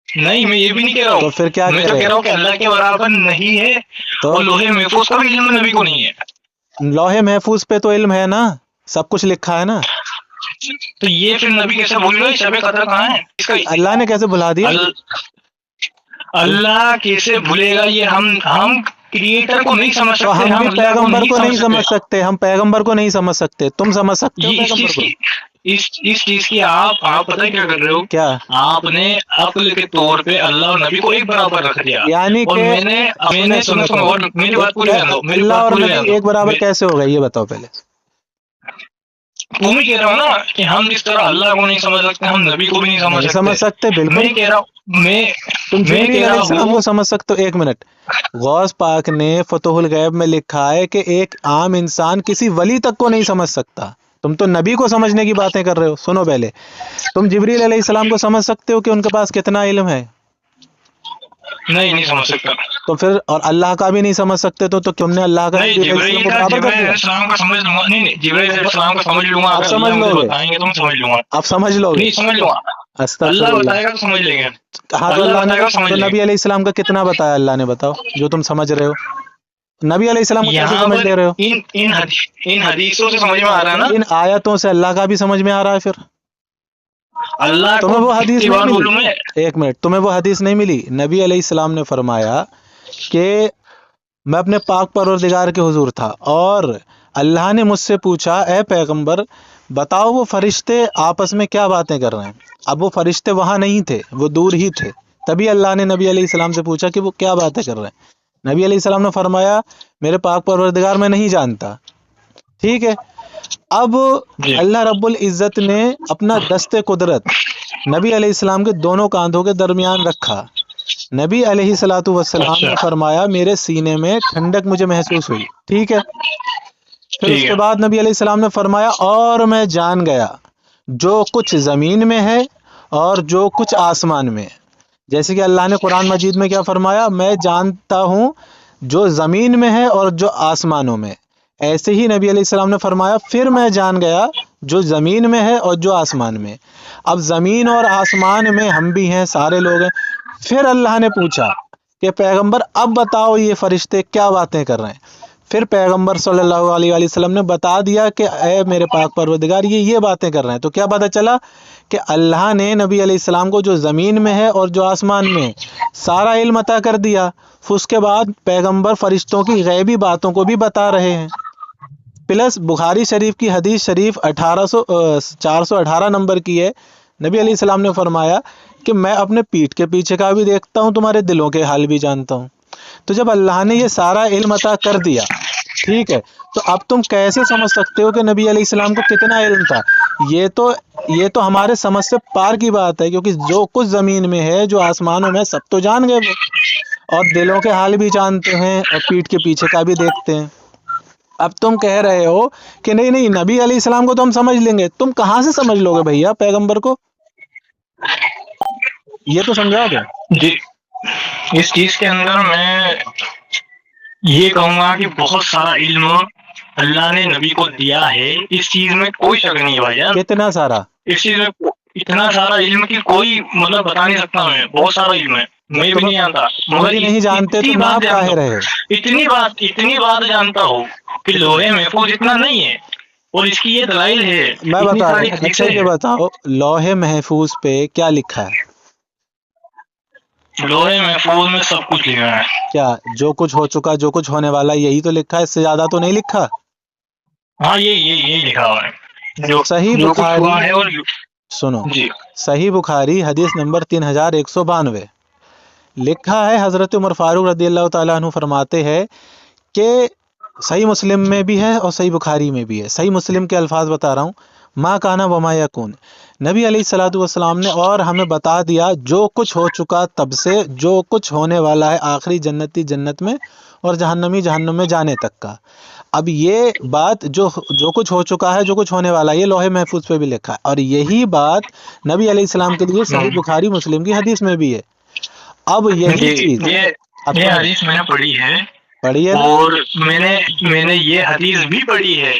نہیں، میں یہ بھی نہیں کہہ رہا ہوں، تو پھر کیا میں تو کہہ رہا ہوں کہ اللہ کے برابر نہیں ہے اور لوح محفوظ کا بھی علم نبی کو نہیں ہے۔ لوح محفوظ پہ تو علم ہے نا، سب کچھ لکھا ہے نا، تو یہ پھر نبی کیسے بھول گئے؟ شب قدر کہاں ہے؟ اللہ نے کیسے بھلا دیا؟ اللہ کیسے بھولے گا؟ یہ ہم کریٹر کو نہیں سمجھ تو سکتے، ہم بھی اللہ کو پیغمبر کو نہیں سمجھ سمجھ سکتے، ہم پیغمبر کو نہیں سمجھ سکتے، تم سمجھ سکتے ہو پیغمبر کو؟ اس چیز کی آپ پتہ کیا کر رہے ہو؟ کیا؟ آپ نے عقل کے طور پہ اللہ اور نبی کو ایک برابر رکھ دیا، یعنی اور کہ میں نے سنو اور میری بات پوری کرنے دو، میری اللہ بات اور پوری نبی کرنے ایک دو۔ برابر کیسے ہو گئے یہ بتاؤ پہلے۔ تم ہی کہہ رہا ہوں نا کہ ہم جس طرح اللہ کو نہیں سمجھ سکتے ہم نبی کو بھی نہیں سمجھ سکتے۔ بالکل میں کہہ رہا ہوں تم جبریل علیہ رہا السلام ہوں کو سمجھ سکتے ہو؟ ایک منٹ، غوث پاک نے فتح الغیب میں لکھا ہے کہ ایک عام انسان کسی ولی تک کو نہیں سمجھ سکتا، تم تو نبی کو سمجھنے کی باتیں کر رہے ہو۔ سنو پہلے، تم جبریل علیہ السلام کو سمجھ سکتے ہو کہ ان کے پاس کتنا علم ہے؟ نہیں سمجھ سکتا۔ تو پھر اور اللہ کا بھی نہیں سمجھ سکتے تو تم نے اللہ کا جبرائیل علیہ السلام کو سمجھ لوں گا، نہیں جبرائیل علیہ السلام کو سمجھ لوں گا، آپ سمجھ لو گے، بتائیں گے تو سمجھ لوں گا، آپ سمجھ لو گے، نہیں سمجھ لوں گا، اللہ بتائے گا تو سمجھ لیں گے۔ ہاں تو اللہ نے تو نبی علیہ السلام کا کتنا بتایا اللہ نے؟ بتاؤ جو تم سمجھ رہے ہو، نبی علیہ السلام کو کیسے سمجھ لے رہے ہو؟ ان حدیثوں سے سمجھ میں آ رہا ہے نا، ان آیتوں سے اللہ کا بھی سمجھ میں آ رہا ہے۔ پھر اللہ تمہیں وہ حدیث نہیں بولوں ملی؟ میں ایک منٹ، تمہیں وہ حدیث نہیں ملی؟ نبی علیہ السلام نے فرمایا کہ میں اپنے پاک پروردگار کے حضور تھا اور اللہ نے مجھ سے پوچھا اے پیغمبر بتاؤ وہ فرشتے آپس میں کیا باتیں کر رہے ہیں؟ اب وہ فرشتے وہاں نہیں تھے، وہ دور ہی تھے، تبھی اللہ نے نبی علیہ السلام سے پوچھا کہ وہ کیا باتیں کر رہے ہیں۔ نبی علیہ السلام نے فرمایا میرے پاک پروردگار میں نہیں جانتا۔ ٹھیک ہے، اب اللہ رب العزت نے اپنا دست قدرت نبی علیہ السلام کے دونوں کاندھوں کے درمیان رکھا، نبی علیہ الصلوۃ والسلام نے فرمایا میرے سینے میں ٹھنڈک مجھے محسوس ہوئی۔ ٹھیک ہے، پھر اس کے بعد نبی علیہ السلام نے فرمایا اور میں جان گیا جو کچھ زمین میں ہے اور جو کچھ آسمان میں ہے۔ جیسے کہ اللہ نے قرآن مجید میں کیا فرمایا، میں جانتا ہوں جو زمین میں ہے اور جو آسمانوں میں، ایسے ہی نبی علیہ السلام نے فرمایا پھر میں جان گیا جو زمین میں ہے اور جو آسمان میں۔ اب زمین اور آسمان میں ہم بھی ہیں، سارے لوگ ہیں۔ پھر اللہ نے پوچھا کہ پیغمبر اب بتاؤ یہ فرشتے کیا باتیں کر رہے ہیں۔ پھر پیغمبر صلی اللہ علیہ وآلہ وسلم نے بتا دیا کہ اے میرے پاک پروردگار یہ باتیں کر رہے ہیں۔ تو کیا پتہ چلا کہ اللہ نے نبی علیہ السلام کو جو زمین میں ہے اور جو آسمان میں ہے سارا علم عطا کر دیا۔ پھر اس کے بعد پیغمبر فرشتوں کی غیبی باتوں کو بھی بتا رہے ہیں۔ پلس بخاری شریف کی حدیث شریف 418 نمبر کی ہے، نبی علیہ السلام نے فرمایا کہ میں اپنے پیٹھ کے پیچھے کا بھی دیکھتا ہوں، تمہارے دلوں کے حال بھی جانتا ہوں۔ تو جب اللہ نے یہ سارا علم عطا کر دیا، ٹھیک ہے، تو اب تم کیسے سمجھ سکتے ہو کہ نبی علیہ السلام کو کتنا علم تھا؟ یہ تو ہمارے سمجھ سے پار کی بات ہے، کیونکہ جو کچھ زمین میں ہے، جو آسمانوں میں، سب تو جان گئے وہ، اور دلوں کے حال بھی جانتے ہیں اور پیٹھ کے پیچھے کا بھی دیکھتے ہیں۔ اب تم کہہ رہے ہو کہ نہیں نبی علیہ السلام کو تو ہم سمجھ لیں گے، تم کہاں سے سمجھ لو گے بھیا پیغمبر کو؟ یہ تو سمجھا دو۔ جی اس چیز کے اندر میں یہ کہوں گا کہ بہت سارا علم اللہ نے نبی کو دیا ہے، اس چیز میں کوئی شک نہیں ہے بھائی جان۔ کتنا سارا؟ اس چیز میں اتنا سارا علم کی کوئی مطلب بتا نہیں سکتا، میں بہت سارا علم ہے، میں بھی نہیں جانتا، مگر نہیں جانتے تو آپ کاہے رہے؟ اتنی بات جانتا ہوں کہ لوہے محفوظ اتنا نہیں ہے، اور اس کی یہ دلائل ہے۔ میں بتا رہا ہوں، اچھا یہ بتاؤ لوہے محفوظ پہ کیا لکھا ہے؟ لوہے محفوظ میں سب کچھ لکھا ہے۔ کیا جو کچھ ہو چکا، جو کچھ ہونے والا، یہی تو لکھا ہے، اس سے زیادہ تو نہیں لکھا؟ ہاں یہی لکھا ہوا ہے، صحیح جو کچھ بخاری ہوا ہے۔ اور سنو، جی صحیح بخاری حدیث نمبر 3192 لکھا ہے، حضرت عمر فاروق رضی اللہ تعالیٰ عنہ فرماتے ہیں کہ صحیح مسلم میں بھی ہے اور صحیح بخاری میں بھی ہے۔ صحیح مسلم کے الفاظ بتا رہا ہوں، ما کانا وما یکون، نبی علیہ الصلوۃ والسلام نے اور ہمیں بتا دیا جو کچھ ہو چکا تب سے جو کچھ ہونے والا ہے، آخری جنتی جنت میں اور جہنمی جہنم میں جانے تک کا۔ اب یہ بات جو کچھ ہو چکا ہے، جو کچھ ہونے والا ہے، یہ لوہے محفوظ پہ بھی لکھا ہے، اور یہی بات نبی علیہ السلام کے لیے صحیح بخاری مسلم کی حدیث میں بھی ہے۔ اب یہی چیز یہ حدیث میں نے پڑھی ہے، اور میں نے یہ حدیث بھی پڑھی ہے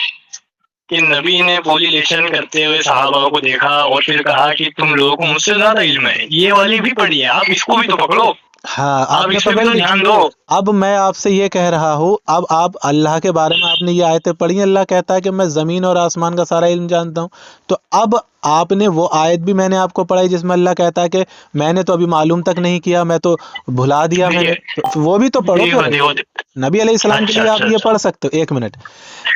کہ نبی نے پولیلیشن کرتے ہوئے صحابہ کو دیکھا اور پھر کہا کہ تم لوگوں کو مجھ سے زیادہ علم ہے۔ یہ والی بھی پڑھی ہے، آپ اس کو بھی تو پکڑو، ہاں آپ اس پہ بھی تو دھیان دو۔ اب میں آپ سے یہ کہہ رہا ہوں، اب آپ اللہ کے بارے میں آپ نے یہ آیتیں پڑھی ہیں، اللہ کہتا ہے کہ میں زمین اور آسمان کا سارا علم جانتا ہوں، تو اب آپ نے وہ آیت بھی میں نے آپ کو پڑھائی جس میں اللہ کہتا ہے کہ میں نے تو ابھی معلوم تک نہیں کیا، میں تو بھلا دیا، میں نے تو وہ بھی تو پڑھو۔ نبی علیہ السلام کے لیے آپ یہ پڑھ سکتے ہو۔ ایک منٹ،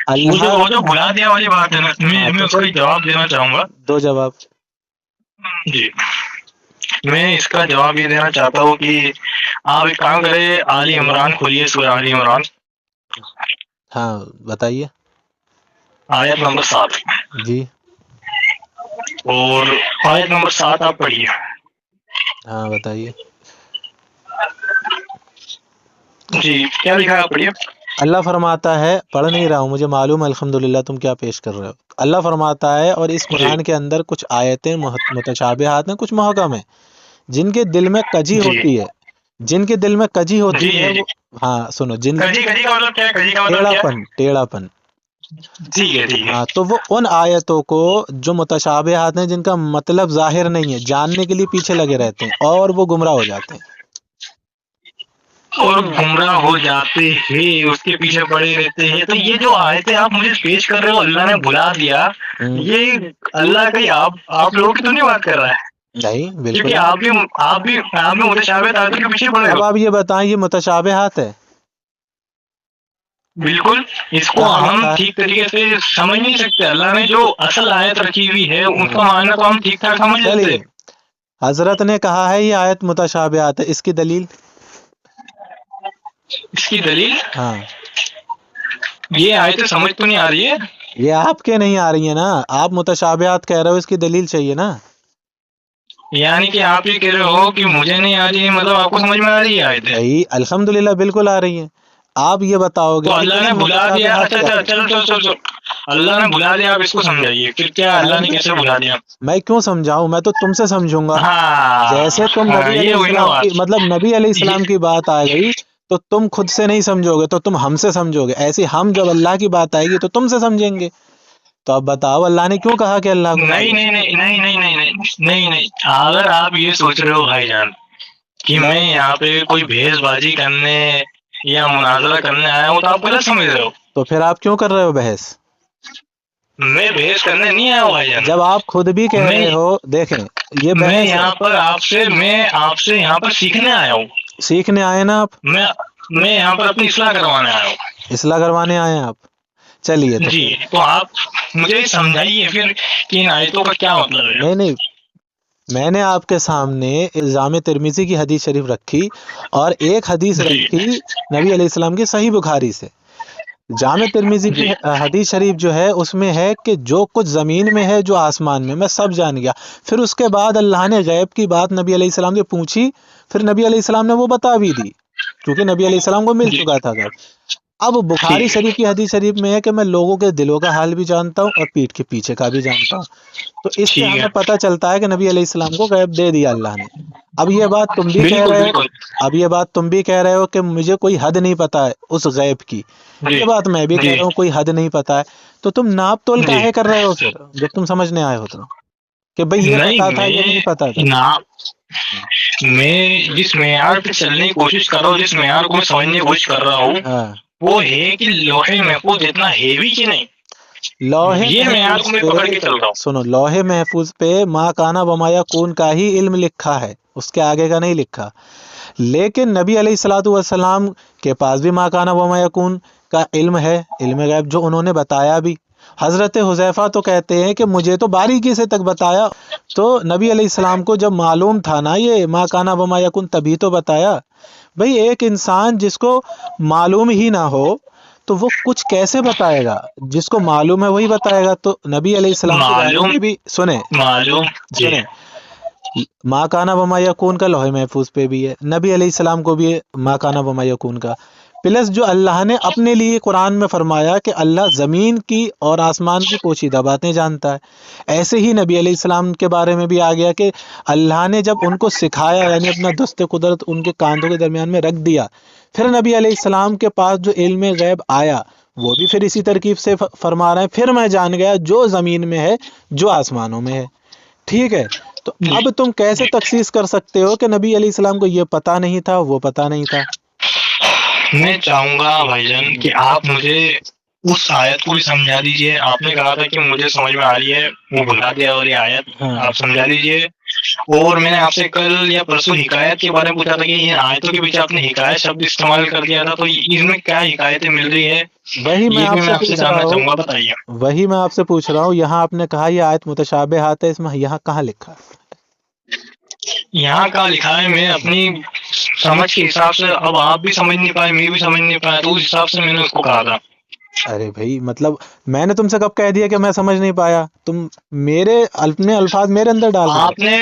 اللہ وہ جو بھلا دیا والی بات ہے نا، میں اس کا جواب دینا چاہوں گا۔ دو جواب۔ جی میں اس کا جواب یہ دینا چاہتا ہوں کہ آپ ایک کام کریں، آل عمران کھولیے، سورہ آل عمران، ہاں بتائیے، آیت نمبر 7، جی اور آیت نمبر 7 آپ پڑھیے۔ ہاں بتائیے۔ جی کیا لکھا ہے آپ پڑھیے۔ اللہ فرماتا ہے، پڑھ نہیں رہا ہوں، مجھے معلوم ہے الحمدللہ تم کیا پیش کر رہے ہو۔ اللہ فرماتا ہے، اور اس قرآن کے اندر کچھ آیتیں متشابہات ہیں، کچھ محکم ہیں، جن کے دل میں کجی ہوتی ہے، جن کے دل میں کجی ہوتی ہے وہ، ہاں سنو، جن کجی کا مطلب کیا ہے؟ کجی کا مطلب کیا ہے؟ ٹیڑھا پن، ٹھیک ہے ٹھیک ہے۔ ہاں، تو وہ ان آیتوں کو جو متشابہات ہیں، جن کا مطلب ظاہر نہیں ہے، جاننے کے لیے پیچھے لگے رہتے ہیں اور وہ گمراہ ہو جاتے ہیں، اور گمراہ ہو جاتے ہیں، اس کے پیچھے پڑے رہتے ہیں۔ تو یہ جو آیتیں آپ مجھے پیش کر رہے ہو، اللہ نے بلا دیا، یہ اللہ کا آپ لوگوں کی تو نہیں بات کر رہا ہے؟ نہیں بالکل، کیونکہ آپ بھی متشابہات آیتوں کے پیچھے پڑے اب ہو۔ آپ یہ بتائیں یہ متشابہات ہے؟ بالکل، اس کو ہم ٹھیک طریقے سے سمجھ نہیں سکتے۔ اللہ نے جو اصل آیت رکھی ہوئی ہے اس کا معنی تو ہم ٹھیک ٹھاک سمجھ لیتے ہیں۔ حضرت نے کہا ہے یہ آیت متشابہات ہے، اس کی دلیل؟ اس کی دلیل؟ ہاں، یہ آیتیں سمجھ تو نہیں آ رہی ہے؟ یہ آپ کے نہیں آ رہی ہیں نا، آپ متشابہات کہہ رہے ہو، اس کی دلیل چاہیے نا۔ یعنی کہ آپ یہ کہہ رہے ہو کہ مجھے نہیں آ رہی ہے، مطلب آپ کو سمجھ میں آ رہی ہے آیتیں؟ صحیح، الحمدللہ بالکل آ رہی ہیں۔ آپ یہ بتاؤ گے تو اللہ نے بلا دیا، اچھا چلو اللہ نے بلا دیا، آپ اس کو سمجھائیے، پھر کیا اللہ نے کیسے بلا دیا؟ میں کیوں سمجھاؤں؟ میں تو تم سے سمجھوں گا. ہاں جیسے تم ہاں، نبی علیہ یہ ہوئی نا السلام کی بات. مطلب نبی علیہ السلام کی بات آ گئی تو تم خود سے نہیں سمجھو گے، تو تم ہم سے سمجھو گے. ایسے ہم جب اللہ کی بات آئے گی تو تم سے سمجھیں گے. تو اب بتاؤ اللہ نے کیوں کہا کہ اللہ کو نہیں نہیں نہیں نہیں نہیں نہیں نہیں نہیں نہیں، اگر آپ یہ سوچ رہے ہو بھائی جان کہ میں یہاں پہ کوئی بھیس بازی کرنے یا مناظرہ کرنے آیا ہوں تو آپ غلط سمجھ رہے ہو. تو پھر آپ کیوں کر رہے ہو بحث؟ میں بحث کرنے نہیں آیا ہوں بھائی جان. جب آپ خود بھی کہہ میں رہے ہو، دیکھیں یہ میں بحث ہے. یہاں پر آپ سے یہاں پر سیکھنے آیا ہوں. سیکھنے آئے نا آپ؟ میں یہاں پر اپنی اصلاح کروانے آیا ہوں. اصلاح کروانے آئے ہیں آپ؟ چلیے تو جی، تو آپ مجھے سمجھائیے پھر کہ ان آیتوں کا کیا مطلب ہے. نہیں نہیں، میں نے آپ کے سامنے الزام ترمذی کی حدیث شریف رکھی اور ایک حدیث جی. رکھی نبی علیہ السلام کی صحیح بخاری سے. جامع ترمذی کی جی. حدیث شریف جو ہے اس میں ہے کہ جو کچھ زمین میں ہے جو آسمان میں سب جان گیا. پھر اس کے بعد اللہ نے غیب کی بات نبی علیہ السلام سے پوچھی، پھر نبی علیہ السلام نے وہ بتا بھی دی کیونکہ نبی علیہ السلام کو مل جی. چکا تھا غیب. اب بخاری ٹھیک ہے. شریف کی حدیث شریف میں ہے کہ میں لوگوں کے دلوں کا حال بھی جانتا ہوں اور پیٹھ کے پیچھے کا بھی جانتا ہوں. تو اس سے ٹھیک ہے. ہمیں پتہ چلتا ہے کہ نبی علیہ السلام کو غیب دے دیا اللہ نے. اب یہ بات تم بھی کہہ بالکل رہے ہو، بالکل. کہ مجھے کوئی حد نہیں پتا ہے اس غیب کی. جی یہ بات میں بھی کہہ جی رہا ہوں کوئی حد نہیں پتا ہے. تو تم ناپ تول جی. کاہے کر رہے ہو پھر جب تم سمجھنے آئے ہو تو کہ بھئی یہ پتا نہیں، تھا یہ نہیں پتا تھا. میں جس معیار پہ چلنے کی کوشش کر رہا ہوں، جس معیار کو میں سمجھنے کی کوشش کر رہا ہوں، ہاں، وہ ہے کہ لوح محفوظ اتنا ہیوی کہ نہیں، لوح یہ معیار کو محفوظ میں پکڑ کے چل رہا ہوں. سنو، لوح محفوظ پہ ما کانا وما یکون کا ہی علم لکھا ہے، اس کے آگے کا نہیں لکھا. لیکن نبی علیہ الصلوۃ والسلام کے پاس بھی ما کانا وما یکون کا علم ہے، علم غیب جو انہوں نے بتایا بھی. حضرت حذیفہ تو کہتے ہیں کہ مجھے تو باریکی سے تک بتایا. تو نبی علیہ السلام کو جب معلوم تھا نا یہ ما کانا وما یکون تبھی تو بتایا. بھئی ایک انسان جس کو معلوم ہی نہ ہو تو وہ کچھ کیسے بتائے گا؟ جس کو معلوم ہے وہی بتائے گا. تو نبی علیہ السلام کے بارے میں بھی معلوم جی. سنیں ما کانا وما یکون کا لوح محفوظ پہ بھی ہے، نبی علیہ السلام کو بھی ہے ما کانا وما یکون کا. پلس جو اللہ نے اپنے لیے قرآن میں فرمایا کہ اللہ زمین کی اور آسمان کی پوشیدہ باتیں جانتا ہے، ایسے ہی نبی علیہ السلام کے بارے میں بھی آ گیا کہ اللہ نے جب ان کو سکھایا، یعنی اپنا دست قدرت ان کے کاندھوں کے درمیان میں رکھ دیا، پھر نبی علیہ السلام کے پاس جو علم غیب آیا وہ بھی پھر اسی ترکیب سے فرما رہے ہیں پھر میں جان گیا جو زمین میں ہے جو آسمانوں میں ہے. ٹھیک ہے، تو اب تم کیسے تخصیص کر سکتے ہو کہ نبی علیہ السلام کو یہ پتہ نہیں تھا وہ پتہ نہیں تھا؟ میں چاہوں گا بھائی جان کہ آپ مجھے اس آیت کو بھی سمجھا دیجئے. آپ نے کہا تھا کہ مجھے سمجھ میں آ رہی ہے، وہ بتا دیا اور یہ آیت آپ سمجھا دیجئے. اور میں نے آپ سے کل یا پرسوں حکایت کے بارے میں پوچھا تھا کہ ان آیتوں کے پیچھے آپ نے حکایت شبد استعمال کر دیا تھا، تو اس میں کیا حکایتیں مل رہی ہے وہی میں یہ بھی میں آپ سے پوچھ جاننا رہا چاہوں گا، ہوں، بتائیے. وہی میں آپ سے پوچھ رہا ہوں. یہاں آپ نے کہا یہ آیت متشابہات ہے، اس میں یہاں کہاں لکھا ہے؟ یہاں کا لکھا ہے، میں اپنی سمجھ کے حساب سے، اب آپ بھی سمجھ نہیں پائے میں بھی سمجھ نہیں پایا، تو اس حساب سے میں نے اس کو کہا تھا. ارے بھائی مطلب میں نے تم سے کب کہہ دیا کہ میں سمجھ نہیں پایا؟ تم میرے اپنے الفاظ میرے اندر ڈال رہے ہو. آپ نے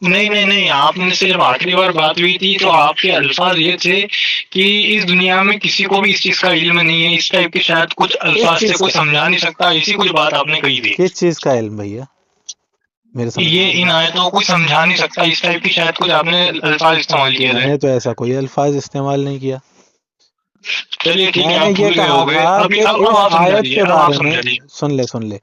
نہیں آپ نے سے جب آخری بار بات ہوئی تھی تو آپ کے الفاظ یہ تھے کہ اس دنیا میں کسی کو بھی اس چیز کا علم نہیں ہے، اس ٹائپ کے شاید کچھ الفاظ سے کوئی سمجھا نہیں سکتا، اسی کچھ بات آپ نے کہی تھی. کس چیز کا علم بھیا؟ میرے سمجھ یہ ان آیتوں کو سمجھا نہیں سکتا، اس ٹائپ کی شاید کچھ آپ نے الفاظ استعمال کیے میں تھے. نے تو ایسا کوئی الفاظ استعمال نہیں کیا. چلیے ٹھیک میں ہے، نے آپ یہ بھول گئے کہا ہو گئے. تھا ابھی کہ اب اس آپ سمجھا آیت دیجیے، کے اب بارے آپ میں سمجھا دیجیے. سن لے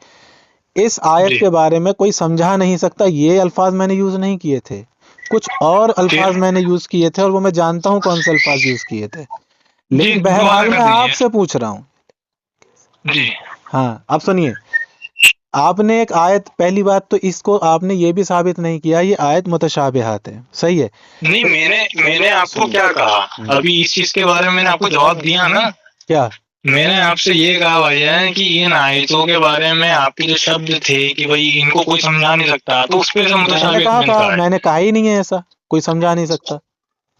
اس آیت جی کے بارے میں کوئی سمجھا نہیں سکتا، یہ الفاظ میں نے یوز نہیں کیے تھے. کچھ اور الفاظ میں نے یوز کیے تھے اور وہ میں جانتا ہوں کون سے الفاظ یوز کیے تھے، جی لیکن دوبارہ بہرحال کر میں آپ دیجیے. سے پوچھ رہا ہوں. جی ہاں اب سنیے، آپ نے ایک آیت، پہلی بات تو اس کو آپ نے یہ بھی ثابت نہیں کیا یہ آیت متشابہات ہے، صحیح ہے؟ نہیں، میں نے آپ کو کیا کہا ابھی اس چیز کے بارے میں، میں نے آپ کو جواب دیا نا. کیا میں نے آپ سے یہ کہا بھائی جان کہ ان آیتوں کے بارے میں آپ کے جو شبد تھے کہ بھائی ان کو کوئی سمجھا نہیں سکتا، تو اس پہ سے میں نے متشابہت کہا میں نے تھا، کہا ہے. میں نے کہا ہی نہیں ہے ایسا کوئی سمجھا نہیں سکتا.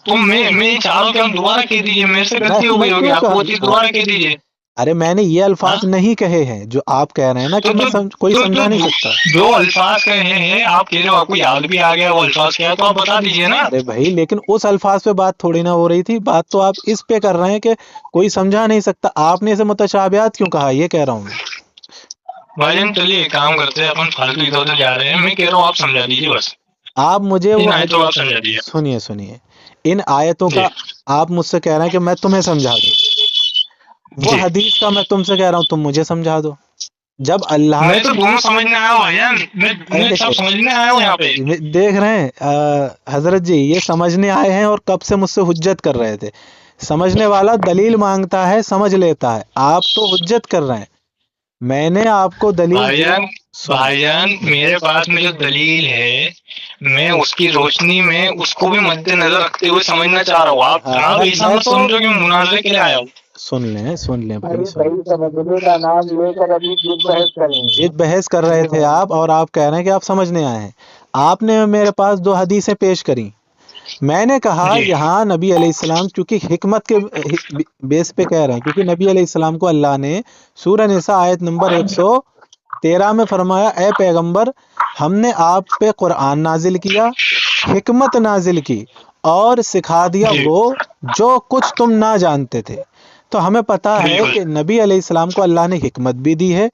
تو میں چاہ رہا ہوں کہ ہم دوبارہ کہہ دیجیے، میرے سے غلطی ہو میں گئی ہوگی، کیوں آپ وہ چیز دوبارہ کہہ دیجیے. ارے میں نے یہ الفاظ نہیں کہے ہیں جو آپ کہہ رہے ہیں نا کہ میں کوئی سمجھا نہیں سکتا. جو الفاظ کہے ہیں آپ کہہ رہے ہو آپ کو یاد بھی آ گیا وہ الفاظ کیا ہے، تو آپ بتا دیجیے نا. ارے بھائی لیکن اس الفاظ پہ بات تھوڑی نہ ہو رہی تھی، بات تو آپ اس پہ کر رہے ہیں کہ کوئی سمجھا نہیں سکتا. آپ نے اسے متشابہات کیوں کہا یہ کہہ رہا ہوں میں. بھائی جان چلیے ایک کام کرتے ہیں، اپن فالتو ادھر ادھر جا رہے ہیں، میں کہہ رہا ہوں آپ سمجھا دیجیے بس، آپ مجھے ان وہ آیتوں آپ سمجھا دیجیے سنیے ان آیتوں جی کا آپ مجھ سے کہہ رہے ہیں کہ میں تمہیں سمجھا دوں، وہ جی۔ حدیث کا میں تم سے کہہ رہا ہوں تم مجھے سمجھا دو. جب اللہ میں تو دونوں سمجھنے آیا ہوں بھائی جان، میں سب سمجھنے آیا ہوں یہاں پہ. دیکھ رہے ہیں حضرت جی یہ سمجھنے آئے ہیں اور کب سے مجھ سے حجت کر رہے تھے. سمجھنے والا دلیل مانگتا ہے سمجھ لیتا ہے، آپ تو حجت کر رہے ہیں. میں نے آپ کو دلیل بھائی جان میرے پاس میں جو دلیل ہے میں اس کی روشنی میں اس کو بھی مد نظر رکھتے ہوئے سمجھنا چاہ رہا ہوں. آپ جناب ایسا مت سمجھو کہ مناظرے کے لیے آیا ہوں. سن لیں بھائی، صحیح تبدلے کا نام لے کر ابھی جد بحث کریں گے. جد بحث کر رہے تھے آپ، اور آپ کہہ رہے ہیں کہ آپ سمجھنے آئے ہیں. آپ نے میرے پاس 2 حدیثیں پیش کریں. میں نے کہا جی یہاں نبی علیہ السلام چونکہ حکمت کے بیس پہ کہہ رہے ہیں، کیونکہ نبی علیہ السلام کو اللہ نے سورہ نساء آیت نمبر 113 میں فرمایا اے پیغمبر ہم نے آپ پہ قرآن نازل کیا، حکمت نازل کی اور سکھا دیا جی وہ جو کچھ تم نہ جانتے تھے. تو ہمیں پتا ہے بالکل کہ نبی علیہ السلام کو اللہ نے حکمت بھی دی ہے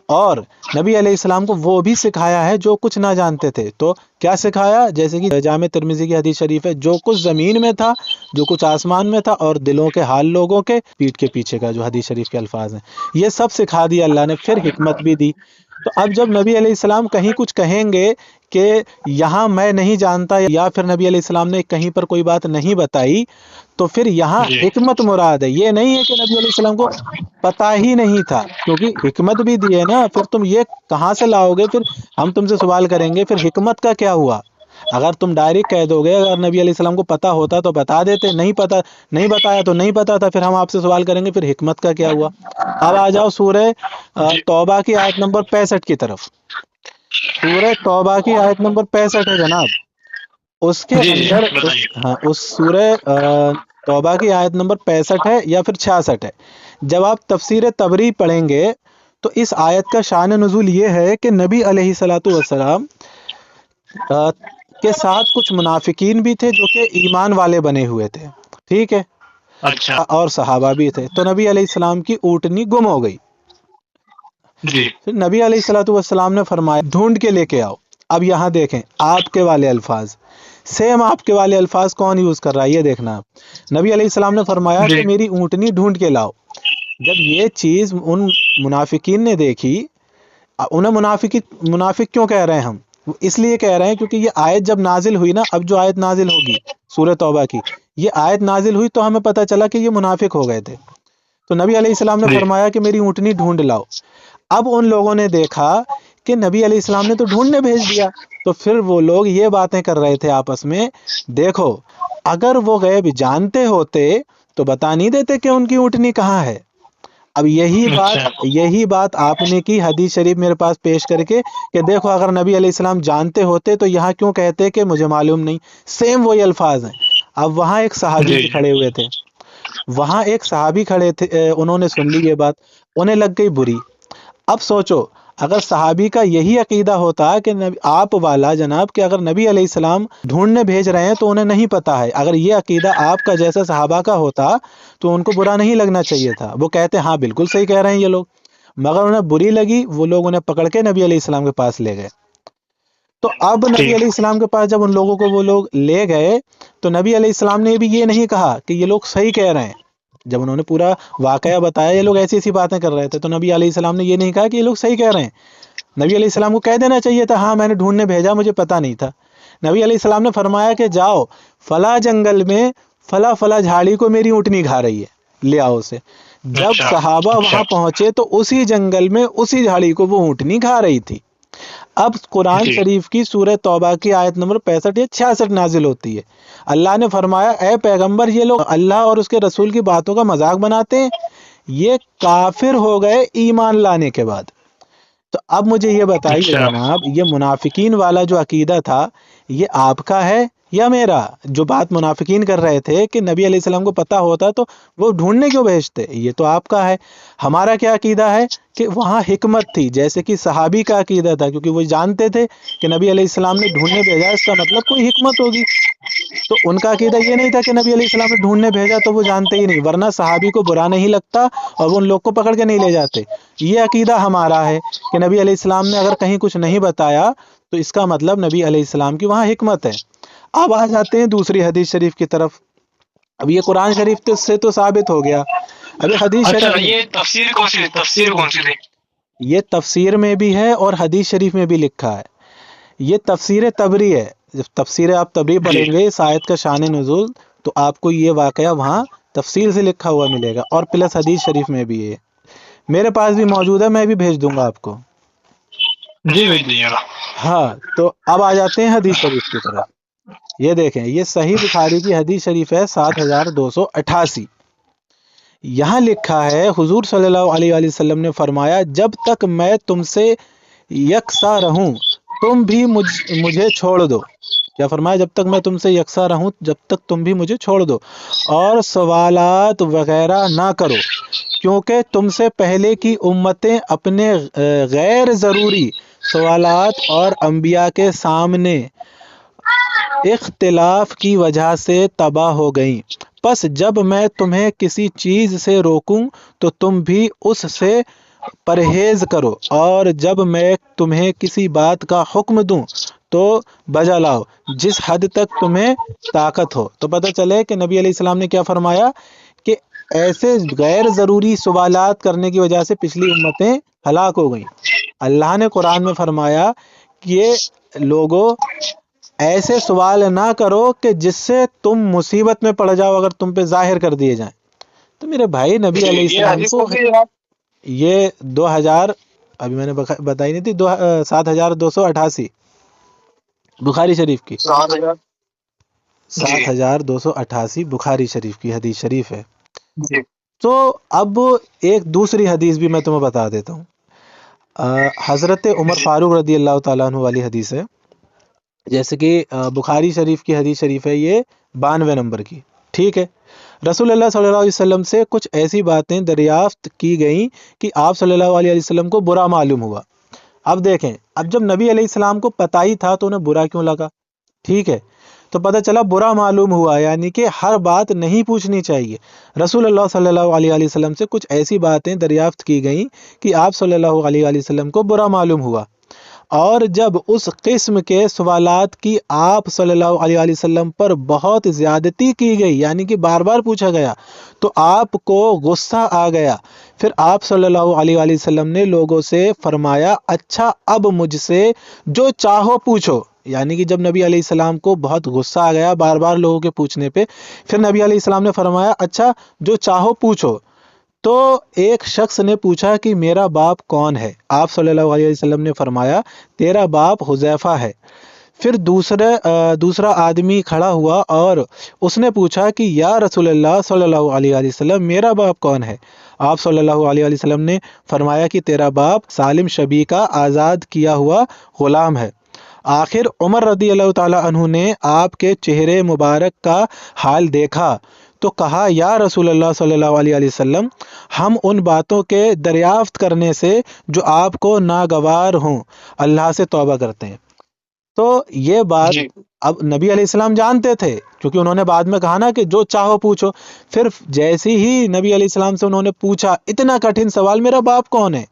اور نبی علیہ السلام کو وہ بھی سکھایا ہے جو کچھ نہ جانتے تھے. تو کیا سکھایا؟ جیسے کہ جامع ترمذی کی حدیث شریف ہے، جو کچھ زمین میں تھا، جو کچھ آسمان میں تھا، اور دلوں کے حال لوگوں کے پیٹھ کے پیچھے کا جو حدیث شریف کے الفاظ ہیں، یہ سب سکھا دیا اللہ نے، پھر حکمت بھی دی. تو اب جب نبی علیہ السلام کہیں کچھ کہیں گے کہ یہاں میں نہیں جانتا، یا پھر نبی علیہ السلام نے کہیں پر کوئی بات نہیں بتائی، تو پھر یہاں جی حکمت مراد ہے. یہ نہیں ہے کہ نبی علیہ السلام کو پتا ہی نہیں تھا، کیونکہ حکمت بھی دی ہے نا. پھر تم یہ کہاں سے لاؤ گے؟ پھر ہم تم سے سوال کریں گے پھر حکمت کا کیا ہوا؟ اگر تم ڈائریکٹ کہہ دو گے اگر نبی علیہ السلام کو پتا ہوتا تو بتا دیتے، نہیں پتا نہیں بتایا تو نہیں پتا تھا، پھر ہم آپ سے سوال کریں گے پھر حکمت کا کیا ہوا؟ اب آ جاؤ سورہ جی توبہ کی آیت نمبر 65 کی طرف. سورہ توبہ کی آیت نمبر 65 ہے جناب، اس کے جی اندر بتائیے. اس سورہ توبہ کی آیت نمبر 65 ہے یا پھر 66 ہے. جب آپ تفسیر تبری پڑھیں گے تو اس آیت کا شان نزول یہ ہے کہ نبی علیہ الصلوۃ والسلام کے ساتھ کچھ منافقین بھی تھے جو کہ ایمان والے بنے ہوئے تھے، ٹھیک ہے، اچھا اور صحابہ بھی تھے. تو نبی علیہ السلام کی اونٹنی گم ہو گئی. جی پھر نبی علیہ الصلوۃ والسلام نے فرمایا ڈھونڈ کے لے کے آؤ. اب یہاں دیکھیں آپ کے والے الفاظ، سیم آپ کے والے الفاظ کون یوز کر رہا ہے یہ دیکھنا. آپ نبی علیہ السلام نے فرمایا جی کہ میری اونٹنی ڈھونڈ کے لاؤ. جب یہ چیز ان منافقین نے دیکھی، انہیں منافق کیوں کہہ رہے ہیں ہم؟ اس لیے کہہ رہے ہیں کیونکہ یہ آیت جب نازل ہوئی نا، اب جو آیت نازل ہوگی سورہ توبہ کی، یہ آیت نازل ہوئی تو ہمیں پتہ چلا کہ یہ منافق ہو گئے تھے. تو نبی علیہ السلام نے جی فرمایا کہ میری اونٹنی ڈھونڈ لاؤ. اب ان لوگوں نے دیکھا کہ نبی علیہ السلام نے تو ڈھونڈنے بھیج دیا، تو پھر وہ لوگ یہ باتیں کر رہے تھے آپس میں، دیکھو اگر وہ غیب جانتے ہوتے تو بتا نہیں دیتے کہ ان کی اونٹنی کہاں ہے. اب اچھا یہی بات آپ نے کی حدیث شریف میرے پاس پیش کر کے کہ دیکھو اگر نبی علیہ السلام جانتے ہوتے تو یہاں کیوں کہتے کہ مجھے معلوم نہیں. سیم وہی الفاظ ہیں. اب وہاں ایک صحابی جی بھی کھڑے ہوئے تھے، وہاں ایک صحابی کھڑے تھے، انہوں نے سن لی یہ بات، انہیں لگ گئی بری. اب سوچو اگر صحابی کا یہی عقیدہ ہوتا کہ آپ والا جناب کہ اگر نبی علیہ السلام ڈھونڈنے بھیج رہے ہیں تو انہیں نہیں پتا ہے، اگر یہ عقیدہ آپ کا جیسا صحابہ کا ہوتا تو ان کو برا نہیں لگنا چاہیے تھا. وہ کہتے ہاں بالکل صحیح کہہ رہے ہیں یہ لوگ، مگر انہیں بری لگی، وہ لوگ انہیں پکڑ کے نبی علیہ السلام کے پاس لے گئے. تو اب نبی ٹھیک علیہ السلام کے پاس جب ان لوگوں کو وہ لوگ لے گئے تو نبی علیہ السلام نے بھی یہ نہیں کہا کہ یہ لوگ صحیح کہہ رہے ہیں. جب انہوں نے پورا واقعہ بتایا یہ لوگ ایسی ایسی باتیں کر رہے تھے تو نبی علیہ السلام نے یہ نہیں کہا کہ یہ لوگ صحیح کہہ رہے ہیں. نبی علیہ السلام کو کہہ دینا چاہیے تھا ہاں میں نے ڈھونڈنے بھیجا مجھے پتا نہیں تھا. نبی علیہ السلام نے فرمایا کہ جاؤ فلاں جنگل میں فلاں جھاڑی کو میری اونٹنی کھا رہی ہے، لے آؤ اسے. جب اچھا صحابہ اچھا وہاں پہنچے تو اسی جنگل میں اسی جھاڑی کو وہ اونٹنی کھا رہی تھی. اب قرآن جی شریف کی سورہ توبہ کی آیت نمبر 65 یا 66 نازل ہوتی ہے. اللہ نے فرمایا اے پیغمبر یہ لوگ اللہ اور اس کے رسول کی باتوں کا مذاق بناتے ہیں، یہ کافر ہو گئے ایمان لانے کے بعد. تو اب مجھے یہ بتائیے اچھا جناب یہ منافقین والا جو عقیدہ تھا یہ آپ کا ہے یا میرا؟ جو بات منافقین کر رہے تھے کہ نبی علیہ السلام کو پتا ہوتا تو وہ ڈھونڈنے کیوں بھیجتے، یہ تو آپ کا ہے. ہمارا کیا عقیدہ ہے کہ وہاں حکمت تھی، جیسے کہ صحابی کا عقیدہ تھا، کیونکہ وہ جانتے تھے کہ نبی علیہ السلام نے ڈھونڈنے بھیجا، اس کا مطلب کوئی حکمت ہوگی. تو ان کا عقیدہ یہ نہیں تھا کہ نبی علیہ السلام نے ڈھونڈنے بھیجا تو وہ جانتے ہی نہیں، ورنہ صحابی کو برا نہیں لگتا اور وہ ان لوگ کو پکڑ کے نہیں لے جاتے۔ یہ عقیدہ ہمارا ہے کہ نبی علیہ السلام نے اگر کہیں کچھ نہیں بتایا تو اس کا مطلب نبی علیہ السلام کی وہاں حکمت ہے۔ اب آ جاتے ہیں دوسری حدیث شریف کی طرف۔ اب یہ قرآن شریف سے تو ثابت ہو گیا، ابھی حدیث اچھا شریف یہ تفسیر کون سی تھی؟ یہ تفسیر میں بھی ہے اور حدیث شریف میں بھی لکھا ہے۔ یہ تفسیر تبری ہے، جب تفسیر آپ تبری پڑھیں گے اس آیت کا شان نزول تو آپ کو یہ واقعہ وہاں تفصیل سے لکھا ہوا ملے گا، اور پلس حدیث شریف میں بھی ہے، میرے پاس بھی موجود ہے، میں بھی بھیج دوں گا آپ کو۔ جی بھیج دیجیے گا۔ ہاں تو اب آ جاتے ہیں حدیث شریف کی طرف۔ یہ دیکھیں، یہ صحیح بخاری کی حدیث شریف ہے 7288۔ یہاں لکھا ہے حضور صلی اللہ علیہ وآلہ وسلم نے فرمایا، جب تک میں تم سے یکساں رہوں تم بھی مجھے چھوڑ دو۔ کیا فرمایا؟ جب تک میں تم سے یکساں رہوں جب تک تم بھی مجھے چھوڑ دو، اور سوالات وغیرہ نہ کرو، کیونکہ تم سے پہلے کی امتیں اپنے غیر ضروری سوالات اور انبیاء کے سامنے اختلاف کی وجہ سے تباہ ہو گئیں۔ پس جب میں تمہیں کسی چیز سے روکوں تو تم بھی اس سے پرہیز کرو، اور جب میں تمہیں کسی بات کا حکم دوں تو بجا لاؤ جس حد تک تمہیں طاقت ہو۔ تو پتہ چلے کہ نبی علیہ السلام نے کیا فرمایا کہ ایسے غیر ضروری سوالات کرنے کی وجہ سے پچھلی امتیں ہلاک ہو گئیں۔ اللہ نے قرآن میں فرمایا کہ لوگوں ایسے سوال نہ کرو کہ جس سے تم مصیبت میں پڑ جاؤ اگر تم پہ ظاہر کر دیے جائیں۔ تو میرے بھائی نبی علیہ السلام کو یہ 2000 ابھی میں نے بتائی نہیں تھی 7288 بخاری شریف کی 7288 بخاری شریف کی حدیث شریف ہے۔ تو اب ایک دوسری حدیث بھی میں تمہیں بتا دیتا ہوں، حضرت عمر فاروق رضی اللہ تعالیٰ عنہ والی حدیث ہے، جیسے کہ بخاری شریف کی حدیث شریف ہے یہ 92 نمبر کی، ٹھیک ہے۔ رسول اللہ صلی اللہ علیہ وسلم سے کچھ ایسی باتیں دریافت کی گئیں کہ آپ صلی اللہ علیہ وسلم کو برا معلوم ہوا۔ اب دیکھیں، اب جب نبی علیہ السلام کو پتہ ہی تھا تو انہیں برا کیوں لگا؟ ٹھیک ہے، تو پتہ چلا برا معلوم ہوا، یعنی کہ ہر بات نہیں پوچھنی چاہیے۔ رسول اللہ صلی اللہ علیہ وسلم سے کچھ ایسی باتیں دریافت کی گئیں کہ آپ صلی اللہ علیہ وسلم کو برا معلوم ہوا، اور جب اس قسم کے سوالات کی آپ صلی اللہ علیہ وسلم پر بہت زیادتی کی گئی، یعنی کہ بار بار پوچھا گیا، تو آپ کو غصہ آ گیا۔ پھر آپ صلی اللہ علیہ وسلم نے لوگوں سے فرمایا، اچھا اب مجھ سے جو چاہو پوچھو۔ یعنی کہ جب نبی علیہ السلام کو بہت غصہ آ گیا بار بار لوگوں کے پوچھنے پہ، پھر نبی علیہ السلام نے فرمایا، اچھا جو چاہو پوچھو۔ تو ایک شخص نے پوچھا کہ میرا باپ کون ہے؟ آپ صلی اللہ علیہ وسلم نے فرمایا، تیرا باپ حذیفہ ہے۔ پھر دوسرا آدمی کھڑا ہوا اور اس نے پوچھا کہ یا رسول اللہ صلی اللہ علیہ وسلم میرا باپ کون ہے؟ آپ صلی اللہ علیہ وسلم نے فرمایا کہ تیرا باپ سالم شبی کا آزاد کیا ہوا غلام ہے۔ آخر عمر رضی اللہ تعالیٰ عنہ نے آپ کے چہرے مبارک کا حال دیکھا تو کہا، یا رسول اللہ صلی اللہ علیہ وسلم، ہم ان باتوں کے دریافت کرنے سے جو آپ کو ناگوار ہوں اللہ سے توبہ کرتے ہیں۔ تو یہ بات اب نبی علیہ السلام جانتے تھے، کیونکہ انہوں نے بعد میں کہا نا کہ جو چاہو پوچھو۔ پھر جیسے ہی نبی علیہ السلام سے انہوں نے پوچھا اتنا کٹھن سوال، میرا باپ کون ہے،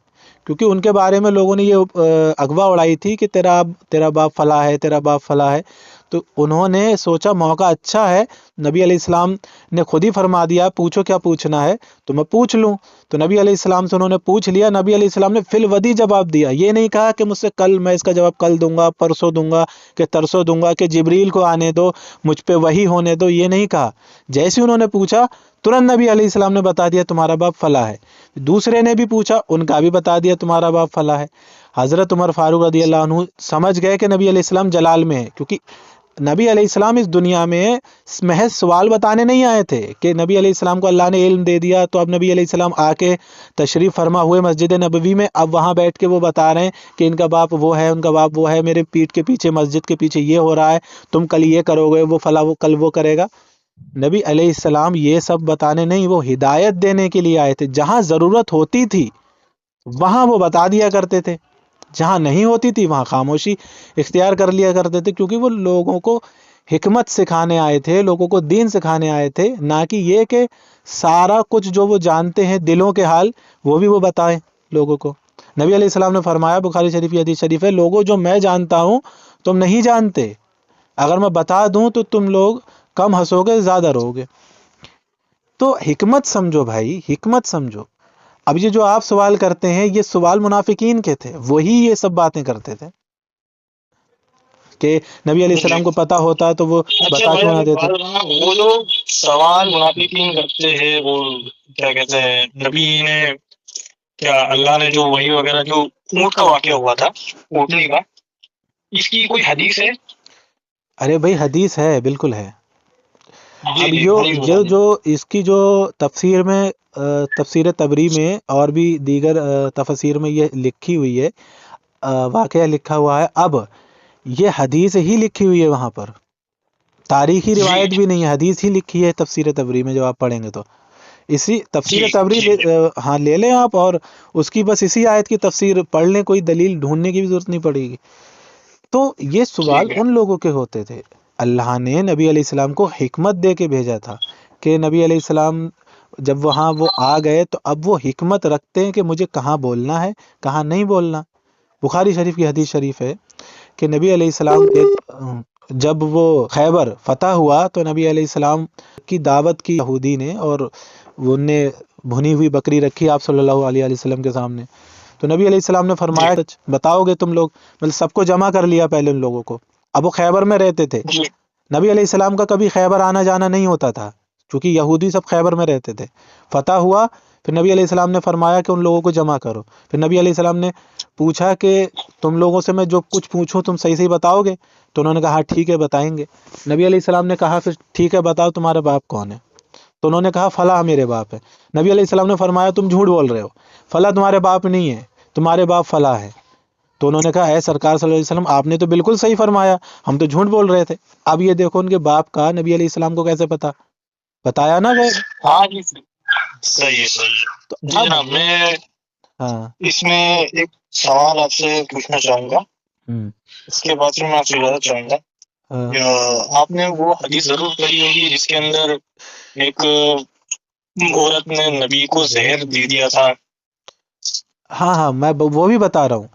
کیونکہ ان کے بارے میں لوگوں نے یہ اغوا اڑائی تھی کہ تیرا باپ فلاں ہے، تیرا باپ فلاں ہے، تو انہوں نے سوچا موقع اچھا ہے، نبی علیہ السلام نے خود ہی فرما دیا پوچھو کیا پوچھنا ہے تو میں پوچھ لوں۔ تو نبی علیہ السلام سے انہوں نے پوچھ لیا۔ نبی علیہ السلام نے فی الودی جواب دیا، یہ نہیں کہا کہ مجھ سے کل میں اس کا جواب کل دوں گا، پرسوں دوں گا، کہ ترسوں دوں گا، کہ جبریل کو آنے دو، مجھ پہ وحی ہونے دو، یہ نہیں کہا۔ جیسے انہوں نے پوچھا ترنت نبی علیہ السلام نے بتا دیا تمہارا باپ فلاں ہے۔ دوسرے نے بھی پوچھا، ان کا بھی بتا دیا تمہارا باپ فلاں ہے۔ حضرت عمر فاروق رضی اللہ عنہ سمجھ گئے کہ نبی علیہ السلام جلال میں ہے، کیونکہ نبی علیہ السلام اس دنیا میں محض سوال بتانے نہیں آئے تھے کہ نبی علیہ السلام کو اللہ نے علم دے دیا تو اب نبی علیہ السلام آ کے تشریف فرما ہوئے مسجد نبوی میں، اب وہاں بیٹھ کے وہ بتا رہے ہیں کہ ان کا باپ وہ ہے، ان کا باپ وہ ہے، میرے پیٹھ کے پیچھے مسجد کے پیچھے یہ ہو رہا ہے، تم کل یہ کرو گے، وہ فلاں وہ کل وہ کرے گا۔ نبی علیہ السلام یہ سب بتانے نہیں، وہ ہدایت دینے کے لیے آئے تھے۔ جہاں ضرورت ہوتی تھی وہاں وہ بتا دیا کرتے تھے، جہاں نہیں ہوتی تھی وہاں خاموشی اختیار کر لیا کرتے تھے، کیونکہ وہ لوگوں کو حکمت سکھانے آئے تھے، لوگوں کو دین سکھانے آئے تھے، نہ کہ یہ کہ سارا کچھ جو وہ جانتے ہیں دلوں کے حال وہ بھی وہ بتائیں لوگوں کو۔ نبی علیہ السلام نے فرمایا، بخاری شریف کی حدیث شریف ہے، لوگوں جو میں جانتا ہوں تم نہیں جانتے، اگر میں بتا دوں تو تم لوگ کم ہنسو گے زیادہ رو گے۔ تو حکمت سمجھو بھائی، حکمت سمجھو۔ اب یہ جو آپ سوال کرتے ہیں یہ سوال منافقین کے تھے، وہی یہ سب باتیں کرتے تھے کہ نبی علیہ السلام کو پتہ ہوتا تو وہ اچھا بتا بھائی، کیوں نہ ایک دیتے۔ بات بتانا، وہ جو سوال منافقین کرتے ہیں، وہ کیا کہتے ہیں، نبی نے کیا اللہ نے جو وحی وغیرہ، جو اونٹ کا واقعہ ہوا تھا، اونٹنی کا، اس کی کوئی حدیث ہے؟ ارے بھائی حدیث ہے، بالکل ہے۔ جی اب جی، حدیث بتا جو دیجیے۔ اس کی جو تفسیر میں تفسیر تبری میں اور بھی دیگر تفسیر میں یہ لکھی ہوئی ہے، واقعہ لکھا ہوا ہے، اب یہ حدیث ہی لکھی ہوئی ہے وہاں پر، تاریخی جی روایت بھی نہیں ہے، حدیث ہی لکھی ہے تفسیر تبری میں، جب آپ پڑھیں گے تو اسی تفسیر جی تبری جی ہاں لے لیں آپ، اور اس کی بس اسی آیت کی تفسیر پڑھ لیں، کوئی دلیل ڈھونڈنے کی بھی ضرورت نہیں پڑے گی۔ تو یہ سوال ٹھیک ہے۔ ان لوگوں کے ہوتے تھے، اللہ نے نبی علیہ السلام کو حکمت دے کے بھیجا تھا کہ نبی علیہ السلام جب وہاں وہ آ گئے تو اب وہ حکمت رکھتے ہیں کہ مجھے کہاں بولنا ہے کہاں نہیں بولنا۔ بخاری شریف کی حدیث شریف ہے کہ نبی علیہ السلام جب وہ خیبر فتح ہوا تو نبی علیہ السلام کی دعوت کی یہودی نے، اور وہ نے بھنی ہوئی بکری رکھی آپ صلی اللہ علیہ وسلم کے سامنے، تو نبی علیہ السلام نے فرمایا بتاؤ گے تم لوگ، مطلب سب کو جمع کر لیا پہلے ان لوگوں کو۔ اب وہ خیبر میں رہتے تھے، جی نبی علیہ السلام کا کبھی خیبر آنا جانا نہیں ہوتا تھا کیونکہ یہودی سب خیبر میں رہتے تھے۔ فتح ہوا، پھر نبی علیہ السلام نے فرمایا کہ ان لوگوں کو جمع کرو، پھر نبی علیہ السلام نے پوچھا کہ تم لوگوں سے میں جو کچھ پوچھوں تم صحیح صحیح بتاؤ گے؟ تو انہوں نے کہا ٹھیک ہے بتائیں گے۔ نبی علیہ السلام نے کہا پھر ٹھیک ہے بتاؤ تمہارا باپ کون ہے؟ تو انہوں نے کہا فلاں میرے باپ ہے۔ نبی علیہ السلام نے فرمایا تم جھوٹ بول رہے ہو، فلاں تمہارے باپ نہیں ہے، تمہارے باپ فلاں ہے۔ تو انہوں نے کہا اے سرکار صلی اللہ علیہ وسلم آپ نے تو بالکل صحیح فرمایا، ہم تو جھوٹ بول رہے تھے۔ اب یہ دیکھو ان کے باپ کا نبی علیہ السلام کو کیسے پتا، بتایا نا گئے۔ ہاں جی، صحیح ہے صحیح ہے۔ تو جی اب جناب، میں ہاں اس میں ایک سوال آپ سے پوچھنا چاہوں گا، ہم، اس کے بعد میں آپ سے اجازت چاہوں گا۔ ہاں آپ نے وہ حدیث ضرور پڑھی ہوگی جس کے اندر ایک عورت نے نبی کو زہر دے دیا تھا۔ ہاں میں وہ بھی بتا رہا ہوں۔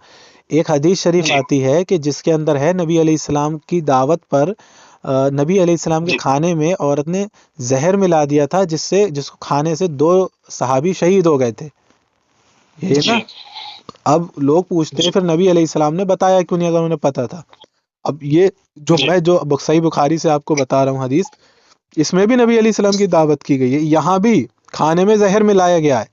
ایک حدیث شریف جی آتی ہے کہ جس کے اندر ہے نبی علیہ السلام کی دعوت پر نبی علیہ السلام کے جی کھانے میں عورت نے زہر ملا دیا تھا، جس کو کھانے سے 2 صحابی شہید ہو گئے تھے، یہ نا۔ جی اب لوگ پوچھتے ہیں پھر نبی علیہ السلام نے بتایا کیوں نہیں اگر انہیں پتا تھا؟ اب یہ جو جی میں جو صحیح بخاری سے آپ کو بتا رہا ہوں حدیث، اس میں بھی نبی علیہ السلام کی دعوت کی گئی ہے، یہاں بھی کھانے میں زہر ملایا گیا ہے۔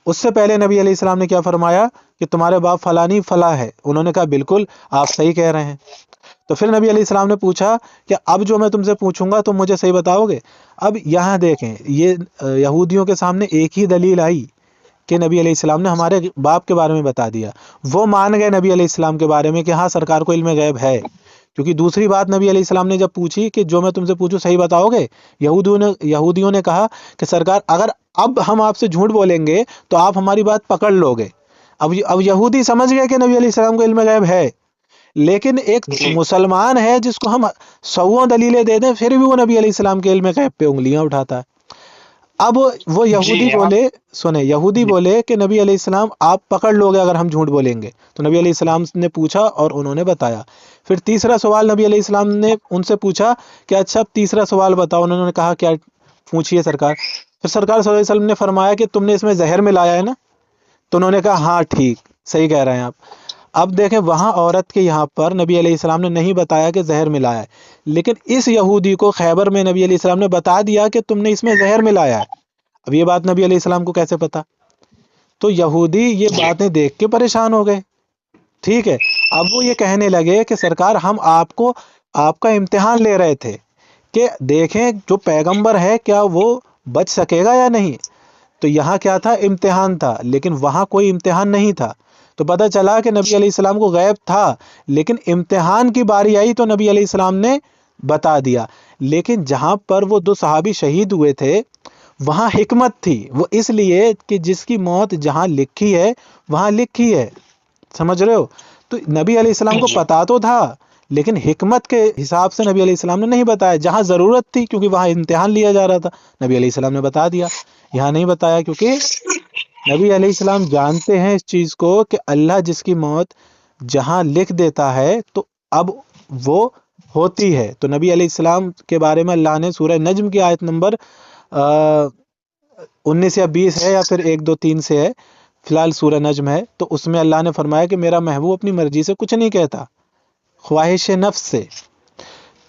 اس سے پہلے نبی علیہ السلام نے کیا فرمایا کہ تمہارے باپ فلانی فلاں ہے، انہوں نے کہا بالکل آپ صحیح کہہ رہے ہیں۔ تو پھر نبی علیہ السلام نے پوچھا کہ اب جو میں تم سے پوچھوں گا تم مجھے صحیح بتاؤ گے؟ اب یہاں دیکھیں، یہ یہودیوں کے سامنے ایک ہی دلیل آئی کہ نبی علیہ السلام نے ہمارے باپ کے بارے میں بتا دیا، وہ مان گئے نبی علیہ السلام کے بارے میں کہ ہاں سرکار کو علم غیب ہے، کیونکہ دوسری بات نبی علیہ السلام نے جب پوچھی کہ جو میں تم سے پوچھوں صحیح بتاؤ گے، یہودیوں نے کہا کہ سرکار اگر اب ہم آپ سے جھوٹ بولیں گے تو آپ ہماری بات پکڑ لو گے۔ اب یہودی سمجھ گئے کہ نبی علیہ السلام کو علم غیب ہے، لیکن ایک جی مسلمان ہے جس کو ہم 100 دلیلیں دے دیں پھر بھی وہ نبی علیہ السلام کے علم غیب پہ انگلیاں اٹھاتا ہے۔ اب وہ جی یہودی آپ بولے کہ نبی علیہ السلام آپ پکڑ لو گے اگر ہم جھوٹ بولیں گے؟ تو نبی علیہ السلام نے پوچھا اور انہوں نے بتایا۔ پھر تیسرا سوال نبی علیہ السلام نے ان سے پوچھا کہ اچھا تیسرا سوال بتاؤ، انہوں نے کہا کیا پوچھیے سرکار؟ پھر سرکار صلی اللہ علیہ وسلم نے فرمایا کہ تم نے اس میں زہر ملایا ہے نا؟ تو انہوں نے کہا ہاں ٹھیک صحیح کہہ رہے ہیں آپ۔ اب دیکھیں وہاں عورت کے یہاں پر نبی علیہ السلام نے نہیں بتایا کہ زہر ملایا ہے، لیکن اس یہودی کو خیبر میں نبی علیہ السلام نے بتا دیا کہ تم نے اس میں زہر ملایا ہے۔ اب یہ بات نبی علیہ السلام کو کیسے پتا؟ تو یہودی یہ باتیں دیکھ کے پریشان ہو گئے، ٹھیک ہے۔ اب وہ یہ کہنے لگے کہ سرکار ہم آپ کا امتحان لے رہے تھے کہ دیکھیں جو پیغمبر ہے کیا وہ بچ سکے گا یا نہیں۔ تو یہاں کیا تھا؟ امتحان تھا، لیکن وہاں کوئی امتحان نہیں تھا۔ تو پتہ چلا کہ نبی علیہ السلام کو غیب تھا، لیکن امتحان کی باری آئی تو نبی علیہ السلام نے بتا دیا۔ لیکن جہاں پر وہ 2 صحابی شہید ہوئے تھے وہاں حکمت تھی، وہ اس لیے کہ جس کی موت جہاں لکھی ہے وہاں لکھی ہے، سمجھ رہے ہو؟ تو نبی علیہ السلام کو جی پتا تو تھا، لیکن حکمت کے حساب سے نبی علیہ السلام نے نہیں بتایا. جہاں ضرورت تھی کیونکہ وہاں امتحان لیا جا رہا تھا, نبی علیہ السلام نے بتا دیا. یہاں نہیں بتایا کیونکہ نبی علیہ السلام جانتے ہیں اس چیز کو کہ اللہ جس کی موت جہاں لکھ دیتا ہے تو اب وہ ہوتی ہے. تو نبی علیہ السلام کے بارے میں اللہ نے سورہ نجم کی آیت نمبر 19 یا 20 ہے یا پھر 1 2 3 سے ہے, فی الحال سورہ نجم ہے, تو اس میں اللہ نے فرمایا کہ میرا محبوب اپنی مرضی سے کچھ نہیں کہتا, خواہش نفس سے.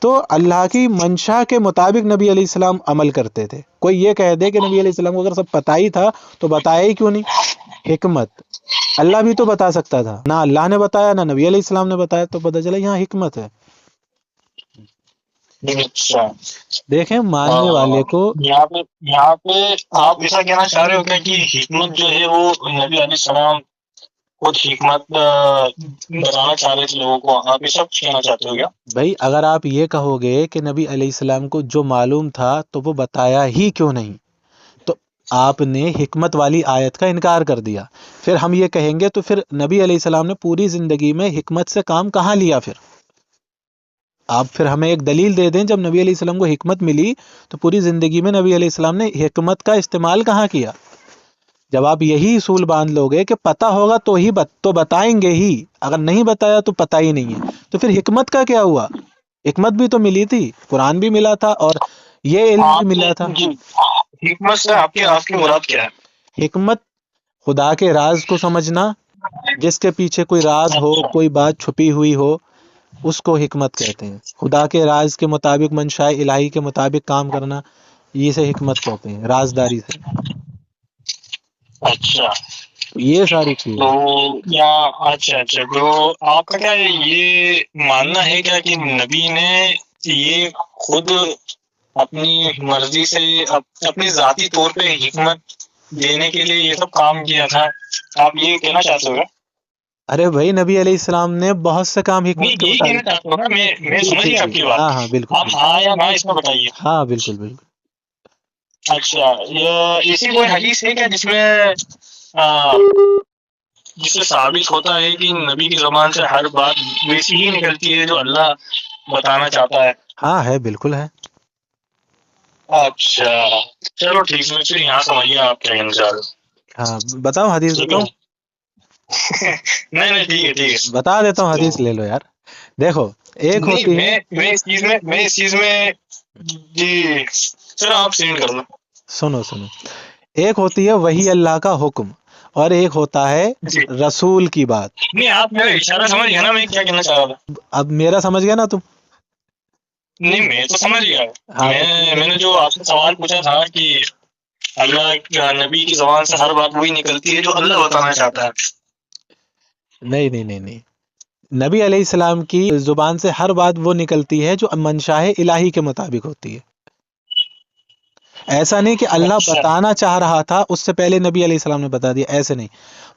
تو اللہ کی منشا کے مطابق نبی علیہ السلام عمل کرتے تھے. کوئی یہ کہہ دے کہ نبی علیہ السلام کو اگر سب پتہ ہی تھا تو بتایا ہی کیوں نہیں؟ حکمت. اللہ بھی تو بتا سکتا تھا, نہ اللہ نے بتایا نہ نبی علیہ السلام نے بتایا, تو پتہ چلا یہاں حکمت ہے. اچھا, دیکھیں ماننے والے کو یہاں پہ آپ ایسا کہنا چاہ رہے ہو کیا کہ حکمت جو ہے وہ نبی علیہ السلام خود حکمت بتانا چاہ رہے تھے لوگوں کو, آپ یہ سب کہنا چاہتے ہو کیا؟ بھائی اگر آپ یہ کہو گے کہ نبی علیہ السلام کو جو معلوم تھا تو وہ بتایا ہی کیوں نہیں, تو آپ نے حکمت والی آیت کا انکار کر دیا. پھر ہم یہ کہیں گے تو پھر نبی علیہ السلام نے پوری زندگی میں حکمت سے کام کہاں لیا؟ پھر آپ پھر ہمیں ایک دلیل دے دیں, جب نبی علیہ السلام کو حکمت ملی تو پوری زندگی میں نبی علیہ السلام نے حکمت کا استعمال کہاں کیا؟ جب آپ یہی اصول باندھ لو گے کہ پتہ ہوگا تو ہی تو بتائیں گے ہی, اگر نہیں بتایا تو پتہ ہی نہیں ہے, تو پھر حکمت کا کیا ہوا؟ حکمت بھی تو ملی تھی, قرآن بھی ملا تھا اور یہ علم بھی ملا تھا. حکمت سے آپ کی مراد کیا ہے؟ حکمت خدا کے راز کو سمجھنا, جس کے پیچھے کوئی راز ہو, کوئی بات چھپی ہوئی ہو, اس کو حکمت کہتے ہیں. خدا کے راز کے مطابق منشاء الہی کے مطابق کام کرنا, یہ سے حکمت کہتے ہیں, رازداری سے. اچھا, یہ ساری چیز تو کیا اچھا تو آپ کا کیا یہ ماننا ہے کیا کہ نبی نے یہ خود اپنی مرضی سے اپنی ذاتی طور پہ حکمت دینے کے لیے یہ سب کام کیا تھا؟ آپ یہ کہنا چاہتے ہو گا؟ ارے بھائی نبی علیہ السلام نے بہت سے کام حکمت کے یہی کہنا چاہتا ہوں نا میں سمجھ گیا آپ کی بات. ہاں بالکل, آپ ہاں یا نہ اس میں بتائیے. ہاں بالکل بالکل. اچھا, ایسی کوئی حدیث ہے کیا جس میں جس سے ثابت ہوتا ہے کہ نبی کی زبان سے ہر بات ویسی ہی نکلتی ہے جو اللہ بتانا چاہتا ہے؟ ہاں ہے, بالکل ہے. اچھا چلو ٹھیک ہے, پھر یہاں سمجھیے آپ کیا کہنا چاہ رہے ہو. ہاں بتاؤ, حدیث بتاؤ. نہیں ٹھیک ہے بتا دیتا ہوں, حدیث لے لو یار. دیکھو ایک ہوتی ہے, میں اس چیز میں جی چلو آپ سینڈ کر دو. سنو ایک ہوتی ہے وہی اللہ کا حکم, اور ایک ہوتا ہے رسول کی بات. نہیں, آپ میرا اشارہ سمجھ گیا نا میں کیا کہنا چاہ رہا تھا؟ اب میرا سمجھ گیا نا تم؟ نہیں میں تو سمجھ گیا. میں نے جو آپ سے سوال پوچھا تھا کہ اللہ نبی کی زبان سے ہر بات وہی نکلتی ہے جو اللہ بتانا چاہتا ہے. نہیں, نبی علیہ السلام کی زبان سے ہر بات وہ نکلتی ہے جو منشاء الہی کے مطابق ہوتی ہے. ایسا نہیں کہ اللہ بتانا چاہ رہا تھا اس سے پہلے نبی علیہ السلام نے بتا دیا, ایسے نہیں.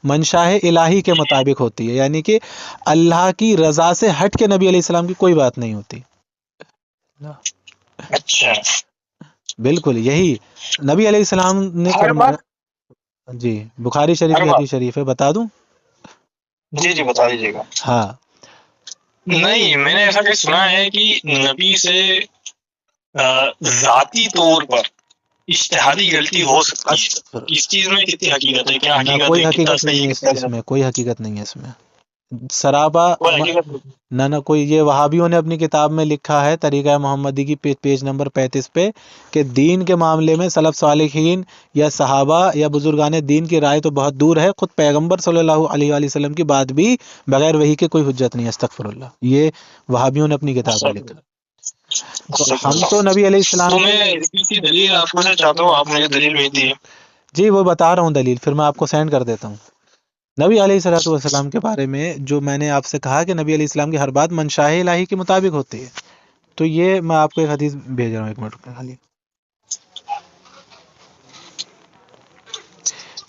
منشاء الہی کے مطابق ہوتی ہے, یعنی کہ اللہ کی رضا سے ہٹ کے نبی علیہ السلام کی کوئی بات نہیں ہوتی. اچھا بالکل یہی نبی علیہ السلام نے فرمایا. جی بخاری شریف کی حدیث شریف ہے, بتا دوں؟ جی بتا دیجیے گا. ہاں نہیں, میں نے ایسا کہیں سنا ہے کہ نبی سے ذاتی طور پر اجتہادی غلطی ہو سکتی ہے. اس چیز میں کتنی حقیقت ہے؟ کیا حقیقت کوئی ہے؟ حقیقت نہیں ہے اس میں, کوئی حقیقت نہیں ہے اس میں, سرابا نہ کوئی. یہ وہابیوں نے اپنی کتاب میں لکھا ہے طریقہ محمدی کی پیج نمبر 35 پہ کہ دین کے معاملے میں سلف صالحین یا صحابہ یا بزرگان دین کی رائے تو بہت دور ہے, خود پیغمبر صلی اللہ علیہ وآلہ وسلم کی بات بھی بغیر وحی کے کوئی حجت نہیں ہے. استغفر اللہ. یہ وہابیوں نے اپنی کتاب میں لکھا. تو ہم تو نبی علیہ السلام میں دلیل آپ کو چاہتا ہوں, آپ مجھے دلیل بھیج دیجیے. جی وہ بتا رہا ہوں دلیل, پھر میں آپ کو سینڈ کر دیتا ہوں. نبی علیہ الصلوۃ والسلام کے بارے میں جو میں نے آپ سے کہا کہ نبی علیہ السلام کی ہر بات منشاء الہی کے مطابق ہوتی ہے, تو یہ میں آپ کو ایک حدیث بھیج رہا ہوں, ایک منٹ خالی.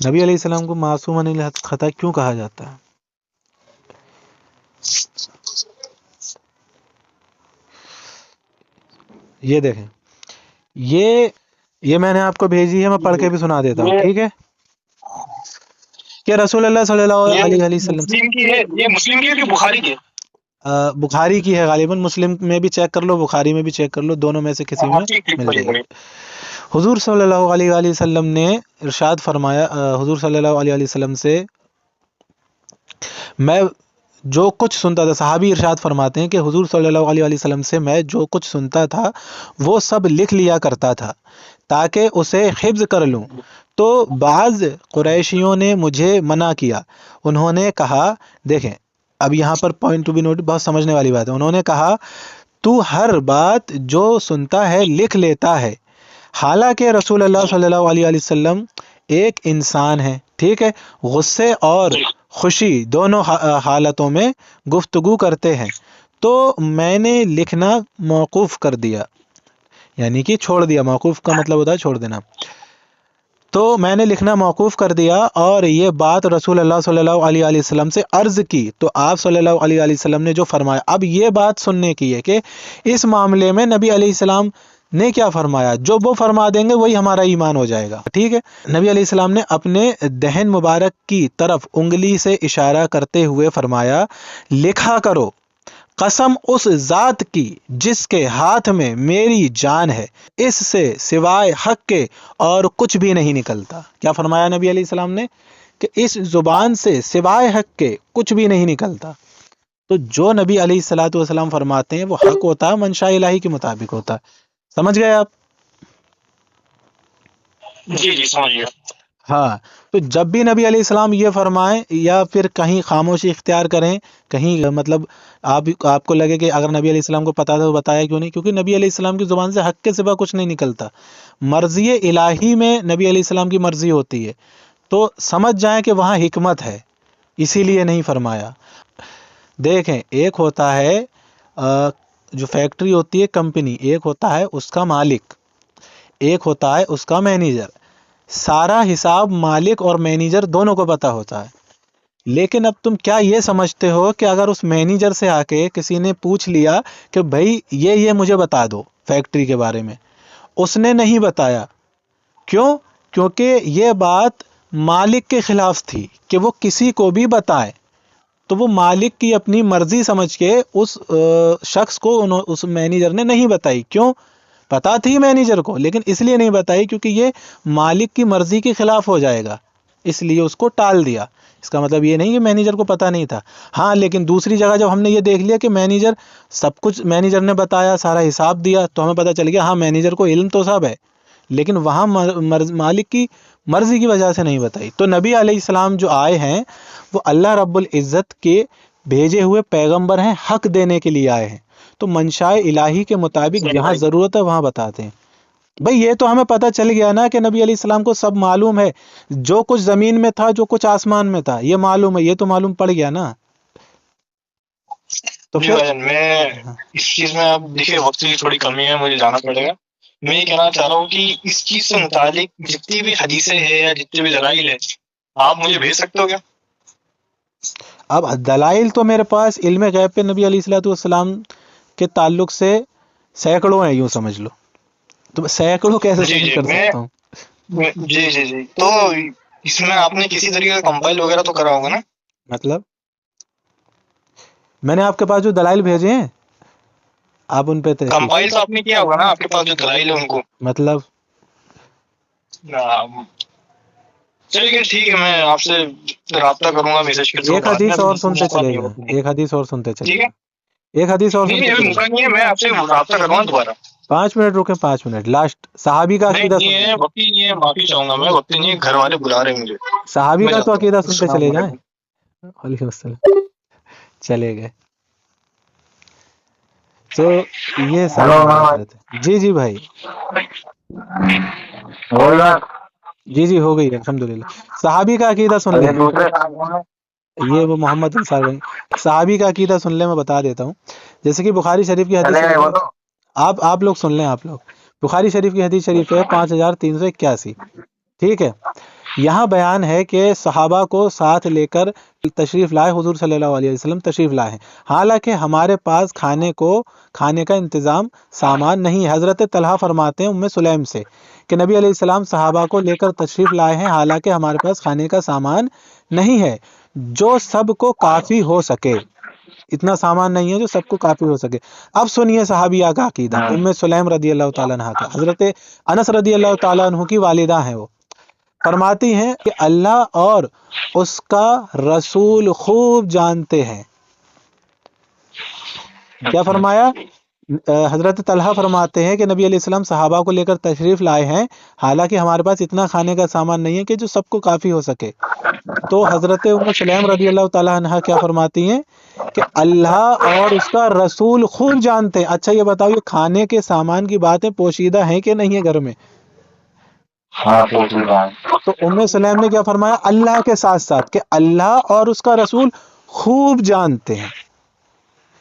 نبی علیہ السلام کو معصوم عن الخطا کیوں کہا جاتا ہے؟ یہ دیکھیں, یہ میں نے آپ کو بھیجی ہے, میں پڑھ کے بھی سنا دیتا ہوں, ٹھیک ہے؟ کہ رسول اللہ صلی اللہ علیہ وسلم یہ مسلم کی ہے کہ بخاری کی ہے؟ بخاری کی ہے غالباً، مسلم میں بھی چیک کر لو، بخاری میں بھی چیک کر لو، دونوں میں سے کسی میں مل جائے گا۔ حضور صلی اللہ علیہ وآلہ وسلم نے ارشاد فرمایا، حضور صلی اللہ علیہ وآلہ وسلم سے میں جو کچھ سنتا تھا، صحابی ارشاد فرماتے ہیں کہ حضور صلی اللہ علیہ وآلہ وسلم سے میں جو کچھ سنتا تھا وہ سب لکھ لیا کرتا تھا تاکہ اسے حفظ کر لوں۔ تو بعض قریشیوں نے مجھے منع کیا، انہوں نے کہا، دیکھیں اب یہاں پر پوائنٹ ٹو بی نوٹ، بہت سمجھنے والی بات ہے، انہوں نے کہا تو ہر بات جو سنتا ہے لکھ لیتا ہے، حالانکہ رسول اللہ صلی اللہ علیہ وآلہ وسلم ایک انسان ہے، ٹھیک ہے، غصے اور خوشی دونوں حالتوں میں گفتگو کرتے ہیں، تو میں نے لکھنا موقوف کر دیا، یعنی کہ چھوڑ دیا، موقوف کا مطلب ہوتا ہے چھوڑ دینا، تو میں نے لکھنا موقوف کر دیا اور یہ بات رسول اللہ صلی اللہ علیہ وآلہ وسلم سے عرض کی، تو آپ صلی اللہ علیہ وآلہ وسلم نے جو فرمایا، اب یہ بات سننے کی ہے کہ اس معاملے میں نبی علیہ السلام نے کیا فرمایا، جو وہ فرما دیں گے وہی ہمارا ایمان ہو جائے گا، ٹھیک ہے۔ نبی علیہ السلام نے اپنے دہن مبارک کی طرف انگلی سے اشارہ کرتے ہوئے فرمایا، لکھا کرو، قسم اس ذات کی جس کے ہاتھ میں میری جان ہے، اس سے سوائے حق کے اور کچھ بھی نہیں نکلتا۔ کیا فرمایا نبی علیہ السلام نے؟ کہ اس زبان سے سوائے حق کے کچھ بھی نہیں نکلتا۔ تو جو نبی علیہ الصلوۃ والسلام فرماتے ہیں وہ حق ہوتا ہے، منشاء الہی کے مطابق ہوتا ہے، سمجھ گئے آپ؟ جی سمجھ گیا۔ ہاں، تو جب بھی نبی علیہ السلام یہ فرمائیں یا پھر کہیں خاموشی اختیار کریں، کہیں مطلب آپ کو لگے کہ اگر نبی علیہ السلام کو پتا تھا تو بتایا کیوں نہیں، کیونکہ نبی علیہ السلام کی زبان سے حق کے سوا کچھ نہیں نکلتا، مرضی الہی میں نبی علیہ السلام کی مرضی ہوتی ہے، تو سمجھ جائیں کہ وہاں حکمت ہے، اسی لیے نہیں فرمایا۔ دیکھیں، ایک ہوتا ہے جو فیکٹری ہوتی ہے کمپنی، ایک ہوتا ہے اس کا مالک، ایک ہوتا ہے اس کا مینیجر، سارا حساب مالک اور مینیجر دونوں کو پتا ہوتا ہے، لیکن اب تم کیا یہ سمجھتے ہو کہ اگر اس مینیجر سے آ کے کسی نے پوچھ لیا کہ بھائی یہ مجھے بتا دو فیکٹری کے بارے میں، اس نے نہیں بتایا، کیوں؟ کیونکہ یہ بات مالک کے خلاف تھی کہ وہ کسی کو بھی بتائے، تو وہ مالک کی اپنی مرضی سمجھ کے اس شخص کو اس مینیجر نے نہیں بتائی، کیوں؟ پتا تھی مینیجر کو، لیکن اس لیے نہیں بتائی کیونکہ یہ مالک کی مرضی کے خلاف ہو جائے گا، اس لیے اس کو ٹال دیا۔ اس کا مطلب یہ نہیں کہ مینیجر کو پتا نہیں تھا، ہاں، لیکن دوسری جگہ جب ہم نے یہ دیکھ لیا کہ مینیجر سب کچھ مینیجر نے بتایا، سارا حساب دیا، تو ہمیں پتا چل گیا ہاں مینیجر کو علم تو سب ہے، لیکن وہاں مالک کی مرضی کی وجہ سے نہیں بتائی۔ تو نبی علیہ السلام جو آئے ہیں وہ اللہ رب العزت کے بھیجے ہوئے پیغمبر ہیں، حق دینے کے لیے آئے ہیں، تو منشاء الہی کے مطابق جہاں ضرورت ہے وہاں بتاتے ہیں۔ بھئی یہ تو ہمیں پتہ چل گیا نا کہ نبی علیہ السلام کو سب معلوم ہے، جو کچھ زمین میں تھا، جو کچھ آسمان میں تھا، یہ معلوم ہے، یہ تو معلوم پڑ گیا نا۔ تو پھر میں اس چیز میں اب دیکھیے وقت کی تھوڑی کمی ہے، مجھے جانا پڑے گا۔ میں یہ کہنا چاہ رہا ہوں کہ اس چیز سے متعلق جتنی بھی حدیثیں ہیں یا جتنے بھی دلائل ہیں آپ مجھے بھیج سکتے ہو کیا؟ اب دلائل تو میرے پاس علم غیب پہ نبی علیہ الصلوۃ والسلام کے تعلق سے سینکڑوں ہیں، یوں سمجھ لو، تو سینکڑوں کیسے جی کر سکتا ہوں؟ جی تو اس میں آپ نے کسی طریقے کا کمپائل وغیرہ تو کرا ہوگا نا؟ مطلب میں نے آپ کے پاس جو دلائل بھیجے ہیں آپ ان پہ کمپائل تو آپ نے کیا ہوگا نا، آپ کے پاس جو دلائل ہے ان کو؟ مطلب چلیے ٹھیک ہے، میں آپ سے رابطہ کروں گا میسج کے تھرو۔ ایک حدیث اور سنتے چلے جائیں، ایک حدیث اور سنتے چلے جائیں، ایک حدیث اور سنتے چلے جائیں۔ نہیں ہے، میں آپ سے رابطہ کروں گا دوبارہ۔ 5 منٹ رکیں، 5 منٹ، لاسٹ صحابی کا عقیدہ سنتے، وقتی نہیں ہے، معافی چاہوں گا میں، وقتی نہیں ہے، گھر والے بلا رہے ہیں مجھے۔ صحابی کا تو عقیدہ سنتے چلے جائیں۔ علیہ السلام، چلے گئے تو یہ جی بھائی، جی ہو گئی الحمدللہ۔ صحابی کا عقیدہ سن لیں، یہ وہ محمد انصار بھائی، صحابی کا عقیدہ سن لیں، میں بتا دیتا ہوں۔ جیسے کہ بخاری شریف کی حدیث آپ لوگ سن لیں، آپ لوگ بخاری شریف کی حدیث شریف ہے 5381، ٹھیک ہے۔ یہاں بیان ہے کہ صحابہ کو ساتھ لے کر تشریف لائے، حضور صلی اللہ علیہ وسلم تشریف لائے ہیں، حالانکہ ہمارے پاس کھانے کا انتظام سامان نہیں ہے۔ حضرت طلحہ فرماتے ہیں ام سلیم سے کہ نبی علیہ السلام صحابہ کو لے کر تشریف لائے ہیں، حالانکہ ہمارے پاس کھانے کا سامان نہیں ہے جو سب کو کافی ہو سکے۔ اتنا سامان نہیں ہے جو سب کو کافی ہو سکے۔ اب سنیے صحابیہ کا عقیدہ، ام سلیم رضی اللہ تعالیٰ عنہ کا، حضرت انس رضی اللہ تعالیٰ عنہ کی والدہ ہیں، وہ فرماتی ہیں کہ اللہ اور اس کا رسول خوب جانتے ہیں۔ کیا فرمایا؟ حضرت طلحہ فرماتے ہیں کہ نبی علیہ السلام صحابہ کو لے کر تشریف لائے ہیں، حالانکہ ہمارے پاس اتنا کھانے کا سامان نہیں ہے کہ جو سب کو کافی ہو سکے۔ تو حضرت ام سلیم رضی اللہ تعالیٰ عنہ کیا فرماتی ہیں کہ اللہ اور اس کا رسول خوب جانتے ہیں۔ اچھا یہ بتاؤ، یہ کھانے کے سامان کی باتیں پوشیدہ ہیں کہ نہیں ہے گھر میں؟ ہاں پوشیدہ ہے۔ تو ام سلیم نے کیا فرمایا؟ اللہ کے ساتھ ساتھ کہ اللہ اور اس کا رسول خوب جانتے ہیں۔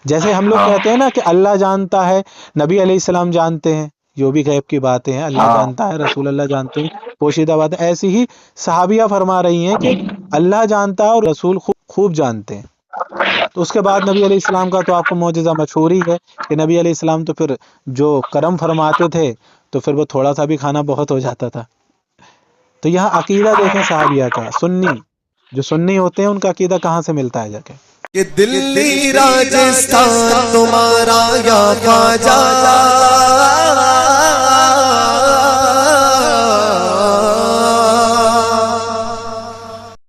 جیسے ہم لوگ کہتے ہیں نا کہ اللہ جانتا ہے، نبی علیہ السلام جانتے ہیں، جو بھی غیب کی باتیں ہیں اللہ جانتا ہے، رسول اللہ جانتے ہیں، پوشیدہ باتیں، ایسی ہی صحابیہ فرما رہی ہیں کہ اللہ جانتا ہے اور رسول خوب جانتے ہیں۔ تو اس کے بعد نبی علیہ السلام کا تو آپ کو معجزہ مشہور ہی ہے کہ نبی علیہ السلام تو پھر جو کرم فرماتے تھے تو پھر وہ تھوڑا سا بھی کھانا بہت ہو جاتا تھا۔ تو یہاں عقیدہ دیکھیں صحابیہ کا، سنی جو سنی ہوتے ہیں ان کا عقیدہ کہاں سے ملتا ہے جا کے؟ کہ دلی راجستھان تمہارا یا خواجہ